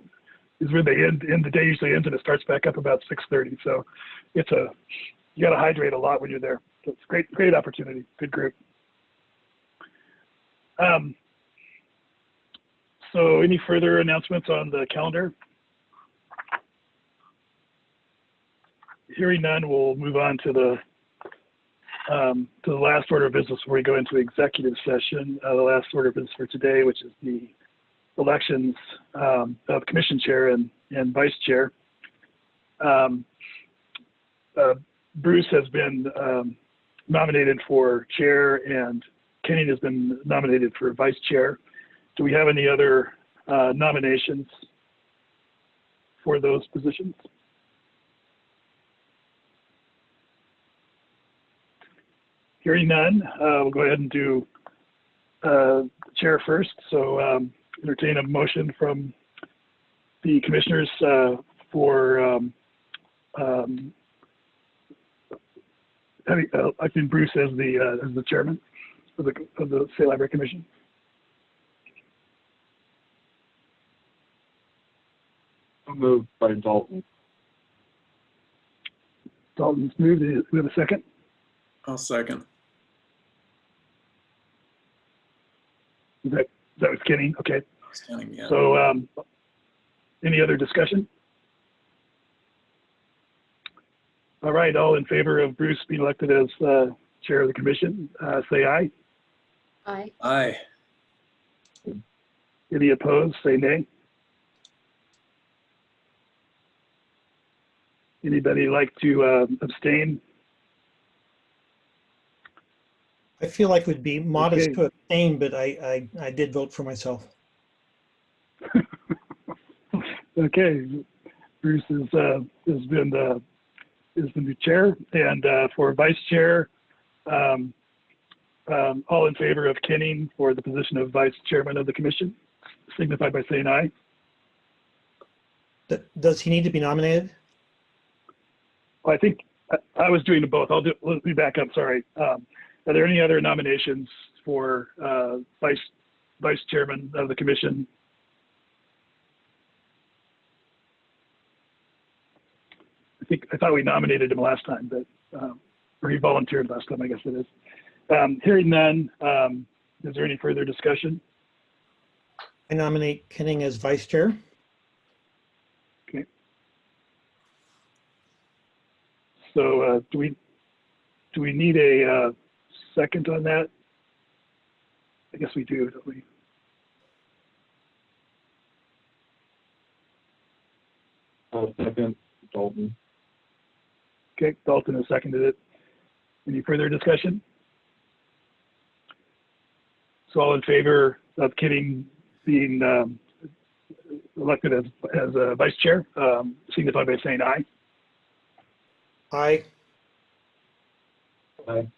is when they end. The day usually ends, and it starts back up about 6:30. So you got to hydrate a lot when you're there. So it's a great opportunity. Good group. So any further announcements on the calendar? Hearing none, we'll move on to the last order of business before we go into executive session. The last order of business for today, which is the elections of commission chair and vice chair. Bruce has been nominated for chair, and Kenny has been nominated for vice chair. Do we have any other nominations for those positions? Hearing none, we'll go ahead and do chair first. So entertain a motion from the commissioners for electing Bruce as the chairman of the State Library Commission. Moved by Dalton. Dalton's moved. Do we have a second? I'll second. That was Kenny. Okay. Standing, yeah. So any other discussion? All right. All in favor of Bruce being elected as chair of the commission, say aye. Aye. Aye. Any opposed, say nay. Anybody like to abstain? I feel like it would be modest Okay. to abstain, but I did vote for myself. Okay, Bruce has been the chair, and for vice chair, all in favor of Kenning for the position of vice chairman of the commission, signify by saying aye. Does he need to be nominated? Well, I think I was doing both. Let me back up. Sorry. Are there any other nominations for vice chairman of the commission? I thought we nominated him last time, but or he volunteered last time, I guess it is. Hearing none, is there any further discussion? I nominate Kenning as vice chair. Okay. So do we need a second on that? I guess we do, don't we? Second, Dalton. Okay, Dalton has seconded it. Any further discussion? So all in favor of Kenning being elected as vice chair, signify by saying aye. Aye. Aye.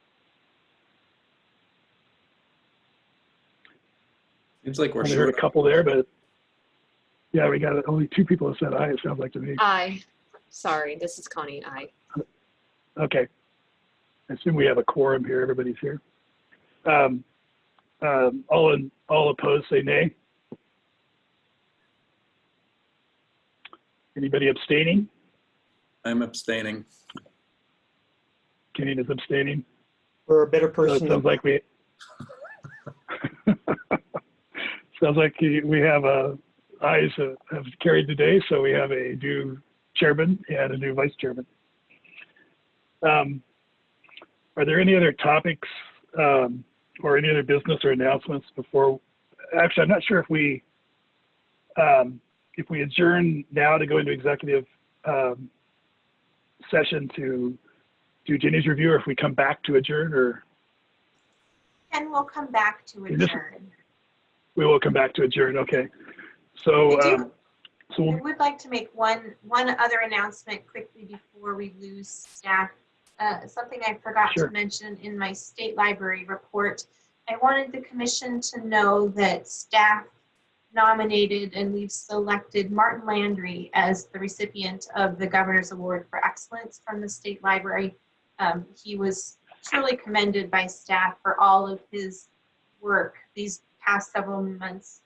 Seems like we're Only heard short. a couple there, but yeah, we got only 2 people that said aye, it sounds like to me. Aye. Sorry, this is Connie. Aye. Okay. I assume we have a quorum here. Everybody's here. All opposed, say nay. Anybody abstaining? I'm abstaining. Kenny is abstaining. We're a better So it person. sounds like we have ayes have carried today, so we have a new chairman and a new vice chairman. Are there any other topics or any other business or announcements before? Actually, I'm not sure if we adjourn now to go into executive session to do Jenny's review, or if we come back to adjourn, or And we'll come back to adjourn. we will come back to adjourn. Okay. So I would like to make one other announcement quickly before we lose staff. Something I forgot Sure. to mention in my state library report. I wanted the commission to know that staff nominated and we've selected Martin Landry as the recipient of the Governor's Award for Excellence from the State Library. He was truly commended by staff for all of his work these past several months,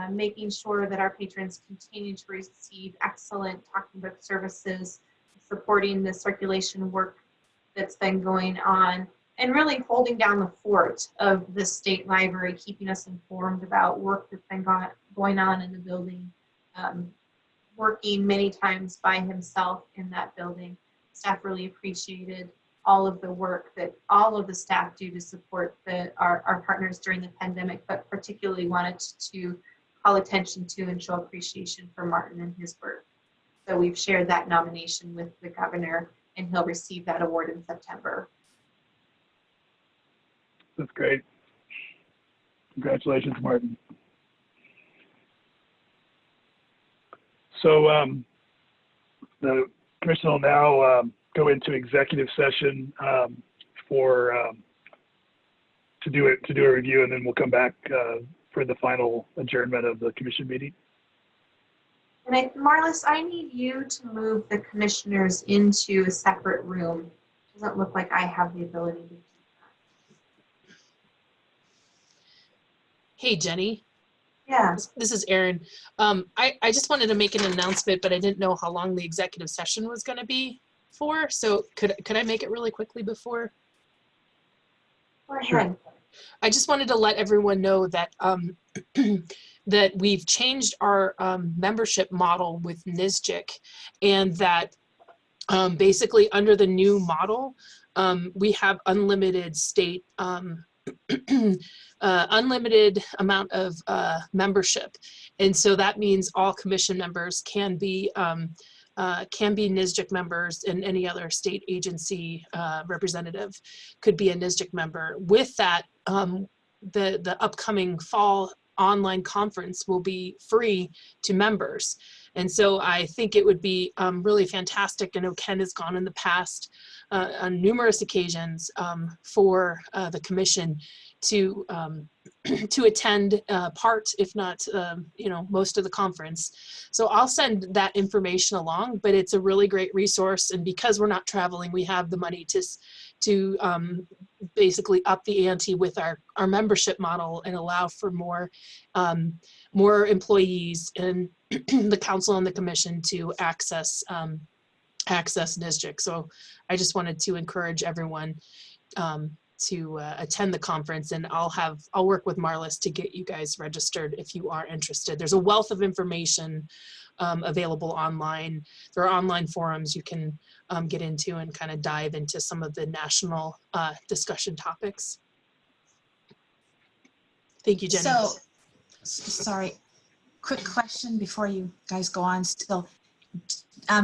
making sure that our patrons continue to receive excellent talking book services, supporting the circulation work that's been going on, and really holding down the fort of the state library, keeping us informed about work that's been going on in the building, working many times by himself in that building. Staff really appreciated all of the work that all of the staff do to support our partners during the pandemic, but particularly wanted to call attention to and show appreciation for Martin and his work. So we've shared that nomination with the governor, and he'll receive that award in September. That's great. Congratulations, Martin. So the commission will now go into executive session for to do a review, and then we'll come back for the final adjournment of the commission meeting. And Marlys, I need you to move the commissioners into a separate room. Doesn't look like I have the ability to do that. Hey, Jenny. Yeah. This is Erin. I just wanted to make an announcement, but I didn't know how long the executive session was going to be for. So could I make it really quickly before? Go ahead. Sure. I just wanted to let everyone know that that we've changed our membership model with NSGIC, and that basically under the new model, we have unlimited state unlimited amount of membership, and so that means all commission members can be NSGIC members, and any other state agency representative could be a NSGIC member. With that, the upcoming fall online conference will be free to members. And so I think it would be really fantastic. I know Ken has gone in the past on numerous occasions for the commission to to attend part, if not most of the conference. So I'll send that information along, but it's a really great resource. And because we're not traveling, we have the money to basically up the ante with our membership model and allow for more employees and the council and the commission to access NSGIC. So I just wanted to encourage everyone to attend the conference, and I'll work with Marlys to get you guys registered if you are interested. There's a wealth of information available online. There are online forums you can get into and kind of dive into some of the national discussion topics. Thank you, Jenny. So, sorry, quick question before you guys go on still.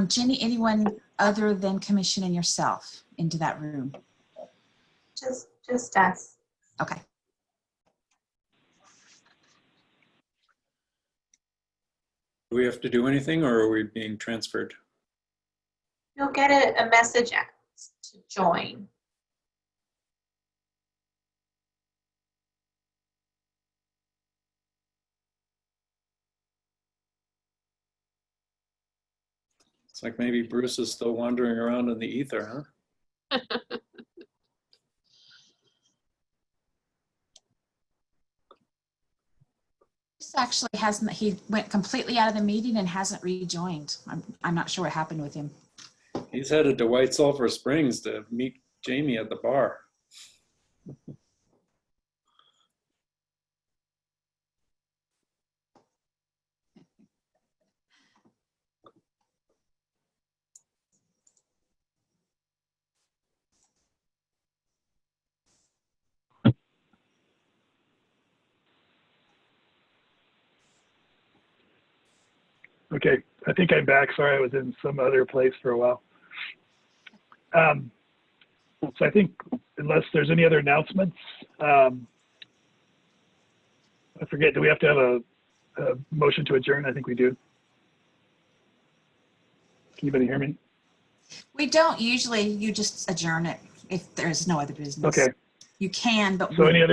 Jenny, anyone other than commission and yourself into that room? Just us. Okay. Do we have to do anything, or are we being transferred? You'll get a message to join. It's like maybe Bruce is still wandering around in the ether, huh? Actually hasn't, he went completely out of the meeting and hasn't rejoined. I'm not sure what happened with him. He's headed to White Sulphur Springs to meet Jamie at the bar. Okay, I think I'm back. Sorry, I was in some other place for a while. So I think, unless there's any other announcements, I forget, do we have to have a motion to adjourn? I think we do. Can anybody hear me? We don't usually, you just adjourn it if there's no other business. Okay. You can, but So any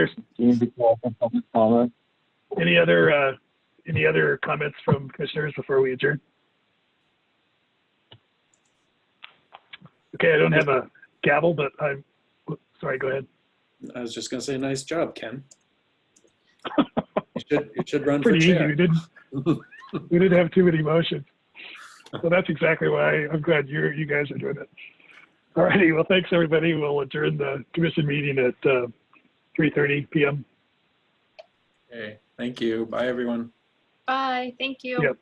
other comments from commissioners before we adjourn? Okay, I don't have a gavel, but I'm sorry, go ahead. I was just going to say, nice job, Ken. You should run for Pretty easy. chair. We didn't have too many motions. So that's exactly why I'm glad you guys are doing it. All righty, well, thanks everybody. We'll adjourn the commission meeting at 3:30 p.m. Okay, thank you. Bye, everyone. Bye. Thank you. Yep.